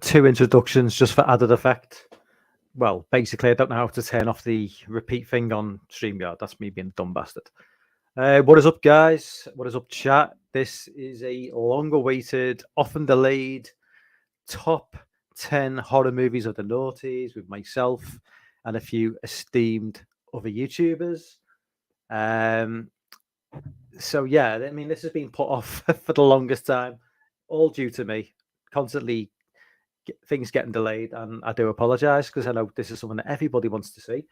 Two introductions just for added effect. Well, basically, I don't know how to turn off the repeat thing on StreamYard. That's me being a dumb bastard. What is up, guys? What is up, chat? This is a long-awaited, often delayed top 10 horror movies of the noughties with myself and a few esteemed other YouTubers. So yeah, I mean, this has been put off for the longest time, all due to me constantly things getting delayed, and I do apologize because I know this is something that everybody wants to see.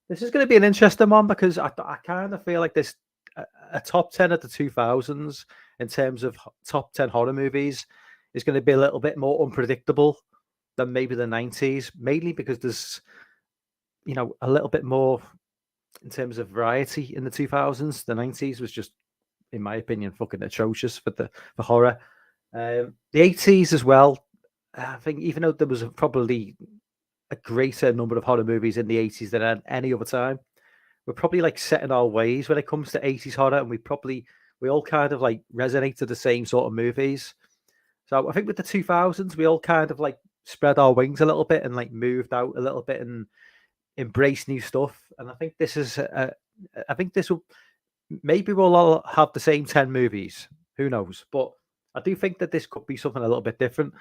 This is going to be an interesting one because I kind of feel like this a top 10 of the 2000s in terms of top 10 horror movies is going to be a little bit more unpredictable than maybe the 90s, mainly because there's a little bit more in terms of variety in the 2000s. The 90s was just, in my opinion, fucking atrocious for horror. The 80s as well. I think even though there was probably a greater number of horror movies in the 80s than at any other time, we're probably like set in our ways when it comes to 80s horror, and we all kind of like resonate to the same sort of movies. So I think with the 2000s, we all kind of like spread our wings a little bit and like moved out a little bit and embraced new stuff. And I think this is, I think this will, maybe we'll all have the same 10 movies. Who knows? But I do think that this could be something a little bit different.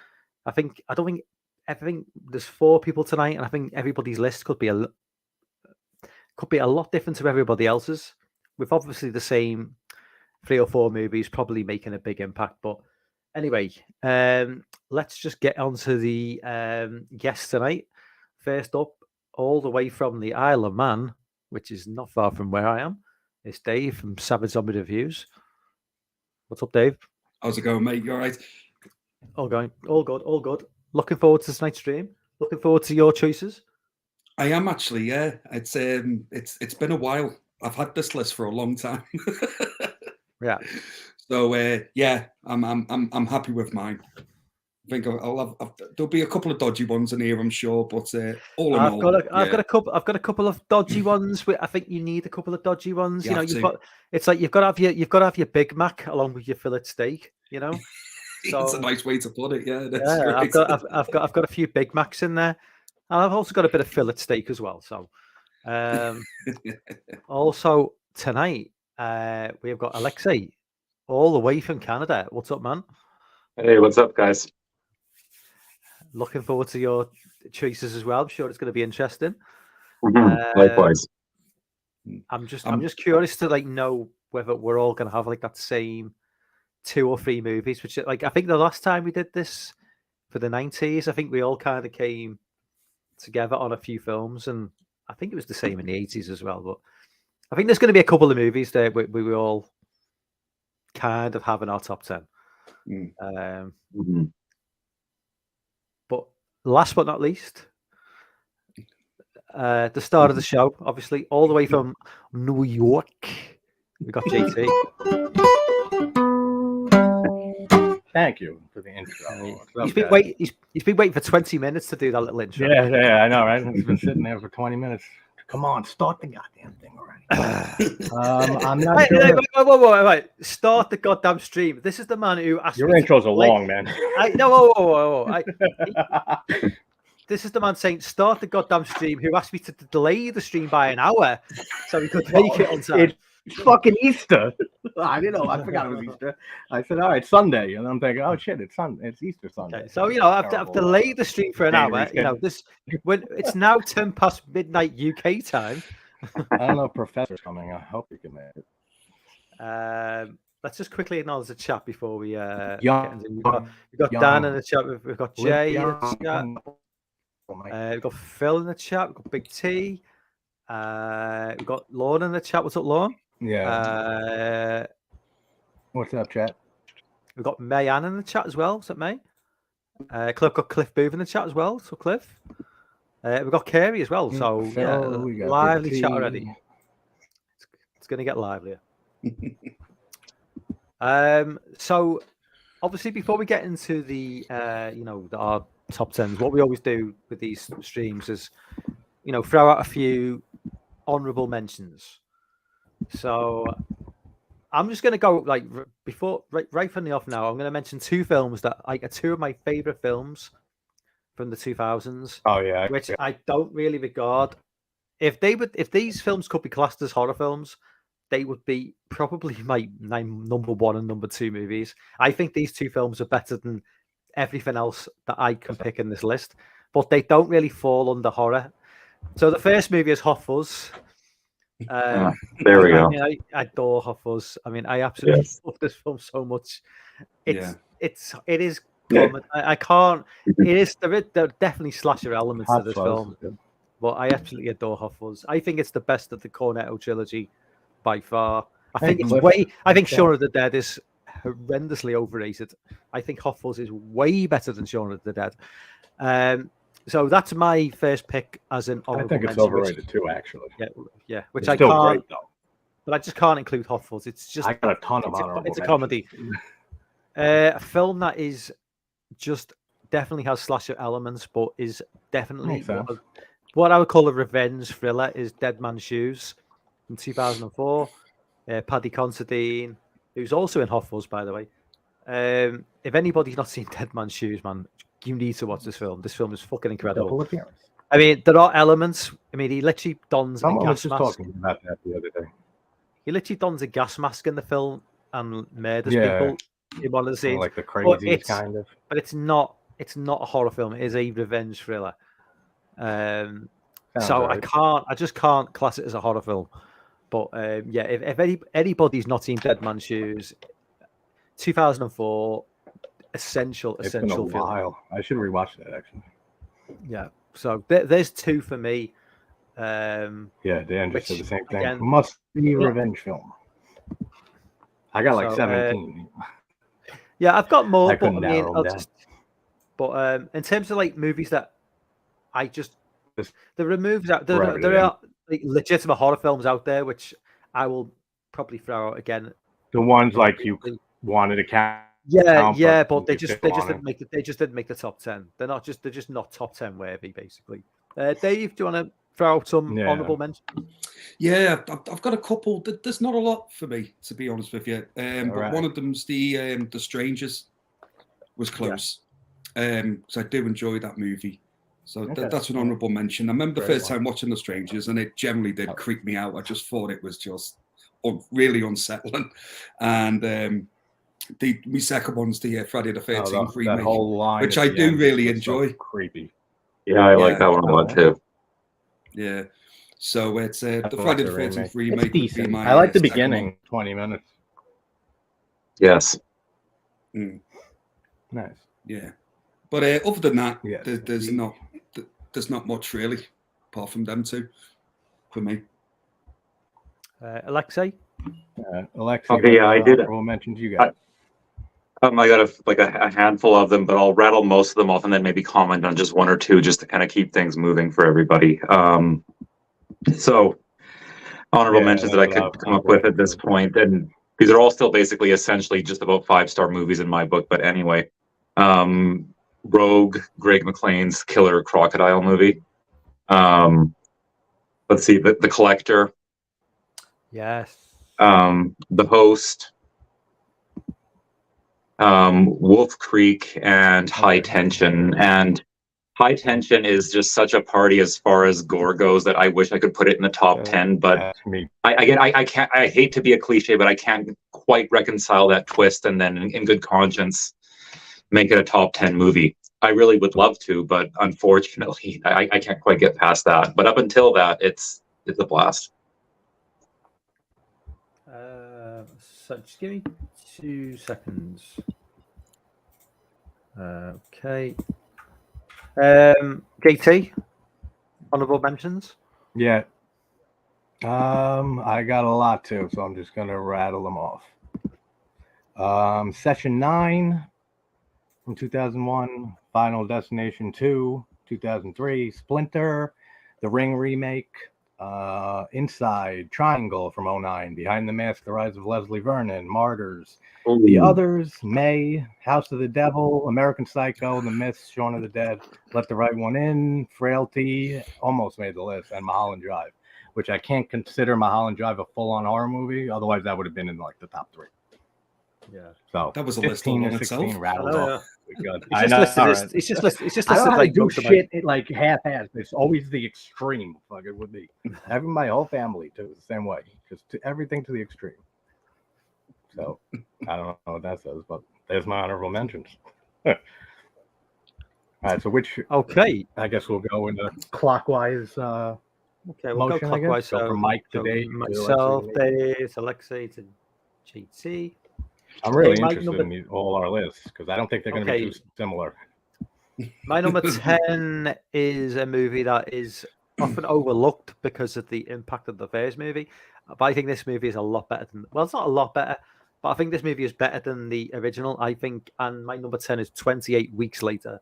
I don't think everything. There's 4 people tonight, and I think everybody's list could be a lot different to everybody else's. With obviously the same 3 or 4 movies probably making a big impact. But anyway, let's just get on to the guests tonight. First up, all the way from the Isle of Man, which is not far from where I am, it's Dave from Savage Zombie Reviews. What's up, Dave? How's it going, mate? You all right? All good. Looking forward to tonight's stream. Looking forward to your choices. I am actually, yeah. It's been a while. I've had this list for a long time. Yeah. So yeah, I'm happy with mine. I think there'll be a couple of dodgy ones in here, I'm sure, but all in all, I've got a couple of dodgy ones. I think you need a couple of dodgy ones. It's like you've got to have your Big Mac along with your fillet steak. So it's a nice way to put it. Yeah, that's right. I've got a few Big Macs in there, and I've also got a bit of fillet steak as well. So, also tonight we've got Alexei, all the way from Canada. What's up, man? Hey, what's up, guys? Looking forward to your choices as well. I'm sure it's going to be interesting. Likewise. I'm just curious to know whether we're all going to have that same 2 or 3 movies. Which I think the last time we did this for the 90s, I think we all kind of came together on a few films, and I think it was the same in the 80s as well. But I think there's going to be a couple of movies that we all kind of have in our top 10. But last but not least, the start of the show, obviously, all the way from New York, we got JT. Thank you for the intro. He's been waiting for 20 minutes to do that little intro. Yeah, I know, right? He's been sitting there for 20 minutes. Come on, start the goddamn thing already. I'm not sure. Wait. Start the goddamn stream. This is the man who asked Your intros are long, man. This is the man saying, start the goddamn stream, who asked me to delay the stream by an hour so we could make it on time. It's fucking Easter. I didn't know. I forgot it was Easter. I said, all right, Sunday. And I'm thinking, oh, shit, it's Sunday. It's Easter Sunday. Okay, so, I've delayed the stream for an hour. When it's now 10 past midnight UK time. I don't know if Professor's coming. I hope you can make it. Let's just quickly acknowledge the chat before we get into it. We've got Dan in the chat. We've got Jay in the chat. We've got Phil in the chat. We've got Big T. We've got Lorne in the chat. What's up, Lorne? Yeah. What's up, chat? We've got Mayanne in the chat as well. What's up, May? Got Cliff Booth in the chat as well. So, Cliff. We've got Carey as well. So, lively chat already. It's going to get livelier. So, obviously, before we get into the, our top 10s, what we always do with these streams is, throw out a few honourable mentions. So I'm just going to go right from the off now. I'm going to mention 2 films that are 2 of my favourite films from the 2000s. Oh yeah, which I don't really regard. If these films could be classed as horror films, they would be probably my number 1 and number 2 movies. I think these 2 films are better than everything else that I can pick in this list, but they don't really fall under horror. So the first movie is Hot Fuzz. There we go. I adore Hot Fuzz. I absolutely love this film so much. It is. I can't. There are definitely slasher elements to this film, but I absolutely adore Hot Fuzz. I think it's the best of the Cornetto trilogy by far. I think Shaun of the Dead is horrendously overrated. I think Hot Fuzz is way better than Shaun of the Dead. So that's my first pick as an honorable mention. I think it's overrated too, actually. Yeah. Which it's I still can't. Great, though. But I just can't include Hot Fuzz. It's just. I got a ton of honorable. It's a comedy. A film that is just definitely has slasher elements, but is definitely what I would call a revenge thriller. Is Dead Man's Shoes from 2004. Paddy Considine, who's also in Hot Fuzz, by the way. If anybody's not seen Dead Man's Shoes, man, you need to watch this film. This film is fucking incredible. There are elements. He literally dons a gas mask. I was just talking about that the other day. He literally dons a gas mask in the film and murders people in one of the scenes. Like the crazies, kind of. But it's not a horror film. It is a revenge thriller. So right. I just can't class it as a horror film. But if anybody's not seen Dead Man's Shoes, 2004, essential been a film. While. I should rewatch that actually. Yeah. So there's 2 for me. Dan just said the same thing. Again, must be a revenge film. I got 17. I've got more. But in terms of movies that I just there are legitimate horror films out there which I will probably throw out again. The ones you wanted to catch. Yeah, but they you just feel on didn't make they just didn't make the top 10. They're just not top 10 worthy, basically. Dave, do you want to throw out some honourable mentions? Yeah, I've got a couple. There's not a lot for me, to be honest with you. But one of them's the Strangers was close. Because I do enjoy that movie. So that's an honourable mention. I remember the first time watching The Strangers, and it generally did creep me out. I just thought it was just really unsettling. And my second one's the Friday the 13th remake, that whole line which I do really enjoy. So creepy. Yeah, I like that one a lot too. Yeah. So it's the Friday the 13th remake. It's decent. I like the beginning 20 minutes. Yes. Nice. Yeah. But other than that, there's not much really, apart from them two, for me. Alexei? Alexei, okay, yeah, I did. We'll mention you guys. I got a handful of them, but I'll rattle most of them off and then maybe comment on just one or two, just to kind of keep things moving for everybody. So, honorable mentions that I could come up with at this point, and these are all still basically essentially just about 5-star movies in my book. But anyway, Rogue, Greg McLean's Killer Crocodile movie. Let's see, the Collector. Yes. The Host. Wolf Creek and High Tension. And High Tension is just such a party as far as gore goes that I wish I could put it in the top 10. But I can't. I hate to be a cliche, but I can't quite reconcile that twist and then in good conscience make it a top 10 movie. I really would love to, but unfortunately, I can't quite get past that. But up until that, it's a blast. So just give me 2 seconds. Okay. JT, honorable mentions? Yeah. I got a lot too, so I'm just gonna rattle them off. Session 9 from 2001, Final Destination 2, 2003, Splinter, The Ring remake, Inside, Triangle from 2009, Behind the Mask, The Rise of Leslie Vernon, Martyrs, The Others, May, House of the Devil, American Psycho, The Mist, Shaun of the Dead, Let the Right One In, Frailty, almost made the list, and Mulholland Drive, which I can't consider Mulholland Drive a full-on horror movie. Otherwise, that would have been in like the top 3. Yeah. So that was a list all on itself. Rattled off. It's just listed like do shit like half-assed. It's always the extreme. Fuck it would be. Having my whole family too, the same way. Just everything to the extreme. So I don't know what that says, but there's my honorable mentions. All right, so I guess we'll go into clockwise. Okay, we'll go clockwise. So from Mike to Dave, myself, Dave, Alexei to GT. I'm really interested in all our lists because I don't think they're going to be too similar. My number 10 is a movie that is often overlooked because of the impact of the first movie. But I think this movie is a lot better than... Well, it's not a lot better, but I think this movie is better than the original, I think. And my number 10 is 28 Weeks Later.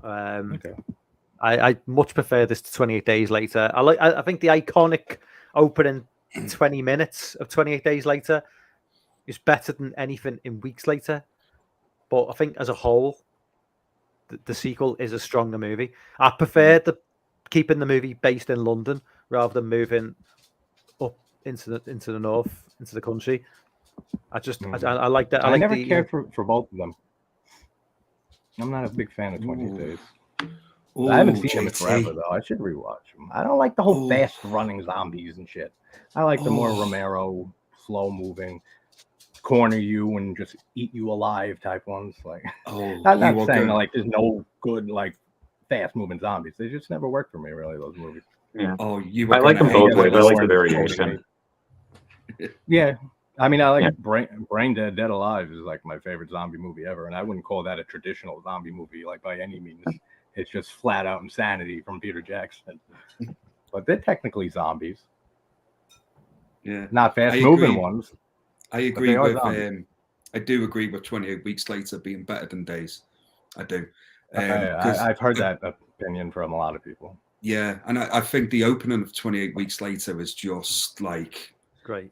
I much prefer this to 28 Days Later. I think the iconic opening 20 minutes of 28 Days Later is better than anything in Weeks Later. But I think as a whole, the sequel is a stronger movie. I prefer keeping the movie based in London rather than moving up into the north, into the country. I like that. I never cared for both of them. I'm not a big fan of 28 Days. I haven't seen them in forever, though. I should rewatch them. I don't like the whole fast-running zombies and shit. I like the more Romero, slow-moving, corner you and just eat you alive type ones. Like, I'm not saying like there's no good like fast-moving zombies. They just never worked for me, really. Those movies. Yeah. I like them both ways. I like the variation. Yeah. I mean, I like Brain Dead, Dead Alive is like my favorite zombie movie ever, and I wouldn't call that a traditional zombie movie like by any means. It's just flat out insanity from Peter Jackson. But they're technically zombies. Yeah. Not fast-moving ones. I agree with I do agree with 28 Weeks Later being better than Days. I do. I've heard that opinion from a lot of people. Yeah, and I think the opening of 28 Weeks Later is just like great.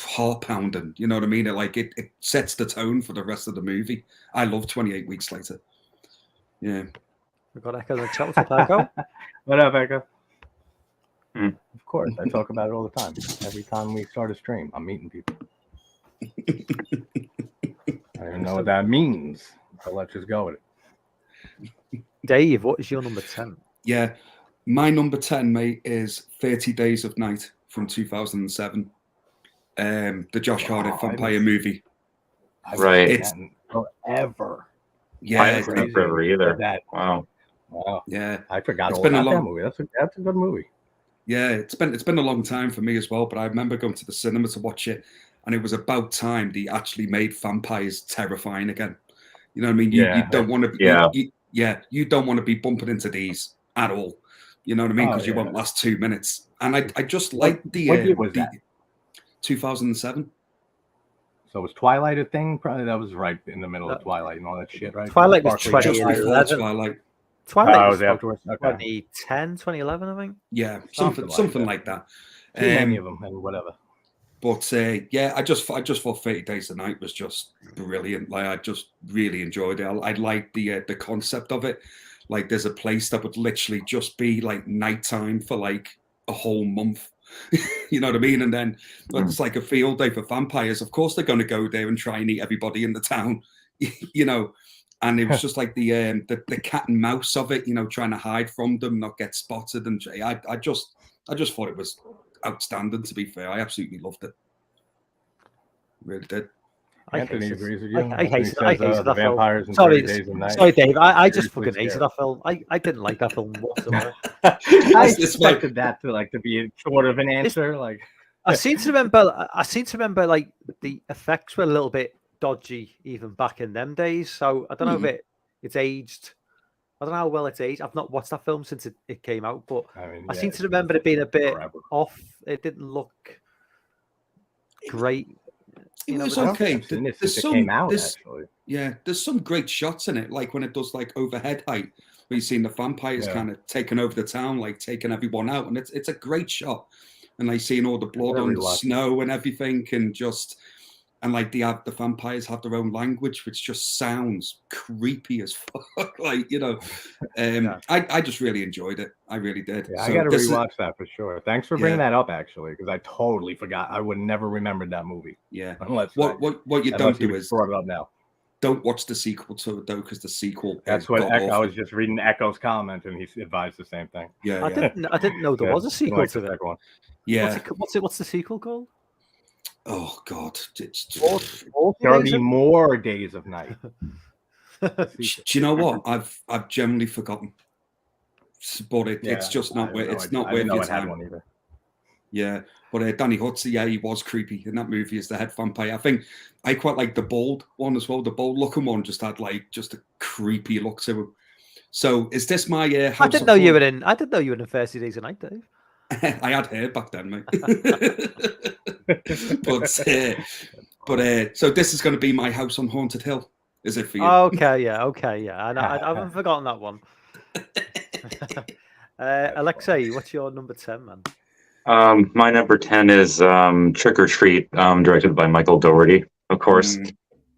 Heart pounding, you know what I mean? It sets the tone for the rest of the movie. I love 28 Weeks Later. Yeah. We've got Echo in the chat. What's up, Echo? What up, Echo? Mm. Of course, I talk about it all the time. Every time we start a stream, I'm meeting people. I don't know what that means, but let's just go with it. Dave, what is your number 10? Yeah. My number 10, mate, is 30 Days of Night from 2007. The Josh Hartnett vampire movie. Right. It's forever. Yeah. I haven't seen it forever either. Wow. Yeah. I forgot It's all been a about that long- movie. That's a good movie. Yeah, it's been a long time for me as well, but I remember going to the cinema to watch it, and it was about time they actually made vampires terrifying again. You know what I mean? You don't want to be, you don't want to be bumping into these at all. You know what I mean? Because you won't last 2 minutes. And I just like the what year was that? 2007. So was Twilight a thing? Probably that was right in the middle of Twilight and all that shit, right? Twilight was Sparkly Just before 2011. Twilight. Twilight was afterwards. Okay. 2010, 2011, I think. Yeah, Something something like like that. Too many of them and whatever. But yeah, I just thought 30 Days a Night was just brilliant. Like I just really enjoyed it. I like the concept of it. Like there's a place that would literally just be like nighttime for like a whole month. You know what I mean? And then it's like a field day for vampires. Of course they're going to go there and try and eat everybody in the town. You know. And it was just like the cat and mouse of it, you know, trying to hide from them, not get spotted. And I just thought it was outstanding. To be fair, I absolutely loved it. Really did. Anthony agrees with you. I hated that vampires film. in Sorry, 30 Days a Night. sorry, Dave. I just Seriously fucking hated scary. that film. I didn't like that film whatsoever. I It's expected that to be sort of an answer. Like I seem to remember like the effects were a little bit dodgy even back in them days. So I don't know if it's aged. I don't know how well it's aged. I've not watched that film since it came out, but I seem to remember it being a bit off. It didn't look great. It was okay. It came out, actually. Yeah, there's some great shots in it, like when it does like overhead height, where you've seen the vampires kind of taking over the town, like taking everyone out, and it's a great shot. And like seeing all the blood on the snow and everything, and like the vampires have their own language, which just sounds creepy as fuck. Like, you know, I just really enjoyed it. I really did. Yeah, so I got to rewatch that for sure. Thanks for bringing that up, actually, because I totally forgot. I would never remembered that movie. Yeah. Unless what you don't do is brought it up now. Don't watch the sequel to it though, because the sequel. That's what I was just reading Echo's comment, and he advised the same thing. Yeah, I didn't know there was a sequel to that one. Yeah. What's the sequel called? Oh God, it's 30 more Days of Night. Do you know what? I've generally forgotten, but it's just not where it's not worth your time. One either. Yeah, but Danny Hudson, he was creepy in that movie as the head vampire. I think I quite like the bald one as well. The bald looking one just had like just a creepy look to him. So is this my House I didn't know you were in 30 Days a Night, Dave. I had hair back then, mate. but so this is going to be my House on Haunted Hill, is it for you? Okay, yeah. I haven't forgotten that one. Alexei, what's your number 10, man? My number 10 is Trick or Treat, directed by Michael Dougherty, of course.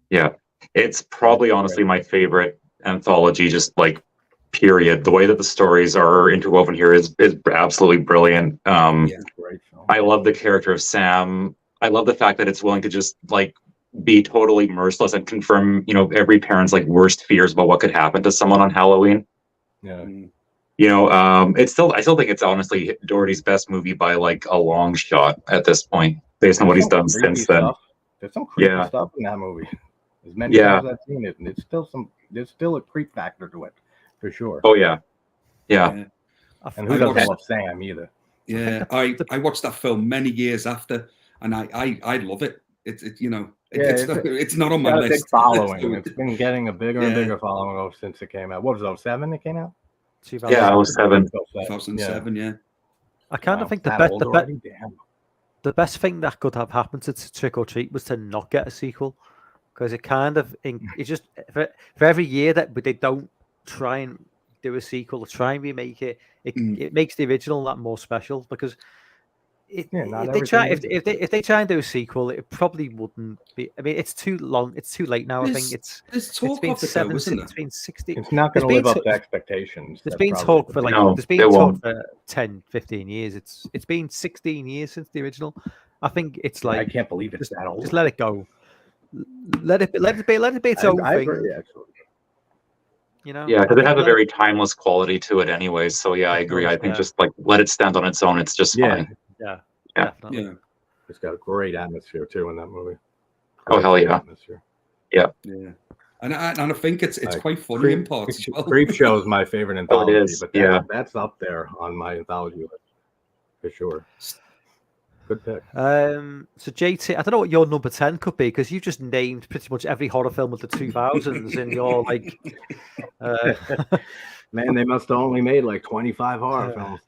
Yeah, it's probably honestly my favorite anthology, just like period. The way that the stories are interwoven here is absolutely brilliant. I love the character of Sam. I love the fact that it's willing to just like be totally merciless and confirm, you know, every parent's like worst fears about what could happen to someone on Halloween. Yeah. You know, I still think it's honestly Dougherty's best movie by like a long shot at this point, based on what he's done since then. There's some creepy stuff in that movie. As many times as I've seen it, and there's still a creep factor to it, for sure. Oh yeah. And who doesn't love Sam either? Yeah, I watched that film many years after, and I love it. It's not on my list. Big following. It's been getting a bigger and bigger following since it came out. What was it, 07 it came out? Yeah, I was 2007. Yeah. I kind of think the best thing that could have happened to Trick or Treat was to not get a sequel, because it kind of it's just for every year that they don't try and do a sequel or try and remake it, it makes the original that more special, because if they try and do a sequel, it probably wouldn't be. I mean, it's too long. It's too late now. I think there's talk of it though, isn't It's been 60. It's not going to live up to expectations. There's been talk for there's been talk for 10, 15 years. It's been 16 years since the original. I think it's like I can't believe it's that old. Just let it go. Let it be its own thing. I agree, actually. You know, yeah, because it has a very timeless quality to it, anyways. So yeah, I agree. I think just like let it stand on its own. It's just fine. Yeah, definitely. Yeah. It's got a great atmosphere too in that movie. Oh hell yeah! Atmosphere. Yeah. And I think it's quite funny in parts as well. Creep Show is my favorite anthology, it is. but that's up there on my anthology list for sure. Good pick. So JT, I don't know what your number 10 could be because you just named pretty much every horror film of the 2000s in your like. Man, they must have only made like 25 horror films.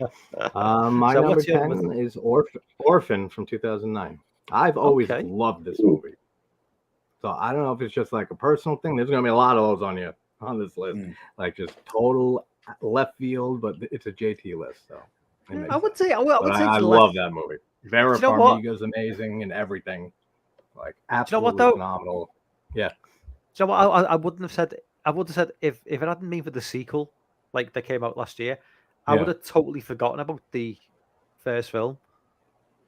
My number 10 is Orphan from 2009. I've always loved this movie. So I don't know if it's just like a personal thing. There's going to be a lot of those on this list. Like just total left field, but it's a JT list. So I would say I love that movie. Vera Farmiga is amazing and everything. Like absolutely phenomenal. Yeah. So I wouldn't have said. I would have said if it hadn't been for the sequel, like that came out last year, I would have totally forgotten about the first film.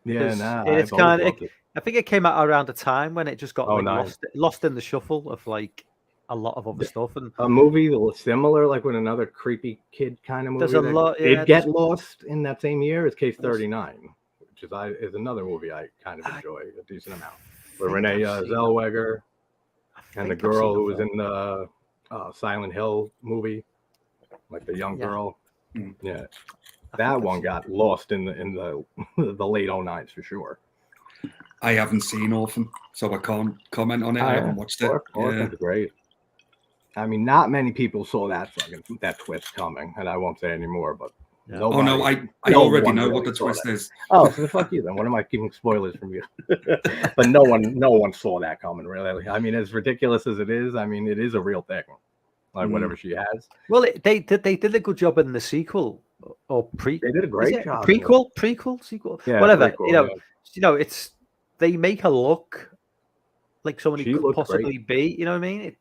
It's kind of. I think it came out around a time when it just got lost in the shuffle of like a lot of other stuff. And a movie similar, like with another creepy kid kind of movie. There's a lot. It get lost in that same year as Case 39. Which is another movie I kind of enjoy a decent amount. With Renee Zellweger and the girl who was in the Silent Hill movie, like the young girl. Yeah, that one got lost in the late 09s for sure. I haven't seen Orphan, so I can't comment on it. I haven't watched it. Orphan's great. I mean, not many people saw that twist coming, and I won't say anymore, but. I already know what the twist is. Oh, so fuck you then. What am I keeping spoilers from you? But no one saw that coming, really. I mean, as ridiculous as it is, I mean, it is a real thing. Like whatever she has. Well, they did a good job in the sequel or They did a great job. Prequel, sequel, whatever. Prequel, it's they make her look like someone who could possibly be. You know what I mean?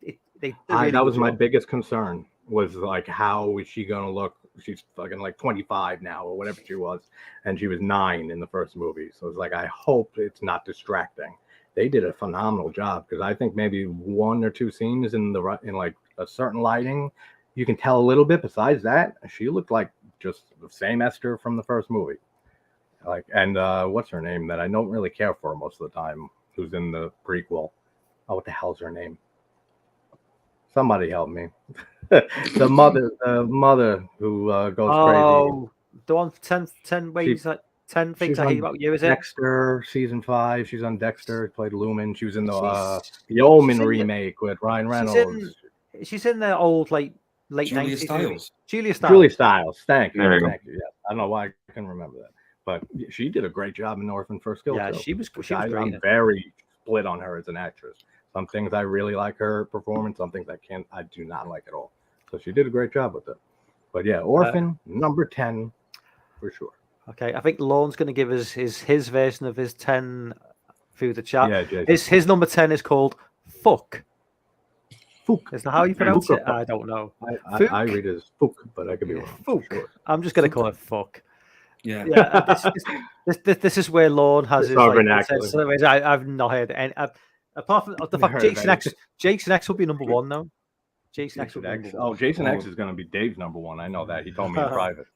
That was my biggest concern. Was like, how is she gonna look? She's fucking like 25 now or whatever she was, and she was 9 in the first movie. So it's like, I hope it's not distracting. They did a phenomenal job because I think maybe 1 or 2 scenes in like a certain lighting, you can tell a little bit. Besides that, she looked like just the same Esther from the first movie. Like, and what's her name that I don't really care for most of the time, who's in the prequel? Oh, what the hell's her name? Somebody help me. the mother who goes crazy. Oh, the one 10 ways, 10 things I hate about you, is it? Dexter, season 5. She's on Dexter. Played Lumen. She was in the Omen remake with Ryan Reynolds. She's in the old late Julia 90s. Stiles. Julia Stiles. Thank you. Yeah. I don't know why I couldn't remember that, but she did a great job in Orphan First Kill. Yeah, she was great. I'm very split on her as an actress. Some things I really like her performance. Some things I do not like at all. So she did a great job with it. But yeah, Orphan, number 10 for sure. Okay, I think Lorne's going to give us his version of his 10 through the chat. Yeah, Jason. His number 10 is called Fuck. Fook. Is that how you pronounce it? I don't know. I read it as Fook, but I could be wrong. Fook. Sure. I'm just going to call it Fuck. Yeah. This is where Lorne has his vernacular. I've not heard it. And apart from the fact Jason X will be number 1 now. Jason X. Oh, Jason X is going to be Dave's number 1. I know that. He told me in private.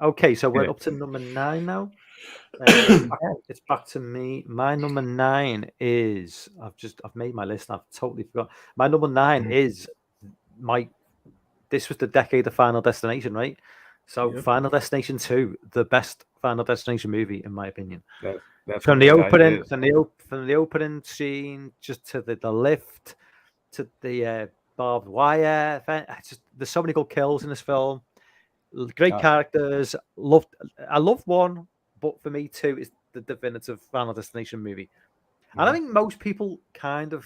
Okay, so we're up to number 9 now. It's back to me. My number 9 is I've made my list. I've totally forgot. My number 9 is this was the decade of Final Destination, right? So Final Destination 2, the best Final Destination movie in my opinion. That's from the opening scene just to the lift to the barbed wire. There's so many good kills in this film. Great characters. I loved 1, but for me 2 is the definitive Final Destination movie. And I think most people kind of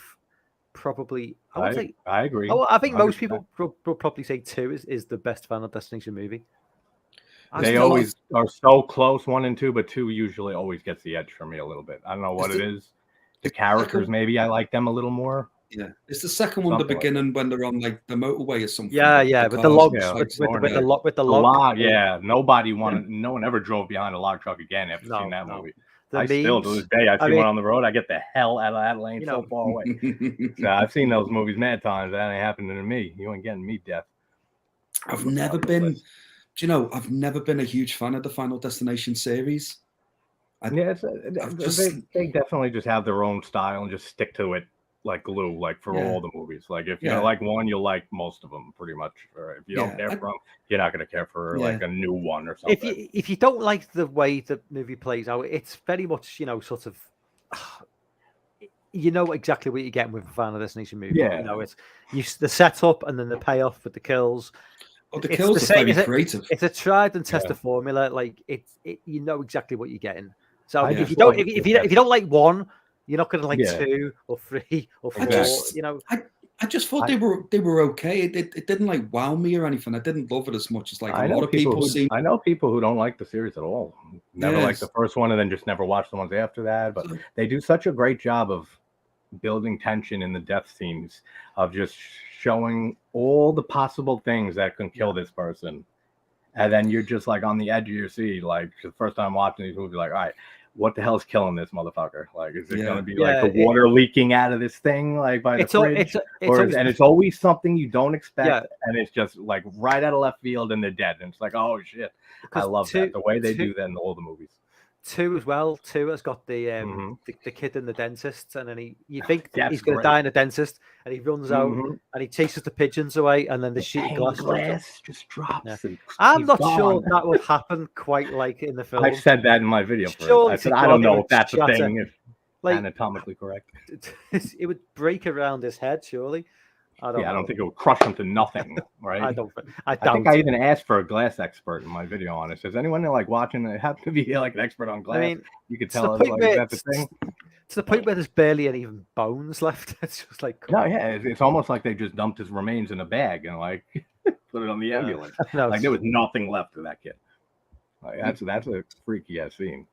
probably. I agree. I think most people will probably say 2 is the best Final Destination movie. They always are so close, 1 and 2, but 2 usually always gets the edge for me a little bit. I don't know what it is. The characters, maybe I like them a little more. Yeah, it's the second one, the beginning when they're on like the motorway or something. Yeah, with the logs, with the log. Yeah, no one ever drove behind a log truck again after seeing that movie. Still to this day, I see one on the road, I get the hell out of that lane so far away. So I've seen those movies mad times. That ain't happening to me. You ain't getting me death. I've never been. Do you know? I've never been a huge fan of the Final Destination series. They definitely just have their own style and just stick to it like glue, like for all the movies. Like if you don't like one, you'll like most of them pretty much. Or if you don't care for them, you're not going to care for like a new one or something. If you don't like the way the movie plays out, it's very much sort of exactly what you're getting with a Final Destination movie. Yeah, it's the setup and then the payoff with the kills. Oh, the kills are very creative. It's a tried and tested formula. Like you know exactly what you're getting. So if you don't like one, you're not going to like 2 or 3 or 4. I just thought they were okay. It didn't like wow me or anything. I didn't love it as much as like a lot of people seem. I know people who don't like the series at all. Never liked the first one and then just never watched the ones after that. But they do such a great job of building tension in the death scenes, of just showing all the possible things that can kill this person. And then you're just like on the edge of your seat. Like the first time watching these movies, like, all right, what the hell is killing this motherfucker? Like, is it going to be like the water leaking out of this thing, like by the fridge? And it's always something you don't expect, and it's just like right out of left field, and they're dead. And it's like, oh shit! I love that the way they do that in all the movies. 2 as well. 2 has got the kid and the dentist, and then you think he's going to die in a dentist, and he runs out and he chases the pigeons away, and then the sheet of glass just drops. I'm not sure that would happen quite like in the film. I said that in my video. I said I don't know if that's a thing, if anatomically correct. It would break around his head, surely. I don't think it would crush him to nothing, right? I think I even asked for a glass expert in my video on it. Says anyone like watching it have to be like an expert on glass? I mean, you could tell that's the thing. To the point where there's barely any even bones left. It's just like it's almost like they just dumped his remains in a bag and like put it on the ambulance. Like there was nothing left of that kid. Like that's a freaky ass scene.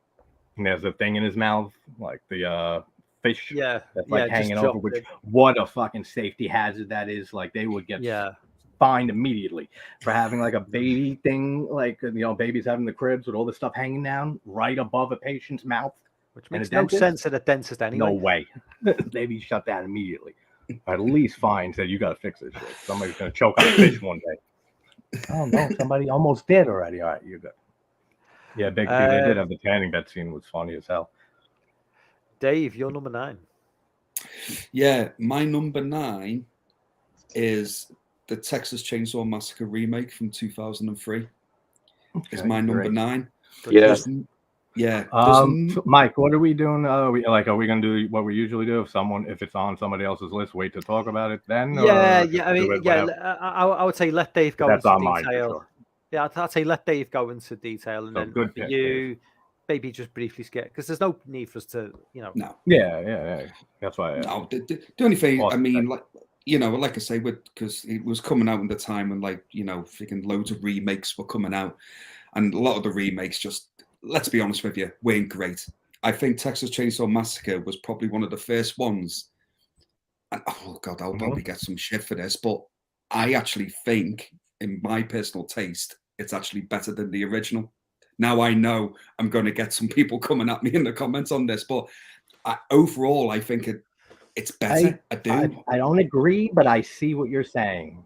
And there's a thing in his mouth, like the fish that's like hanging over, which what a fucking safety hazard that is. Like they would get fined immediately for having like a baby thing, like babies having the cribs with all the stuff hanging down right above a patient's mouth, which makes no sense at a dentist anyway. No way. They'd be shut down immediately. At least fines that you got to fix this shit. Somebody's gonna choke on a fish one day. Oh no, somebody almost did already. All right, you're good. Yeah, Big T, they did have the tanning bed scene, was funny as hell. Dave, you're number 9. Yeah, my number 9 is the Texas Chainsaw Massacre remake from 2003. Is my number 9. Yes. Yeah. Mike, what are we doing? Are we going to do what we usually do? If it's on somebody else's list, wait to talk about it then? I would say let Dave go into detail. Mine, sure. Yeah, I'd say let Dave go into detail, and then good you maybe just briefly skip, because there's no need for us to, No. Yeah. That's why. No, the only thing, I mean, like I say, because it was coming out in the time when, freaking loads of remakes were coming out, and a lot of the remakes just, let's be honest with you, weren't great. I think Texas Chainsaw Massacre was probably one of the first ones, and oh God, I'll probably get some shit for this, but I actually think, in my personal taste, it's actually better than the original. Now I know I'm going to get some people coming at me in the comments on this, but overall, I think it's better. I don't agree, but I see what you're saying,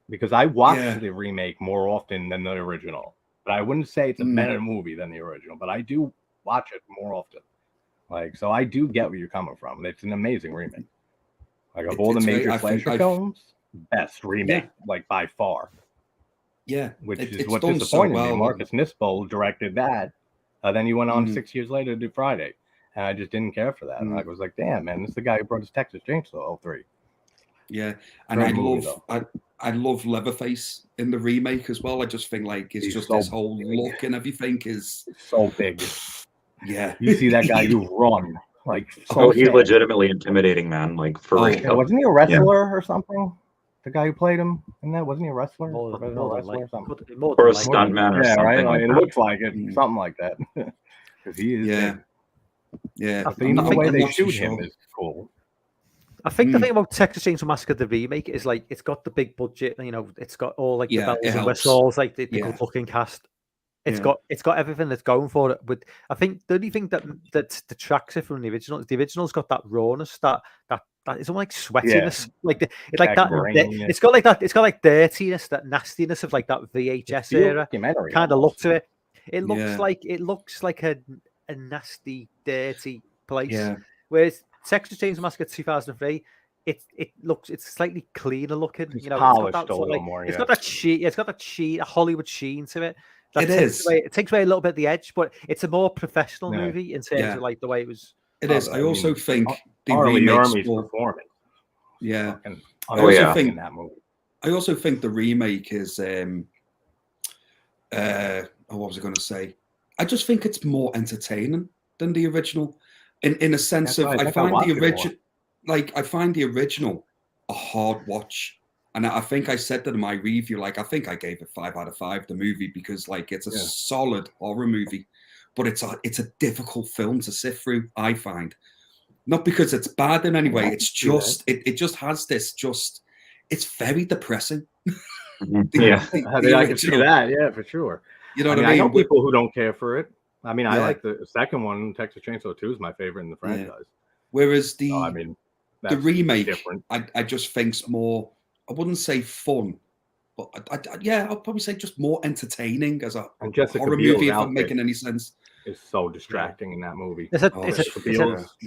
because I watched the remake more often than the original. But I wouldn't say it's a better movie than the original, but I do watch it more often. So I do get where you're coming from. It's an amazing remake. Of all the major slasher films, best remake, by far. Yeah, which is what disappointed me. Marcus Nispel directed that. Then he went on 6 years later to do Friday, and I just didn't care for that. And I was like, "Damn, man, this is the guy who brought us Texas Chainsaw 3." Yeah, and I love Leatherface in the remake as well. I just think he's just so this whole look and everything is so big. Yeah, you see that guy, you run he's legitimately intimidating, man. For real. Wasn't he a wrestler or something? the guy who played him in that? Wasn't he a wrestler? More Professional than wrestler or like, something? more Or than a like, stuntman or Yeah, something right. like It that. looks like it, something like that. Because he is. Yeah. Dead. Yeah. I think the way I'm they not too shoot him sure. is cool. I think the thing about Texas Chainsaw Massacre the remake is like it's got the big budget, you know, it's got all like the Yeah, bells it and helps. whistles, like the Yeah. good looking cast. It's Yeah. got everything that's going for it. But I think the only thing that detracts it from the original's got that rawness, that it's almost like sweatiness, like it's like that. It's got like that. It's got like dirtiness, that nastiness of like that VHS era kind of look to it. It looks like a nasty, dirty place. Yeah. Whereas Texas Chainsaw Massacre 2003, it's slightly cleaner looking. It's you know, polished it's got that a little more. It's got that sheen. It's got that sheen, a Hollywood sheen to it. It takes away a little bit of the edge, but it's a more professional movie in terms of like the way it was. It is. I also think the remake's performance. Yeah. I also think in that movie. I also think the remake is. What was I going to say? I just think it's more entertaining than the original, in a sense of I find the original a hard watch. And I think I said that in my review, like, I think I gave it 5 out of 5, the movie, because like it's a solid horror movie, but it's a difficult film to sift through, I find. Not because it's bad in any way, it's just, it just has this it's very depressing. I can see that, yeah, for sure. You know what I mean? I know people who don't care for it. I mean, I like the second one, Texas Chainsaw 2 is my favorite in the franchise. Whereas the remake, different. I just think's more, I wouldn't say fun, but I'll probably say just more entertaining as a horror movie, if I'm making any sense. Is so distracting in that movie. It's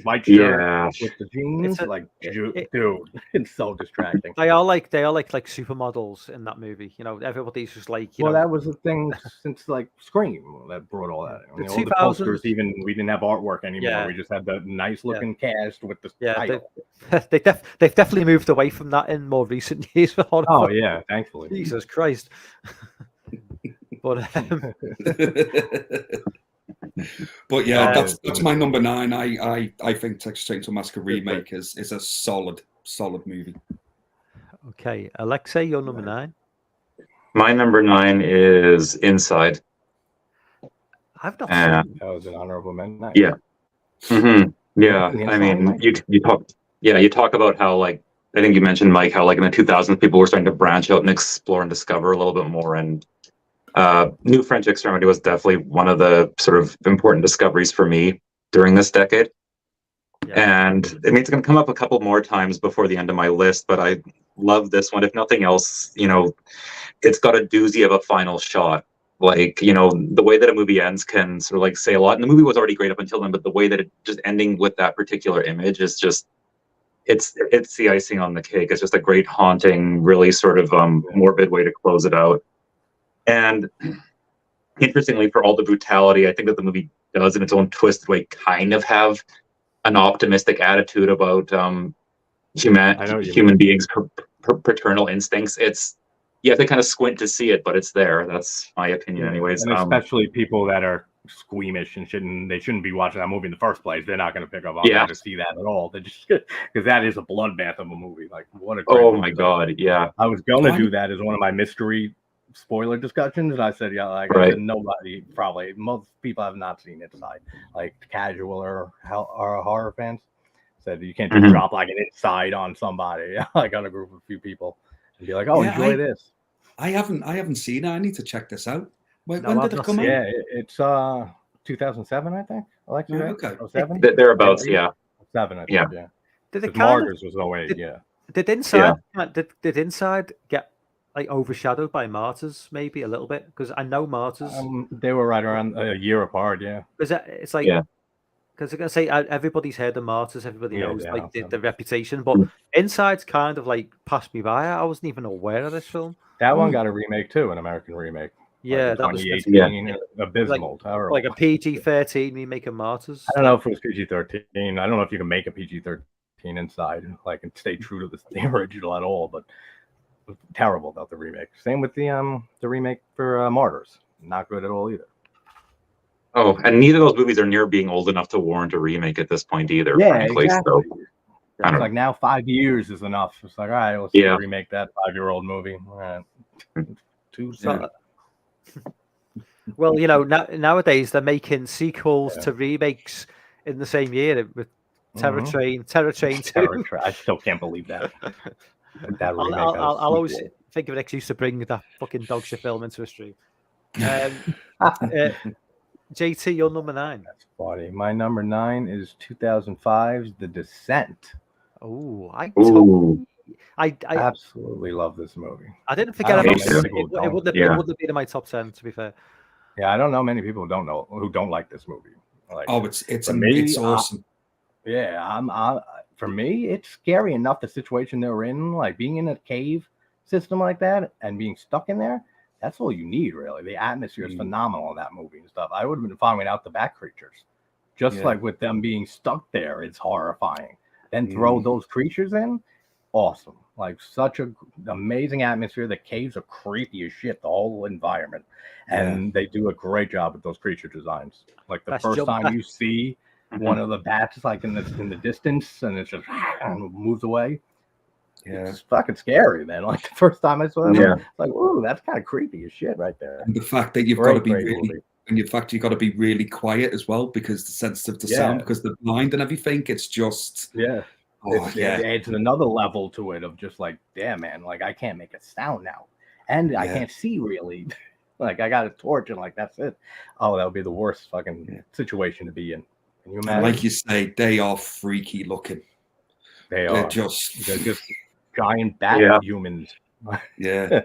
white shirt with the jeans, dude, it's so distracting. They are like supermodels in that movie. You know, everybody's just like. You know, that was the thing since like Scream that brought all that. I mean, all the posters, even we didn't have artwork anymore. Yeah. We just had the nice looking cast with the title. They've definitely moved away from that in more recent years for horror. Oh yeah, thankfully. Jesus Christ. But. But yeah, that's my number 9. I think Texas Chainsaw Massacre remake is a solid movie. Okay, Alexei, your number 9. My number 9 is Inside. I've not seen that was an honorable mention. Yeah. Yeah. I mean, you talk about how, like, I think you mentioned, Mike, how like in the 2000s people were starting to branch out and explore and discover a little bit more, and New French Extremity was definitely one of the sort of important discoveries for me during this decade. And I mean, it's going to come up a couple more times before the end of my list, but I love this one. If nothing else, you know, it's got a doozy of a final shot. Like, you know, the way that a movie ends can sort of like say a lot. And the movie was already great up until then, but the way that it just ending with that particular image is just, it's the icing on the cake. It's just a great, haunting, really sort of morbid way to close it out. And interestingly, for all the brutality, I think that the movie does, in its own twisted way, kind of have an optimistic attitude about human beings' paternal instincts. You have to kind of squint to see it, but it's there. That's my opinion, anyways. And especially people that are squeamish and shouldn't be watching that movie in the first place. They're not going to pick up on that to see that at all. They just, because that is a bloodbath of a movie. Like, what a great movie. My God, yeah. I was going to do that as one of my mystery spoiler discussions, and I said, I said nobody, probably most people have not seen Inside, like casual or horror fans said you can't just drop like an Inside on somebody, like on a group of few people, and be like, enjoy this. I haven't seen it. I need to check this out. When did it come out? Yeah, it's 2007, I think. Okay. 07? Thereabouts, 7, I think, yeah. Did Martyrs was 08, yeah. Did Inside get like overshadowed by Martyrs maybe a little bit? Because I know Martyrs, they were right around a year apart, because it's like because I'm gonna say everybody's heard of Martyrs, everybody knows like the reputation, but Inside's kind of like passed me by. I wasn't even aware of this film. That one got a remake too, an American remake. Yeah, that was 2018, abysmal, terrible. Like a PG-13 remake of Martyrs. I don't know if it was PG-13. I don't know if you can make a PG-13 Inside like and stay true to the original at all, but terrible about the remake. Same with the remake for Martyrs. Not good at all either. Oh, and neither of those movies are near being old enough to warrant a remake at this point either. Yeah, frankly. exactly. It's like now 5 years is enough. It's like, all right, let's remake that 5-year-old movie. All right. Too soon. Well, nowadays they're making sequels to remakes in the same year with Terror Train 2. I still can't believe that. That remake. I'll always think of an excuse to bring that fucking dog shit film into a stream. JT, you're number 9. That's funny. My number 9 is 2005's The Descent. Oh, I absolutely love this movie. I didn't forget about it. It wouldn't have been in my top 10, to be fair. Yeah, I don't know many people who don't like this movie. Like, it's awesome. For me, it's scary enough the situation they're in, like being in a cave system like that and being stuck in there. That's all you need, really. The atmosphere is phenomenal in that movie and stuff. I would have been fine without the back creatures. Just like with them being stuck there, it's horrifying. Then throw those creatures in, awesome. Like such an amazing atmosphere. The caves are creepy as shit, the whole environment. And they do a great job with those creature designs. Like the first time you see one of the bats like in the distance and it's just moves away. Yeah, it's fucking scary, man. Like the first time I saw it, it's like, ooh, that's kind of creepy as shit right there. And the fact that you've got to be really quiet as well because the sensitive to sound, because they're blind and everything. It's just it adds another level to it of just like, damn, man, like I can't make a sound now, and I can't see really. Like I got a torch and like that's it. Oh, that would be the worst fucking situation to be in. Can you imagine? Like you say, they are freaky looking. They're just giant bat humans. Yeah.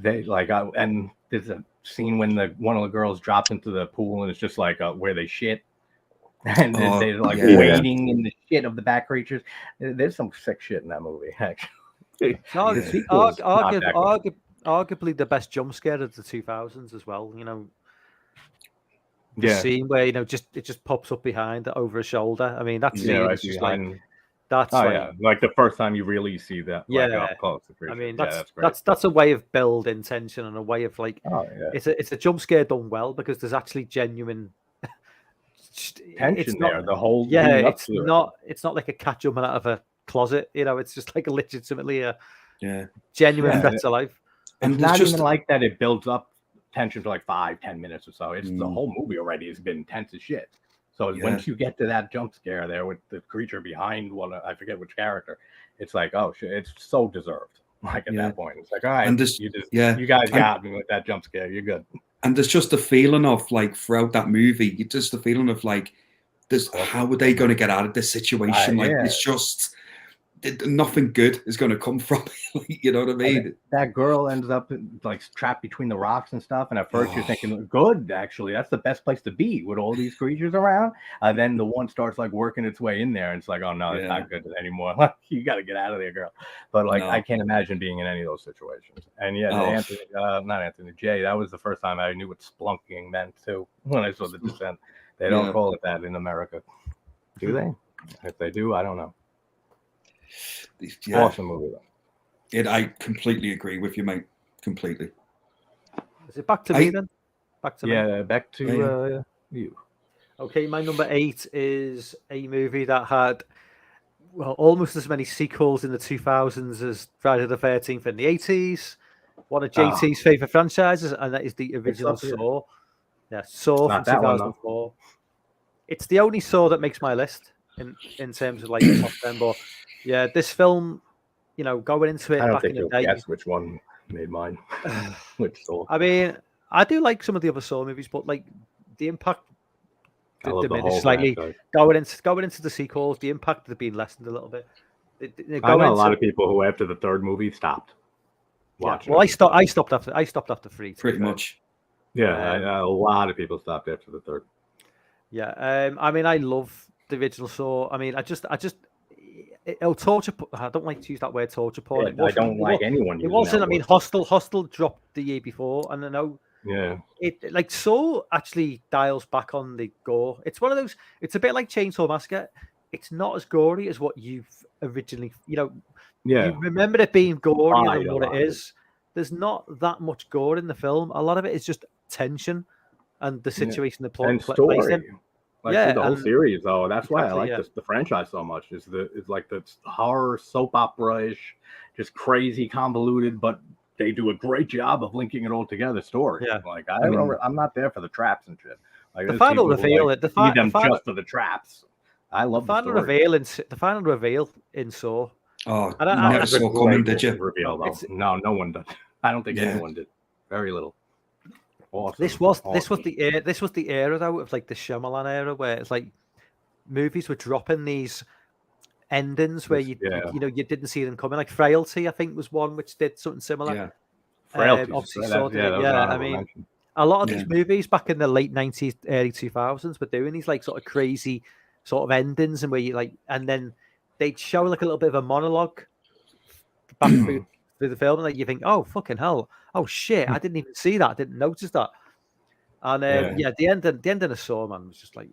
They like, and there's a scene when one of the girls drops into the pool and it's just like where they shit, and they're like wading in the shit of the bat creatures. There's some sick shit in that movie, actually. Arguably the best jump scare of the 2000s as well. The scene where it just pops up behind over a shoulder. I mean, that scene is just behind. That's like the first time you really see that. Up close. I mean, that's a way of building tension and a way of like. It's a jump scare done well because there's actually genuine tension there. The whole it's not like a cat jumping out of a closet. It's just like legitimately a genuine threat to life. And it's not even like that. It builds up tension for like 5-10 minutes or so. It's the whole movie already has been tense as shit. So once you get to that jump scare there with the creature behind one, I forget which character, it's like, oh shit, it's so deserved. Like at that point, it's like, all right, and you guys got me with that jump scare. You're good. And there's just a feeling of like throughout that movie, just the feeling of like, how are they going to get out of this situation? It's just. Nothing good is going to come from it. You know what I mean? That girl ends up like trapped between the rocks and stuff. And at first you're thinking, good, actually, that's the best place to be with all these creatures around. Then the one starts like working its way in there. And it's like, oh no, it's not good anymore. You got to get out of there, girl. But like, I can't imagine being in any of those situations. And Jay, that was the first time I knew what splunking meant too. When I saw The Descent, they don't call it that in America. Do they? If they do, I don't know. Awesome movie though. I completely agree with you, mate. Completely. Is it back to me then? Back to me. Back to you. Okay, my number 8 is a movie that had almost as many sequels in the 2000s as Friday the 13th in the 80s. One of JT's favorite franchises, and that is the original Saw. Yeah, Saw from 2004. It's the only Saw that makes my list in terms of like the top 10, but. Yeah, this film, going into it back in the day. Guess which one made mine. Which Saw? I mean, I do like some of the other Saw movies, but like the impact diminished slightly. Going into the sequels, the impact had been lessened a little bit. I know a lot of people who after the third movie stopped watching. Well, I stopped after 3. Pretty much. Yeah, a lot of people stopped after the third. Yeah, I mean, I love the original Saw. I mean, I torture. I don't like to use that word, torture porn. I don't like anyone. It wasn't. I mean, Hostel dropped the year before, and I know. Yeah. It like Saw actually dials back on the gore. It's one of those. It's a bit like Chainsaw Massacre. It's not as gory as what you've originally. You remember it being gorier than what it is. There's not that much gore in the film. A lot of it is just tension and the situation the plot plays in. Like Yeah, through the whole and- series, though. That's why I Exactly, like yeah. the franchise so much. It's like the horror soap opera-ish, just crazy convoluted, but they do a great job of linking it all together. Story. Yeah. Like I mean- I'm not there for the traps and shit. Like The there's final people who, reveal, like, the see fi- them the final- just for the traps. I love the the final story. reveal in Saw. Oh, I don't- you I- never it's saw coming, did you? Reveal, though. It's- No one does. I don't think Yeah. anyone did. Very little. Awesome. This was Awesome. the era though of like the Shyamalan era where it's like movies were dropping these endings where you didn't see them coming. Like Frailty, I think, was one which did something similar. Yeah. Frailties. Obviously, That- Saw did yeah, it. that was Yeah, I honorable mean, mention. a lot of Yeah. these movies back in the late 90s, early 2000s were doing these like sort of crazy sort of endings, and where you like, and then they'd show like a little bit of a monologue back through the film, and like you think, oh fucking hell, oh shit, I didn't even see that, I didn't notice that. And the ending of Saw, man, was just like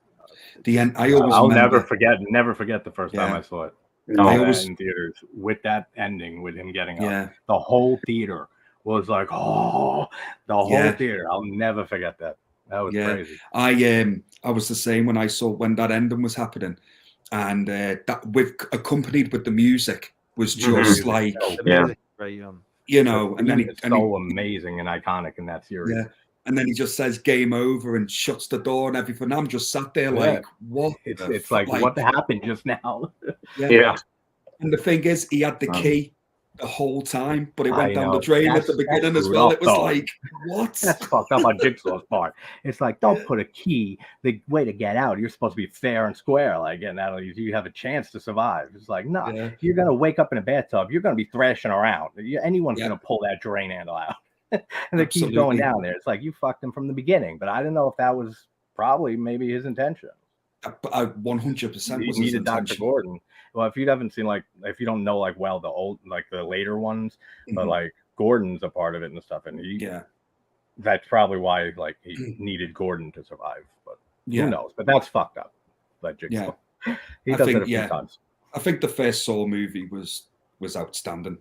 The end. I always I'll remember. never forget the first time Yeah. I saw it. No, I I always- was in theaters with that ending, with him getting up. Yeah. The whole theater was like, oh, the whole Yeah. theater. I'll never forget that. That was Yeah. crazy. I was the same when I saw when that ending was happening, and that accompanied with the music was just Mhm. like the Yeah. music, right, you know, and then it's so amazing and iconic in that series. yeah, and then he just says game over and shuts the door and everything. I'm just sat there Yeah. like, what? It's like what happened just now. Yeah. And the thing is, he had the key the whole time, but it went I down the know. drain at the That's beginning as screwed well. up, It was though. like, what? That's fucked up on Jigsaw's part. It's like, don't put a key. The way to get out, you're supposed to be fair and square. Like, and that'll you have a chance to survive. It's like, no, Yeah. you're gonna wake up in a bathtub. You're gonna be thrashing around. Anyone's Yeah. gonna pull that drain handle out, and they keep Absolutely. going down there. It's like you fucked him from the beginning. But I didn't know if that was probably maybe his intention. I 100% You was his needed Dr. intention. Gordon. Well, if you haven't seen if you don't know the old the later ones, but Mhm. like Gordon's a part of it and stuff, and Yeah. that's probably why he needed Gordon to survive. But Yeah. who knows? But that's fucked up. That Jigsaw. He I does think, it a few yeah. times. I think the first Saw movie was outstanding.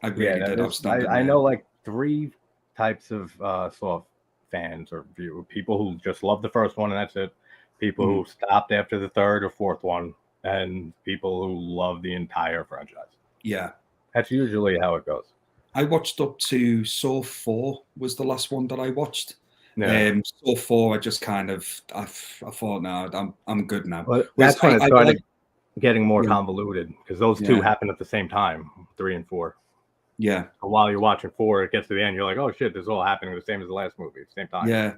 I really did outstanding. I know like three types of Saw fans or people who just love the first one and that's it. People who stopped after the third or fourth one, and people who love the entire franchise. Yeah. That's usually how it goes. I watched up to Saw 4 was the last one that I watched. Yeah. Saw 4, I just kind of I thought, no, I'm good now. Well, that's when it I started like- getting more Yeah. convoluted because those two Yeah. happened at the same time, 3 and 4. Yeah. And while you're watching 4, it gets to the end, you're like, oh shit, this is all happening the same as the last movie at the same time. Yeah.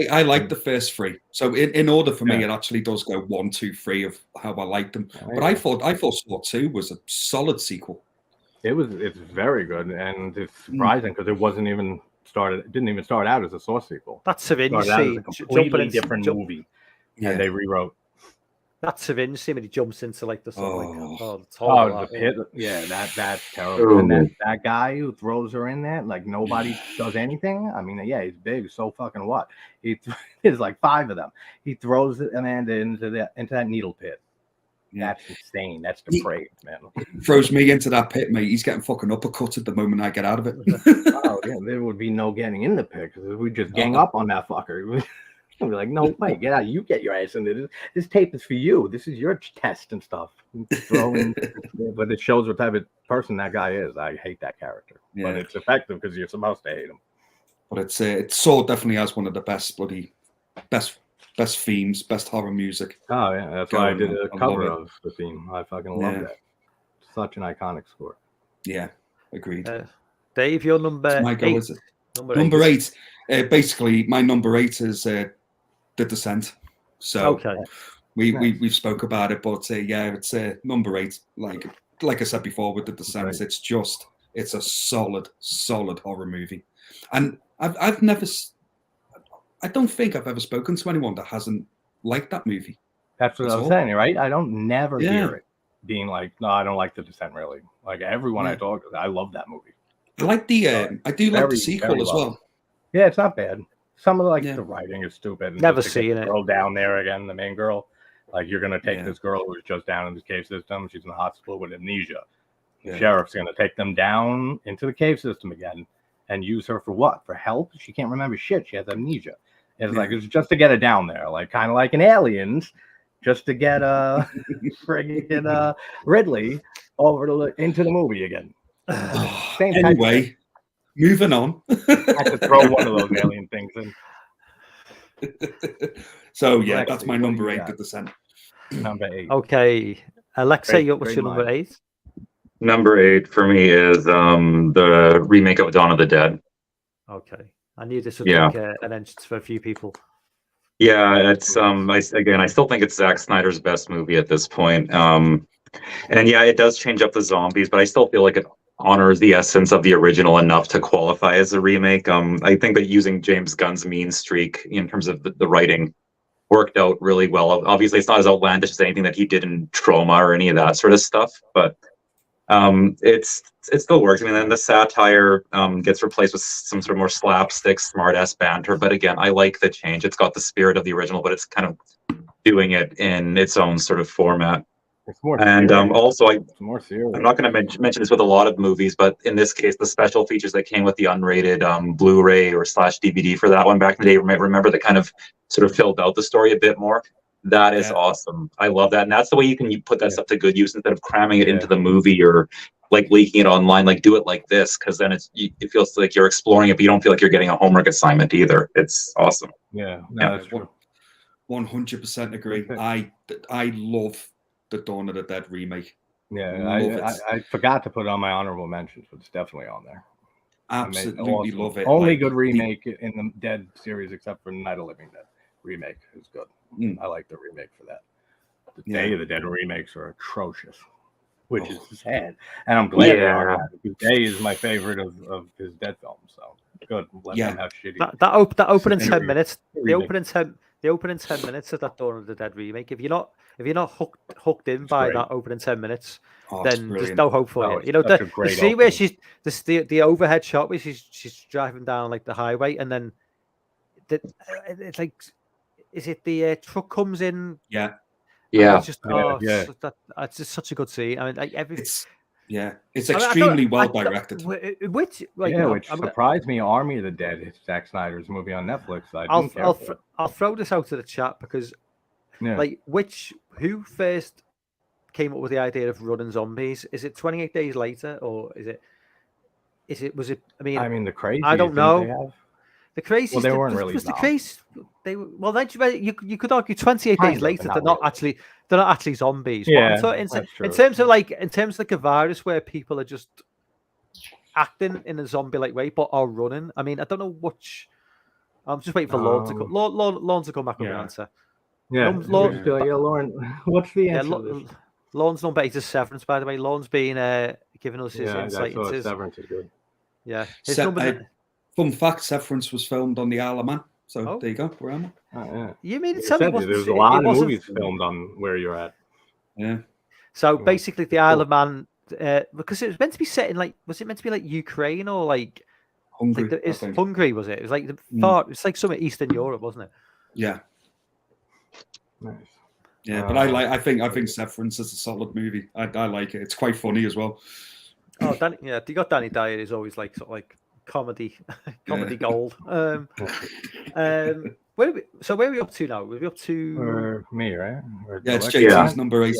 I like the first 3. So in order for me, Yeah. it actually does go 1, 2, 3 of how I liked them. Yeah. But I thought Saw 2 was a solid sequel. It's very good, and it's surprising because it didn't even start out as a Saw sequel. That syringe Started out as a scene, completely different movie, Yeah. and they rewrote. that syringe scene when he jumps into like the sort of like, it's Oh, horrible, the that, pit! Yeah, that's terrible. Oh. And that guy who throws her in there, like nobody does anything. I mean, yeah, he's big, so fucking what? There's like 5 of them. He throws Amanda into that needle pit. Yeah. That's insane. That's depraved, man. Throws me into that pit, mate. He's getting fucking uppercutted the moment I get out of it. Oh yeah, there would be no getting in the pit because we just gang up on that fucker. We'd be like, no way, get out! You get your ass in there. This tape is for you. This is your test and stuff. But it shows what type of person that guy is. I hate that character, Yeah. but it's effective because you're supposed to hate him. But it's Saw definitely has one of the best themes, best horror music. Oh yeah, that's why I did a I cover love it. of the theme. I fucking love Yeah. that. Such an iconic score. Yeah, agreed. Dave, your number It's my go, 8. is it? Number Number 8. 8. Basically, my number 8 is The Descent. So Okay. we've spoke about it, but yeah, it's number 8. Like I said before with The Descent, Right. it's a solid horror movie, and I've never. I don't think I've ever spoken to anyone that hasn't liked that movie. That's what That's I was all. saying, right? I don't never Yeah. hear it being like, no, I don't like The Descent really. Like everyone I Yeah. talk to, I love that movie. I like the I do like Very, the sequel very as well. well. Yeah, it's not bad. Some of Yeah. the writing is stupid. And Never just to get seen the it. girl down there again, the main girl. Like you're gonna take Yeah. this girl who's just down in this cave system. She's in the hospital with amnesia. The Yeah. sheriff's gonna take them down into the cave system again and use her for what? For help? She can't remember shit. She has amnesia. It's like it's just to get it down there, like kind of like in Aliens, just to get friggin' Ridley over into the movie again. Same anyway, moving on. I had to throw one of those alien things in. So yeah, that's my number 8 at the center. Number 8. Okay, Alexei, what's your number 8? Number 8 for me is the remake of Dawn of the Dead. Okay, I knew this would take an entrance for a few people. Yeah, it's I still think it's Zack Snyder's best movie at this point. And yeah, it does change up the zombies, but I still feel like it honors the essence of the original enough to qualify as a remake. I think that using James Gunn's mean streak in terms of the writing worked out really well. Obviously, it's not as outlandish as anything that he did in Trauma or any of that sort of stuff, but it still works. I mean, then the satire gets replaced with some sort of more slapstick, smart-ass banter. But again, I like the change. It's got the spirit of the original, but it's kind of doing it in its own sort of format. It's more and serious. also, It's more serious. I'm not going to mention this with a lot of movies, but in this case, the special features that came with the unrated Blu-ray or /DVD for that one back in the day, remember that kind of sort of filled out the story a bit more. That is awesome. I love that. And that's the way you can put that stuff to good use instead of cramming it into the movie or like leaking it online. Like do it like this, because then it feels like you're exploring it, but you don't feel like you're getting a homework assignment either. It's awesome. Yeah, that's true. 100% agree. I love the Dawn of the Dead remake. Yeah, I forgot to put it on my honorable mentions, but it's definitely on there. Absolutely love it. Only good remake in the Dead series except for Night of the Living Dead remake is good. I like the remake for that. The Day of the Dead remakes are atrocious, which is sad. And I'm glad they are, because Day is my favorite of his Dead films. So good. Let them have shitty. That opening 10 minutes. The opening 10 minutes of that Dawn of the Dead remake. If you're not hooked in by that opening 10 minutes, then there's no hope for you. You know, the scene where she's the overhead shot where she's driving down like the highway, and then it's like, is it the truck comes in? Yeah. It's just it's just such a good scene. I mean, like it's extremely well directed. Which surprised me. Army of the Dead, it's Zack Snyder's movie on Netflix. I'll throw this out to the chat because, who first came up with the idea of running zombies? Is it 28 Days Later, or was it? I mean, the crazy. I don't know. The crazy. Well, they weren't really. The crazy. They were. Well, then you could argue 28 Days Later. They're not actually zombies. Yeah, in terms of like a virus where people are just acting in a zombie-like way, but are running. I mean, I don't know which. I'm just waiting for Lorne to come. Lorne to come back with an answer. Yeah, Lorne. What's the answer? Lorne's number 8 is Severance, by the way. Lorne's been giving us his insight into Severance is good. Yeah. Fun fact: Severance was filmed on the Isle of Man. So there you go. Where am I? You mean tell me there's a lot of movies filmed on where you're at. Yeah. So basically, the Isle of Man, because it was meant to be set in was it meant to be like Ukraine or like Hungary? Hungary, was it? It was like it's like some Eastern Europe, wasn't it? Yeah. Nice. Yeah, but I think Severance is a solid movie. I like it. It's quite funny as well. Oh, you got Danny Dyer is always like sort of like comedy gold. Where are we up to now? We're up to me, right? It's JT's number 8.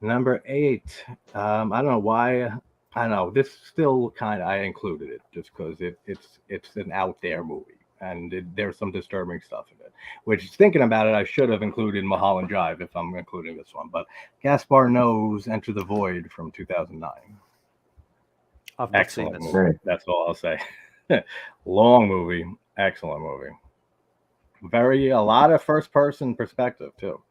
Number 8. I don't know why. I know this still kind of I included it just because it's an out there movie and there's some disturbing stuff in it. Which, thinking about it, I should have included Mulholland Drive if I'm including this one. But Gaspar Noé's Enter the Void from 2009. Excellent movie. That's all I'll say. Long movie, excellent movie. A lot of first person perspective too,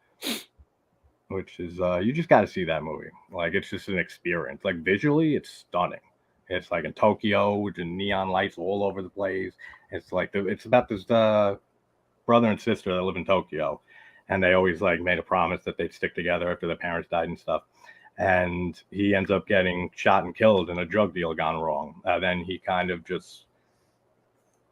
which is you just got to see that movie. Like it's just an experience. Like visually, it's stunning. It's like in Tokyo with the neon lights all over the place. It's like it's about this brother and sister that live in Tokyo, and they always like made a promise that they'd stick together after their parents died and stuff. And he ends up getting shot and killed in a drug deal gone wrong. Then he kind of just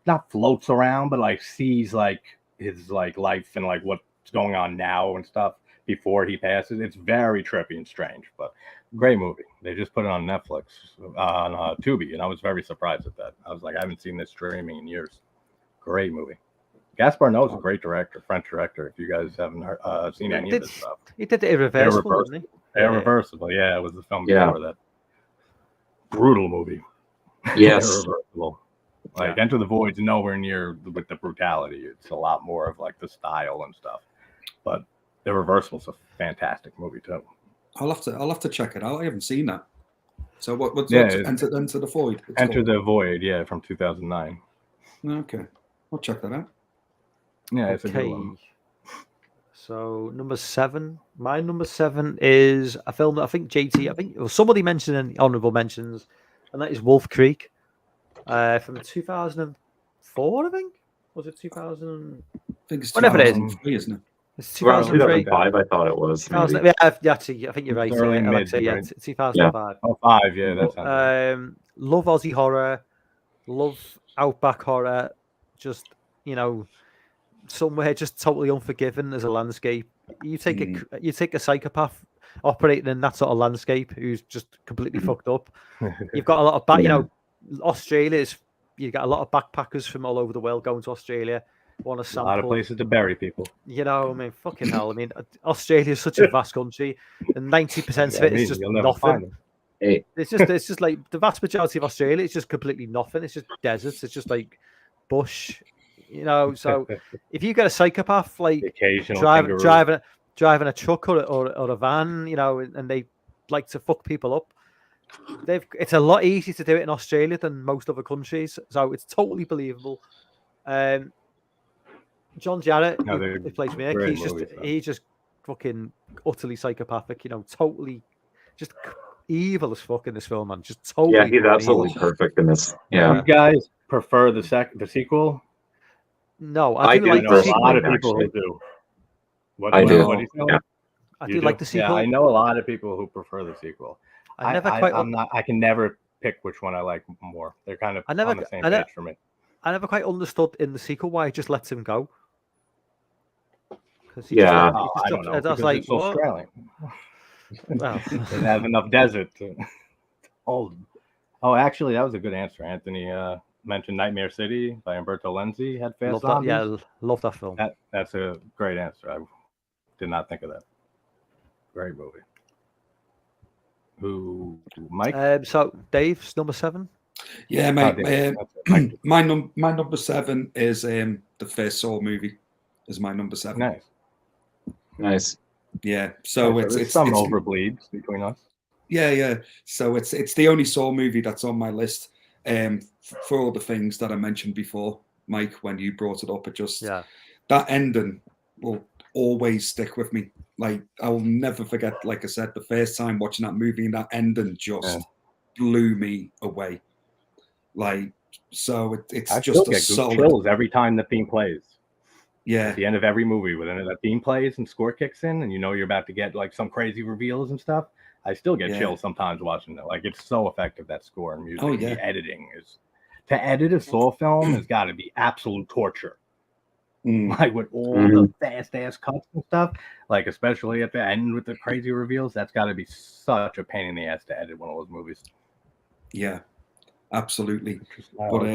not floats around, but like sees like his like life and like what's going on now and stuff before he passes. It's very trippy and strange, but great movie. They just put it on Netflix on Tubi, and I was very surprised at that. I was like, I haven't seen this streaming in years. Great movie. Gaspar Noé's a great director, French director. If you guys haven't seen any of his stuff, he did Irreversible, didn't he? Irreversible, yeah, it was the film before that. Brutal movie. Yes. Irreversible. Like Enter the Void's nowhere near with the brutality. It's a lot more of like the style and stuff. But Irreversible's a fantastic movie too. I'll have to check it out. I haven't seen that. So what's Enter the Void? Enter the Void, yeah, from 2009. Okay, I'll check that out. Yeah, it's a good one. So number 7, my number 7 is a film that I think somebody mentioned in the honorable mentions, and that is Wolf Creek, from 2004, I think. Was it 2000? I think it's whatever it is, isn't it? It's 2003. 2005, I thought it was. Yeah, actually, I think you're right. Alexei, yeah, 2005. Oh, 5, yeah, that sounds right. Love Aussie horror, love Outback horror, just, somewhere just totally unforgiving as a landscape. You take a psychopath operating in that sort of landscape who's just completely fucked up. You've got a lot of Australia's. You got a lot of backpackers from all over the world going to Australia. Want to sample. A lot of places to bury people. Fucking hell. I mean, Australia is such a vast country, and 90% of it is just nothing. It's just like the vast majority of Australia. It's just completely nothing. It's just deserts. It's just like bush. So if you get a psychopath like driving a truck or a van, and they like to fuck people up, it's a lot easier to do it in Australia than most other countries. So it's totally believable. John Jarrett, who plays Mick, he's just fucking utterly psychopathic. Totally just evil as fuck in this film, man. Just totally. Yeah, he's absolutely perfect in this. Yeah. You guys prefer the sequel? No, I do. like a lot of people who do. I do. I do like the sequel. Yeah, I know a lot of people who prefer the sequel. I can never pick which one I like more. They're kind of on the same page for me. I never quite understood in the sequel why he just lets him go. Yeah, I don't know. Because like, it's Australian. Well, they didn't have enough desert to hold them. Oh, actually, that was a good answer. Anthony mentioned Nightmare City by Umberto Lenzi. Had fast zombies. Yeah, love that film. That's a great answer. I did not think of that. Great movie. Who, Mike? So Dave's number 7. Yeah, mate. My number 7 is the first Saw movie. Is my number 7. Nice. Yeah. So it's some overbleeds between us. Yeah. So it's the only Saw movie that's on my list. For all the things that I mentioned before, Mike, when you brought it up, that ending will always stick with me. Like, I will never forget, like I said, the first time watching that movie, and that ending just blew me away. Like, so it's just a solid chills every time the theme plays. Yeah. At the end of every movie, when that theme plays and score kicks in, and you're about to get like some crazy reveals and stuff, I still get chills sometimes watching it. Like, it's so effective, that score and music. The editing is, to edit a Saw film has got to be absolute torture. Like, with all the fast ass cuts and stuff, like especially at the end with the crazy reveals, that's got to be such a pain in the ass to edit one of those movies. Yeah, absolutely. But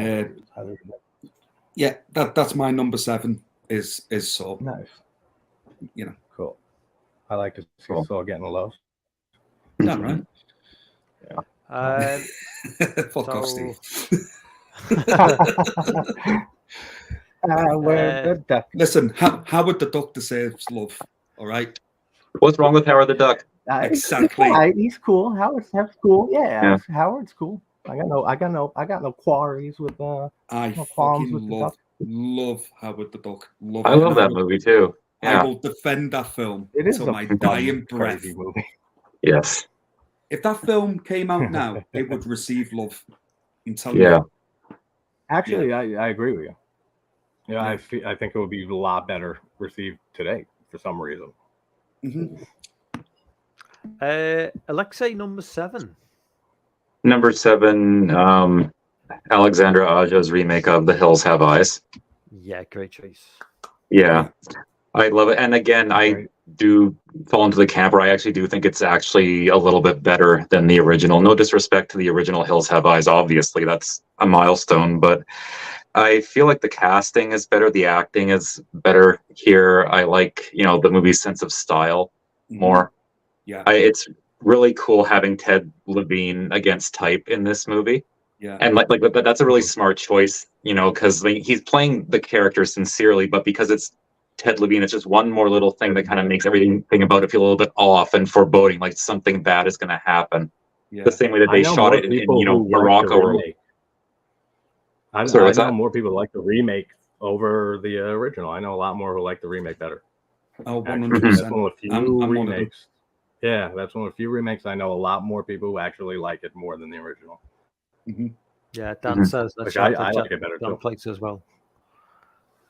that's my number 7 is Saw. Nice. Cool. I like to see Saw getting love. Not right. Yeah. Fuck off, Steve. Listen, Howard the Duck deserves love. All right. What's wrong with Howard the Duck? Exactly. He's cool. Howard's cool. Yeah, Howard's cool. I got no quarries with I no fucking love Howard the Duck. I love that movie too. Yeah. I will defend that film until my dying breath. Movie. Yes. If that film came out now, it would receive love. I'm telling you. Actually, I agree with you. Yeah, I think it would be a lot better received today for some reason. Alexei, number 7. Number 7, Alexandra Aja's remake of The Hills Have Eyes. Yeah, great choice. Yeah, I love it. And again, I do fall into the camp where I actually do think it's actually a little bit better than the original. No disrespect to the original Hills Have Eyes, obviously. That's a milestone. But I feel like the casting is better, the acting is better here. I like, the movie's sense of style more. Yeah. It's really cool having Ted Levine against type in this movie. Yeah. And like that's a really smart choice, because he's playing the character sincerely, but because it's Ted Levine, it's just one more little thing that kind of makes everything about it feel a little bit off and foreboding, like something bad is going to happen. Yeah. The same way that they shot it in Morocco. I know more people like the remake over the original. I know a lot more who like the remake better. Oh, 100%. That's one of the few I'm remakes. Yeah, that's one of the few remakes I know a lot more people who actually like it more than the original. Mm-hmm. Yeah, Dan says that. I like it better Dan too. plays as well.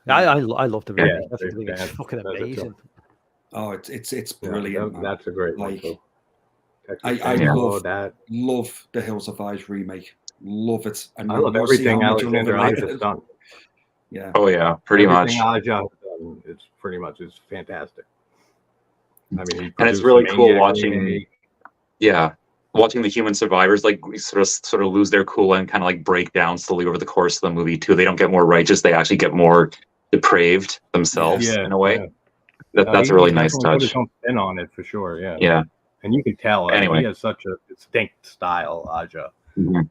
I love the remake. Yeah, I think it's fucking amazing. Oh, it's brilliant. Yeah, that's a great one too. I love the Hills of Eyes remake. Love it. And I love everything Alexander Aja has done. Yeah. Oh yeah, pretty much. Everything Aja has done, it's pretty much is fantastic. I mean, and it's really cool watching. Yeah, watching the human survivors like sort of lose their cool and kind of like break down slowly over the course of the movie too. They don't get more righteous; they actually get more depraved themselves in a way. Yeah. That's a really nice touch. Put some spin on it for sure. Yeah. Yeah. And you can tell. Anyway, he has such a distinct style, Aja. Yeah.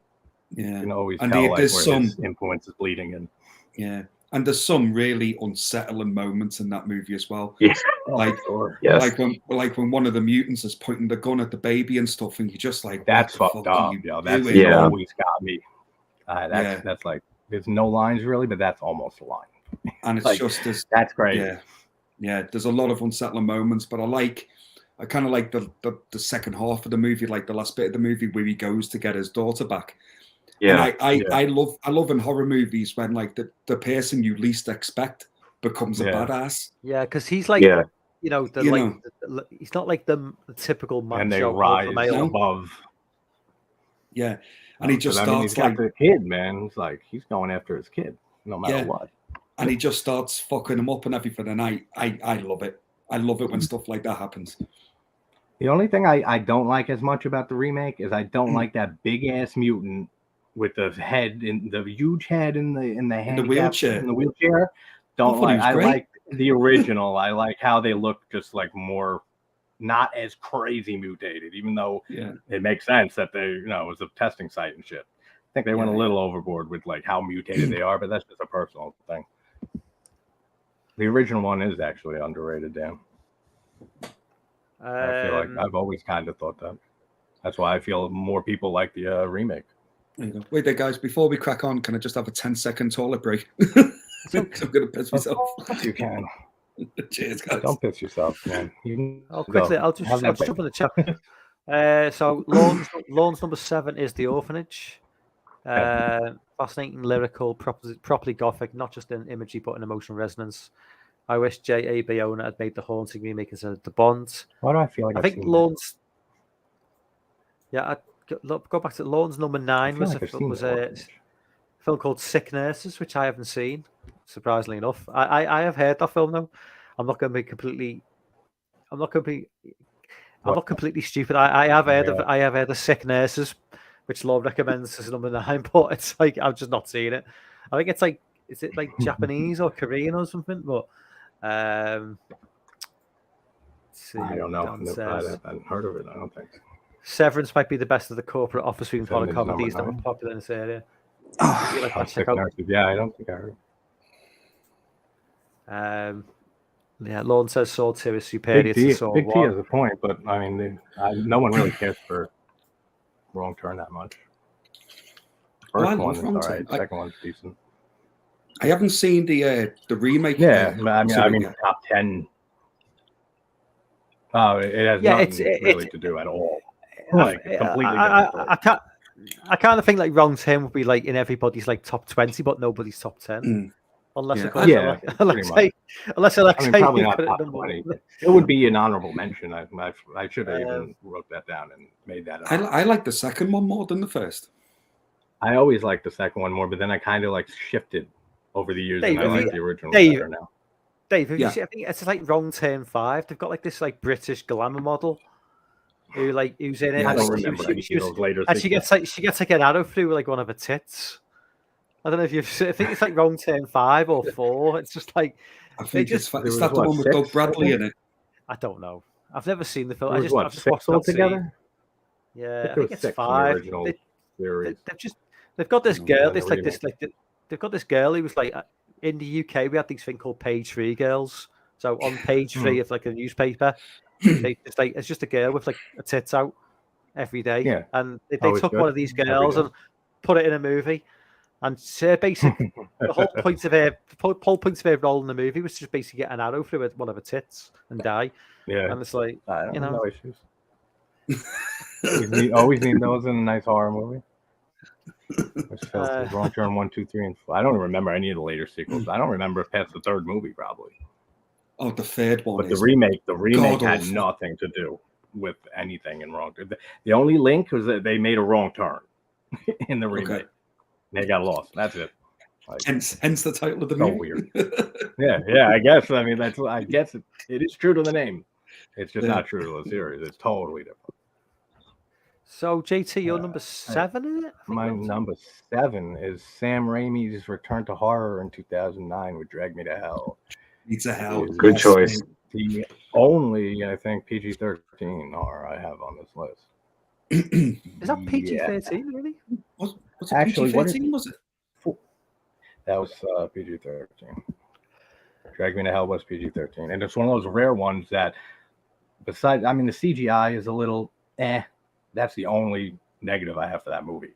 You can always tell like, where his influence is bleeding in. Yeah. And there's some really unsettling moments in that movie as well. Yeah. Like when one of the mutants is pointing the gun at the baby and stuff, and you're just like, that's fucked up. That's always got me. That's like there's no lines really, but that's almost a line. And it's like, just this. That's great. Yeah. There's a lot of unsettling moments, but I kind of like the second half of the movie, like the last bit of the movie where he goes to get his daughter back. Yeah, and I love in horror movies when like the person you least expect becomes a badass. Yeah, because he's like, he's not like the typical macho and they rise above. Yeah, and he just starts he's got the kid, man. It's like he's going after his kid, no matter what. And he just starts fucking him up and everything. And I love it. I love it when stuff like that happens. The only thing I don't like as much about the remake is I don't like that big ass mutant with the head in the huge head in the wheelchair. Don't like. I like the original. I like how they look just like more, not as crazy mutated. Even though it makes sense that they, it was a testing site and shit. I think they went a little overboard with like how mutated they are, but that's just a personal thing. The original one is actually underrated, Dan. I feel like I've always kind of thought that. That's why I feel more people like the remake. There you go. Wait there, guys. Before we crack on, can I just have a 10-second toilet break? I'm going to piss myself. You can. Cheers, guys. Don't piss yourself, man. I'll just jump in the chat. So Lawns number 7 is The Orphanage. Fascinating, lyrical, properly gothic, not just in imagery but in emotional resonance. I wish J.A. Bayona had made The Haunting remake instead of The Bond. Why do I feel like I think Lawns? Yeah, go back to Lawns number 9 was a film called Sick Nurses, which I haven't seen. Surprisingly enough, I have heard that film though. I'm not completely stupid. I have heard of Sick Nurses, which Lord recommends as number 9, but it's like I've just not seen it. I think it's like, is it like Japanese or Korean or something? But I don't know. I haven't heard of it. I don't think. Severance might be the best of the corporate office room horror comedies that were popular in this area. Yeah, I don't think I heard. Lorne says Saw 2 is superior to Saw 1. Big T has a point, but I mean, no one really cares for Wrong Turn that much. First one is all right. Second one's decent. I haven't seen the remake. Yeah, I mean, top 10. Oh, it has nothing really to do at all. Like completely. I kind of think like Wrong Turn would be like in everybody's like top 20, but nobody's top 10. Unless probably not top 20. It would be an honorable mention. I should have even wrote that down and made that up. I like the second one more than the first. I always liked the second one more, but then I kind of like shifted over the years, and I like the original better now. Dave, have you seen, I think it's like Wrong Turn 5. They've got like this like British glamour model who's in it. I don't remember any of those later. And she gets like an arrow through like one of her tits. I don't know if you've. I think it's like Wrong Turn 5 or 4. It's just like I think just. Is that the one with Doug Bradley in it? I don't know. I've never seen the film. I've just watched that together. Yeah, I think it's 5. Original series. They've got this girl. They've got this girl who was like in the UK. We had this thing called Page 3 girls. So on page 3 of like a newspaper, they just like it's just a girl with like a tits out every day. Yeah. And they took one of these girls and put it in a movie. And basically, the whole point of her role in the movie was just basically get an arrow through one of her tits and die. Yeah, and it's like no issues. always need those in a nice horror movie. Wrong Turn 1, 2, 3, and 4. I don't remember any of the later sequels. I don't remember past the third movie probably. Oh, the third one. But the remake had nothing to do with anything in Wrong Turn. The only link was that they made a wrong turn in the remake. Okay. They got lost. That's it. Like, hence the title of the movie. Weird. yeah. I guess. I mean, I guess it is true to the name. It's just not true to the series. It's totally different. So, JT, your number 7, is it? My number 7 is Sam Raimi's Return to Horror in 2009 with Drag Me to Hell. It's a hell. Good choice. The only, I think, PG-13 horror I have on this list. Is that PG-13, really? Was it actually PG-13, was it? That was PG-13. Drag Me to Hell was PG-13. And it's one of those rare ones that, besides, I mean, the CGI is a little That's the only negative I have for that movie.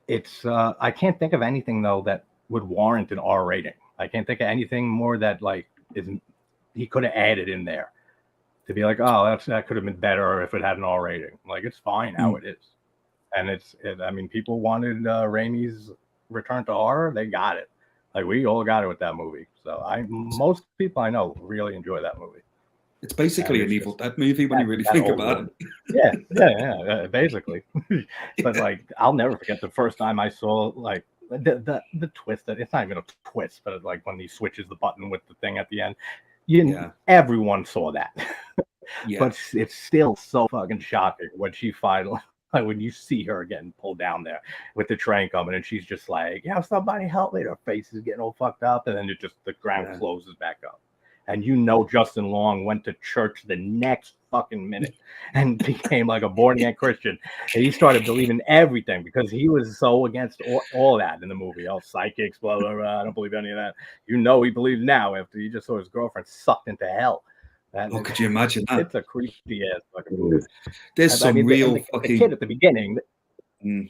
It's I can't think of anything, though, that would warrant an R rating. I can't think of anything more that, like, he could have added in there to be like, oh, that could have been better if it had an R rating. Like, it's fine how it is. And I mean, people wanted Raimi's Return to Horror. They got it. Like, we all got it with that movie. So most people I know really enjoy that movie. It's basically an Evil Dead movie when you really think about it. Yeah, basically. But, like, I'll never forget the first time I saw, like, the twist. It's not even a twist, but like when he switches the button with the thing at the end. Everyone saw that. But it's still so fucking shocking when she finally, like, when you see her getting pulled down there with the train coming, and she's just like, somebody help me. Her face is getting all fucked up, and then the ground closes back up. And Justin Long went to church the next fucking minute and became like a born-again Christian. And he started believing everything because he was so against all that in the movie. All psychics, blah, blah, blah. I don't believe any of that. He believes now after he just saw his girlfriend sucked into hell. Could you imagine that? It's a creepy-ass fucking movie. There's the kid at the beginning,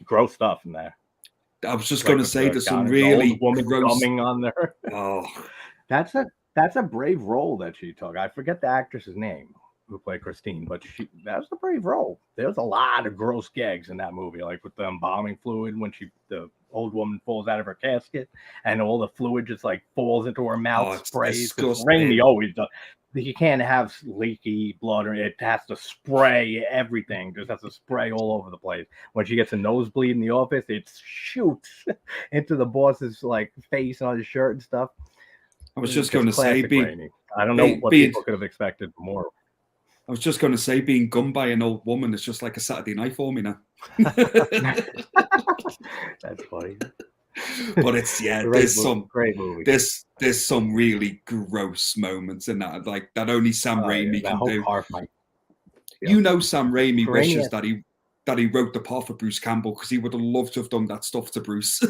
gross stuff in there. I was just going to say there's some really woman gross... coming on there. Oh. That's a brave role that she took. I forget the actress's name who played Christine, but that was a brave role. There's a lot of gross gags in that movie, like with the embalming fluid when the old woman falls out of her casket and all the fluid just like falls into her mouth, sprays. Raimi always does. You can't have leaky blood, or it has to spray everything. Just has to spray all over the place. When she gets a nosebleed in the office, it shoots into the boss's like face on his shirt and stuff. I was just going to say, I don't know what people could have expected more. I was just going to say, being gunned by an old woman is just like a Saturday night for me now. That's funny. But it's great movie. There's some really gross moments in that, like that only Sam Raimi can do. Sam Raimi wishes that he wrote the part for Bruce Campbell because he would have loved to have done that stuff to Bruce.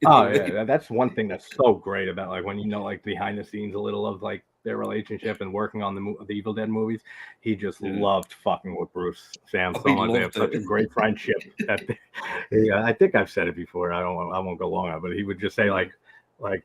That's one thing that's so great about, like, when like behind the scenes a little of like their relationship and working on the Evil Dead movies. He just loved fucking with Bruce Sam so much. They have such a great friendship. I think I've said it before. I won't go long on it, but he would just say like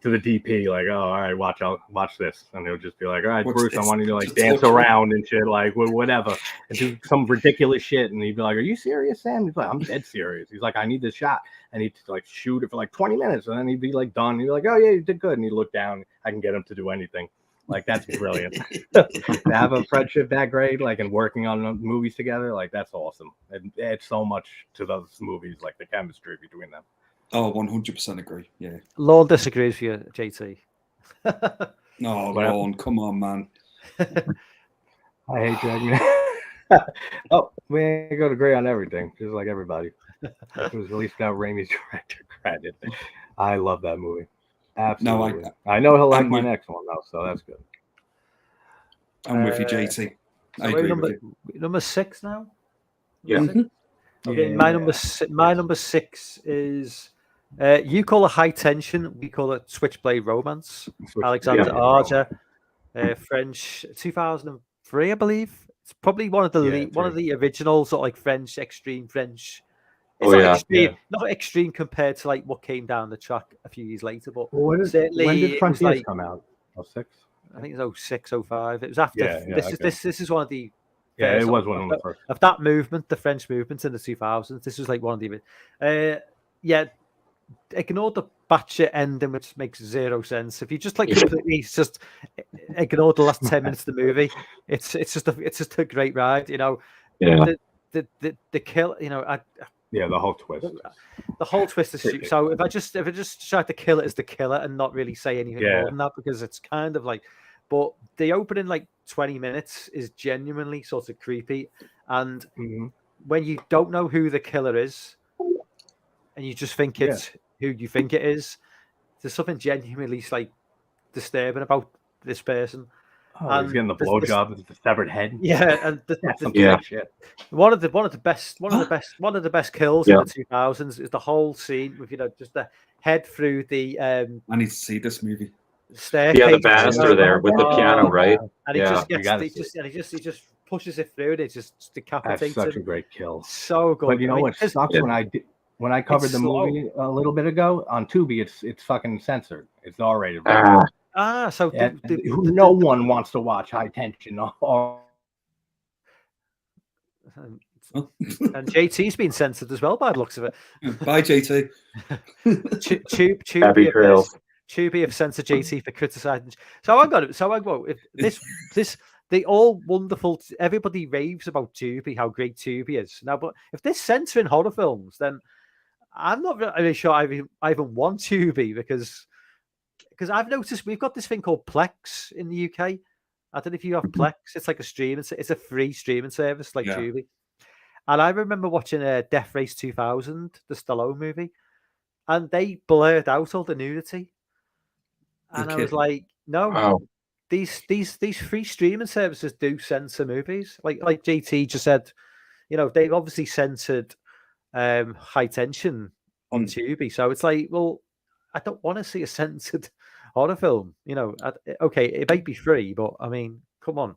to the DP, like, oh, all right, I'll watch this, and they would just be like, all right, Bruce, I want you to like dance around and shit, like whatever, and do some ridiculous shit, and he'd be like, are you serious, Sam? He's like, I'm dead serious. He's like, I need this shot, and he'd like shoot it for like 20 minutes, and then he'd be like done. He'd be like, oh yeah, you did good, and he'd look down. I can get him to do anything. Like, that's brilliant. To have a friendship that great, like, and working on movies together, like, that's awesome. It adds so much to those movies, like the chemistry between them. Oh, 100% agree. Yeah. Lorne disagrees with you, JT. No, Lorne, come on, man. I hate Drag Me. Oh, we ain't gonna agree on everything, just like everybody. Which was at least got Raimi's director credit. I love that movie. Absolutely. No, I know he'll like my next one though, so that's good. I'm with you, JT. I agree with you. Number 6 now. Yeah. Six? Okay, my number 6 is you call it High Tension, we call it Switchblade Romance. Alexander Arja, French, 2003, I believe. It's probably one of the original sort of like French, extreme French. It's not extreme compared to like what came down the track a few years later, but when did Frontiers come out? 06? I think it's 06, 05. It was after this is one of the it was one of the first of that movement, the French movement in the 2000s. This was like one of the ignore the batshit ending, which makes zero sense. If you just like completely just ignore the last 10 minutes of the movie, it's just a great ride, you know. Yeah. The kill, you know, the whole twist. The whole twist is so. If I just try to kill it as the killer and not really say anything more than that, because it's kind of like, but the opening like 20 minutes is genuinely sort of creepy, and when you don't know who the killer is, and you just think it's who you think it is, there's something genuinely like disturbing about this person. Oh, he's getting the blowjob with the severed head. Yeah, and one of the best kills in the 2000s is the whole scene with just the head through the. I need to see this movie. Staircase. Yeah, the banister there with the piano, right? And he just pushes it through, and it just decapitates. That's such a great kill. So good. But you know what sucks when I covered the movie a little bit ago on Tubi, it's fucking censored. It's R-rated. So no one wants to watch High Tension. And JT's been censored as well by the looks of it. Bye, JT. Tubi have censored JT for criticising. So I got it. So I go. If this they all wonderful. Everybody raves about Tubi, how great Tubi is now. But if they're censoring horror films, then I'm not really sure I even want Tubi because I've noticed we've got this thing called Plex in the UK. I don't know if you have Plex. It's like a stream. It's a free streaming service like Tubi. And I remember watching Death Race 2000, the Stallone movie, and they blurred out all the nudity. And I was like, no, these free streaming services do censor movies. Like JT just said, they've obviously censored High Tension on Tubi. So it's like, well, I don't want to see a censored horror film. Okay, it might be free, but I mean, come on.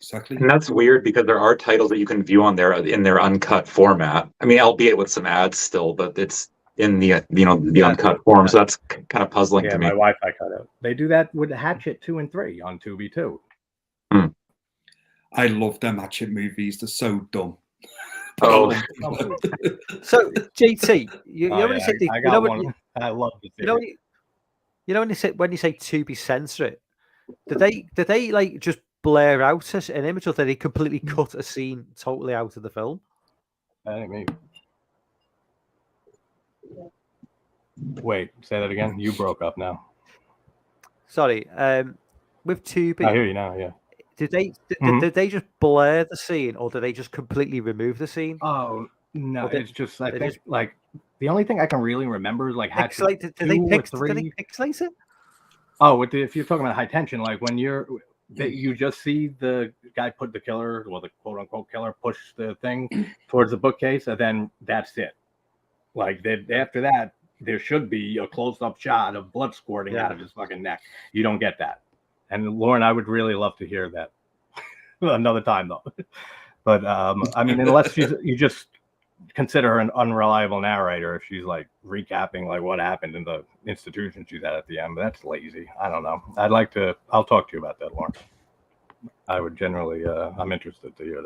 Exactly. And that's weird because there are titles that you can view on there in their uncut format. I mean, albeit with some ads still, but it's in the uncut form. So that's kind of puzzling to me. My Wi-Fi cut out. They do that with Hatchet 2 and 3 on Tubi too. I love them Hatchet movies. They're so dumb. Oh. So JT, I love the when you say Tubi censor it, did they like just blur out an image, or did they completely cut a scene totally out of the film? Wait, say that again. You broke up now. Sorry. With Tubi, I hear you now. Yeah. Did they just blur the scene, or did they just completely remove the scene? Oh no, it's just I think like the only thing I can really remember is like did they pixelate it? Oh, if you're talking about High Tension, like when you just see the guy put the killer, well, the quote unquote killer, push the thing towards the bookcase, and then that's it. Like after that, there should be a close-up shot of blood squirting out of his fucking neck. You don't get that. And Lauren, I would really love to hear that another time, though. But I mean, unless you just consider her an unreliable narrator, if she's like recapping like what happened in the institution she's at the end, but that's lazy. I don't know. I'll talk to you about that, Lauren. I would generally, I'm interested to hear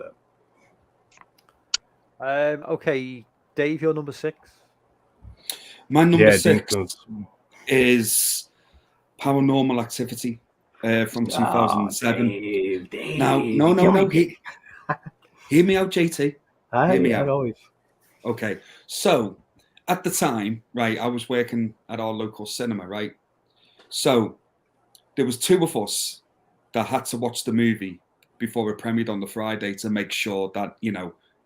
that. Okay, Dave, your number 6. My number 6 is Paranormal Activity. From 2007. Dave. Now, no. Hear me out, JT. Hear me out. Always. Okay. So, at the time, right, I was working at our local cinema, right? So, there was 2 of us that had to watch the movie before it premiered on the Friday to make sure that,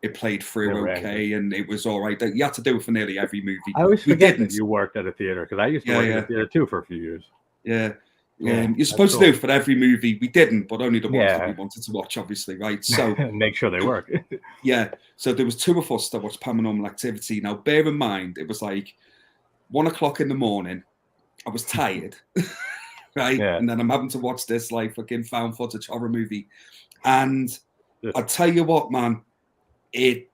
it played through okay, and it was all right. You had to do it for nearly every movie. I always forget that you worked at a theater, because I used to work at a theater too for a few years. Yeah. You're supposed to do it for every movie. We didn't, but only the ones that we wanted to watch, obviously, right? So make sure they work. Yeah. So there was 2 of us that watched Paranormal Activity. Now, bear in mind, it was like 1 o'clock in the morning. I was tired, right? Yeah. And then I'm having to watch this like fucking found footage horror movie. And I tell you what, man, it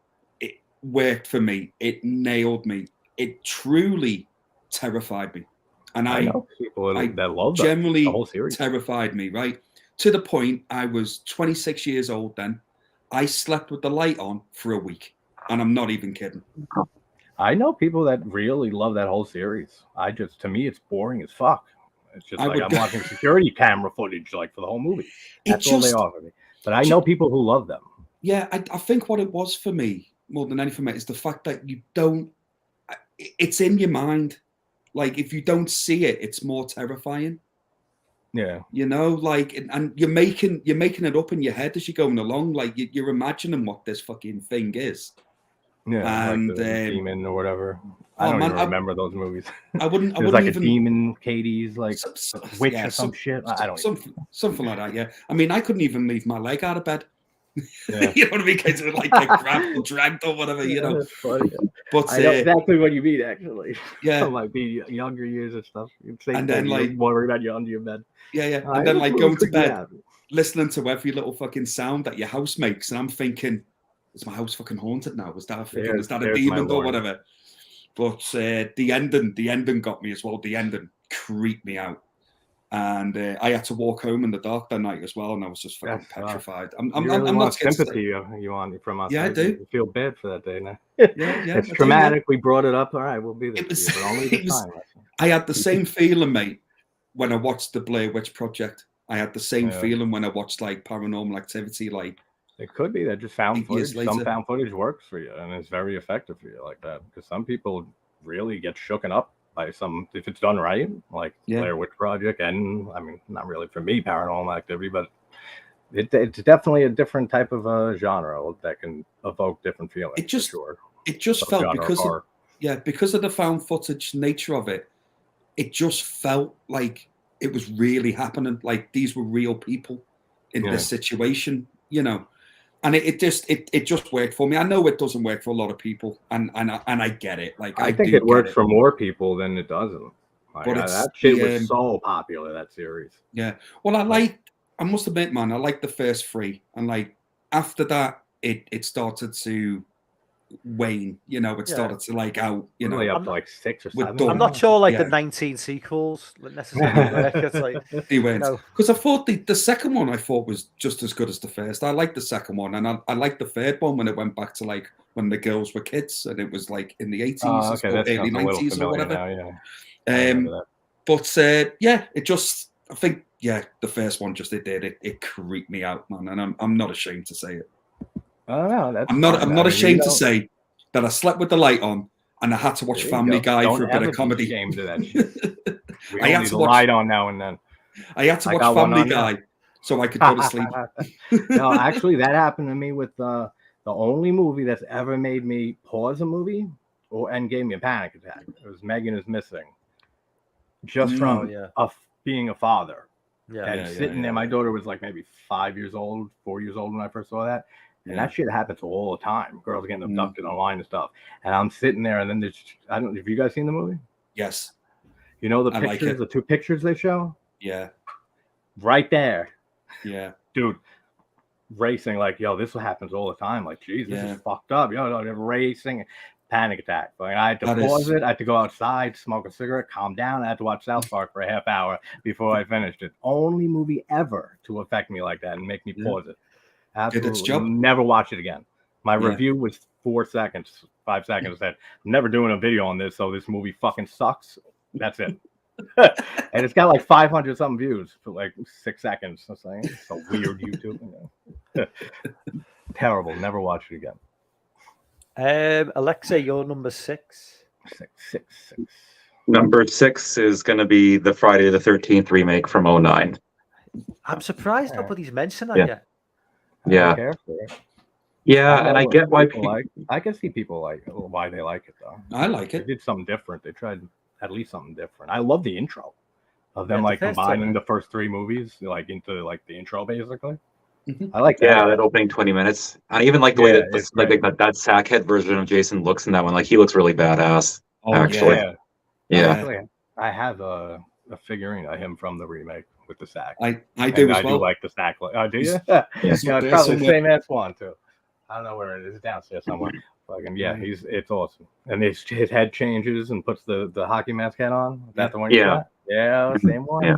worked for me. It nailed me. It truly terrified me. And I know people that love generally the whole series. Terrified me, right? To the point I was 26 years old then. I slept with the light on for a week. And I'm not even kidding. I know people that really love that whole series. To me, it's boring as fuck. It's just I'm watching security camera footage like for the whole movie. That's all they offer me. But I know people who love them. Yeah, I think what it was for me, more than anything, is the fact that it's in your mind. Like, if you don't see it, it's more terrifying. Yeah. You know, like, and you're making it up in your head as you're going along. Like, you're imagining what this fucking thing is. Yeah, and like the demon or whatever. I don't even remember those movies. I wouldn't. It was like even, a demon, Katie's like witch or some shit. I don't something like that. Yeah. I mean, I couldn't even leave my leg out of bed. Yeah. You know what I mean? Because it would like get grabbed or dragged or whatever. You know. But I know exactly what you mean. Actually. Yeah. Like the younger years and stuff. And then like worry about you under your bed. Yeah, yeah. And then like going to bed, listening to every little fucking sound that your house makes, and I'm thinking, is my house fucking haunted now? Was that a demon or whatever? But the ending got me as well. The ending creeped me out, and I had to walk home in the dark that night as well, and I was just fucking petrified. I'm not sympathy you want from us. Yeah, I do. You feel bad for that day now. Yeah. It's traumatic. We brought it up. All right, we'll be there. But only the time. I had the same feeling, mate, when I watched the Blair Witch Project. I had the same feeling when I watched like Paranormal Activity, like. It could be that just found footage. Some found footage works for you, and it's very effective for you like that. Because some people really get shooken up by some, if it's done right, like Blair Witch Project, and I mean, not really for me, Paranormal Activity, but it's definitely a different type of genre that can evoke different feelings. It just felt because of the found footage nature of it. It just felt like it was really happening. Like these were real people in this situation, you know. And it just worked for me. I know it doesn't work for a lot of people, and I get it. Like I think it works for more people than it doesn't. Like, but that shit was so popular, that series. Yeah. Well, I must admit, man, I liked the first 3, and like after that, it started to wane. You know, it started to like out. You know, up to like 6 or 7. I'm not sure like the 19 sequels necessarily work. It's like they weren't, because I thought the second one I thought was just as good as the first. I liked the second one, and I liked the third one when it went back to like when the girls were kids, and it was like in the 80s or early 90s or whatever. Now, but it just, I think the first one just it creeped me out, man, and I'm not ashamed to say it. I don't know. I'm not ashamed to say that I slept with the light on and I had to watch Family Guy for a bit of comedy. Ashamed of that shit. I had to watch light on now and then. I had to watch Family Guy so I could go to sleep. No, actually, that happened to me with the only movie that's ever made me pause a movie and gave me a panic attack. It was Megan is Missing. Just from being a father. Sitting there, my daughter was like maybe 4 years old when I first saw that. And that shit happens all the time. Girls getting abducted online and stuff. And I'm sitting there, and then I don't know. Have you guys seen the movie? Yes. You know the pictures, the 2 pictures they show? Yeah. Right there. Yeah. Dude, racing like, yo, this happens all the time. Like, Jesus, this is fucked up. Yo, they're racing. Panic attack. Like, I had to pause it. I had to go outside, smoke a cigarette, calm down. I had to watch South Park for a half hour before I finished it. Only movie ever to affect me like that and make me pause it. Absolutely. Never watch it again. My review was 5 seconds. I said, I'm never doing a video on this, so this movie fucking sucks. That's it. And it's got like 500 something views for like 6 seconds. I was like, it's so weird YouTube. Terrible. Never watch it again. Alexa, you're number 6. 6. Number 6 is going to be the Friday the 13th remake from 2009. I'm surprised nobody's mentioned that yet. Yeah. Yeah, and I get why people like. I can see people like why they like it though. I like it. They did something different. They tried at least something different. I love the intro of them Yeah, like combining the first 3 movies like into like the intro basically. Mhm. I like that. Yeah, that opening 20 minutes. I even like the way that that sackhead version of Jason looks in that one. Like he looks really badass. Oh, actually. Yeah. Yeah. I have a figurine of him from the remake with the sack. I do as I well. do like the sack. Oh, do you? He's Yeah, there probably the somewhere. same ass one too. I don't know where it is. It's downstairs somewhere. Fucking yeah, it's awesome. And his head changes and puts the hockey mask head on. Is that the one you got? Yeah, same one.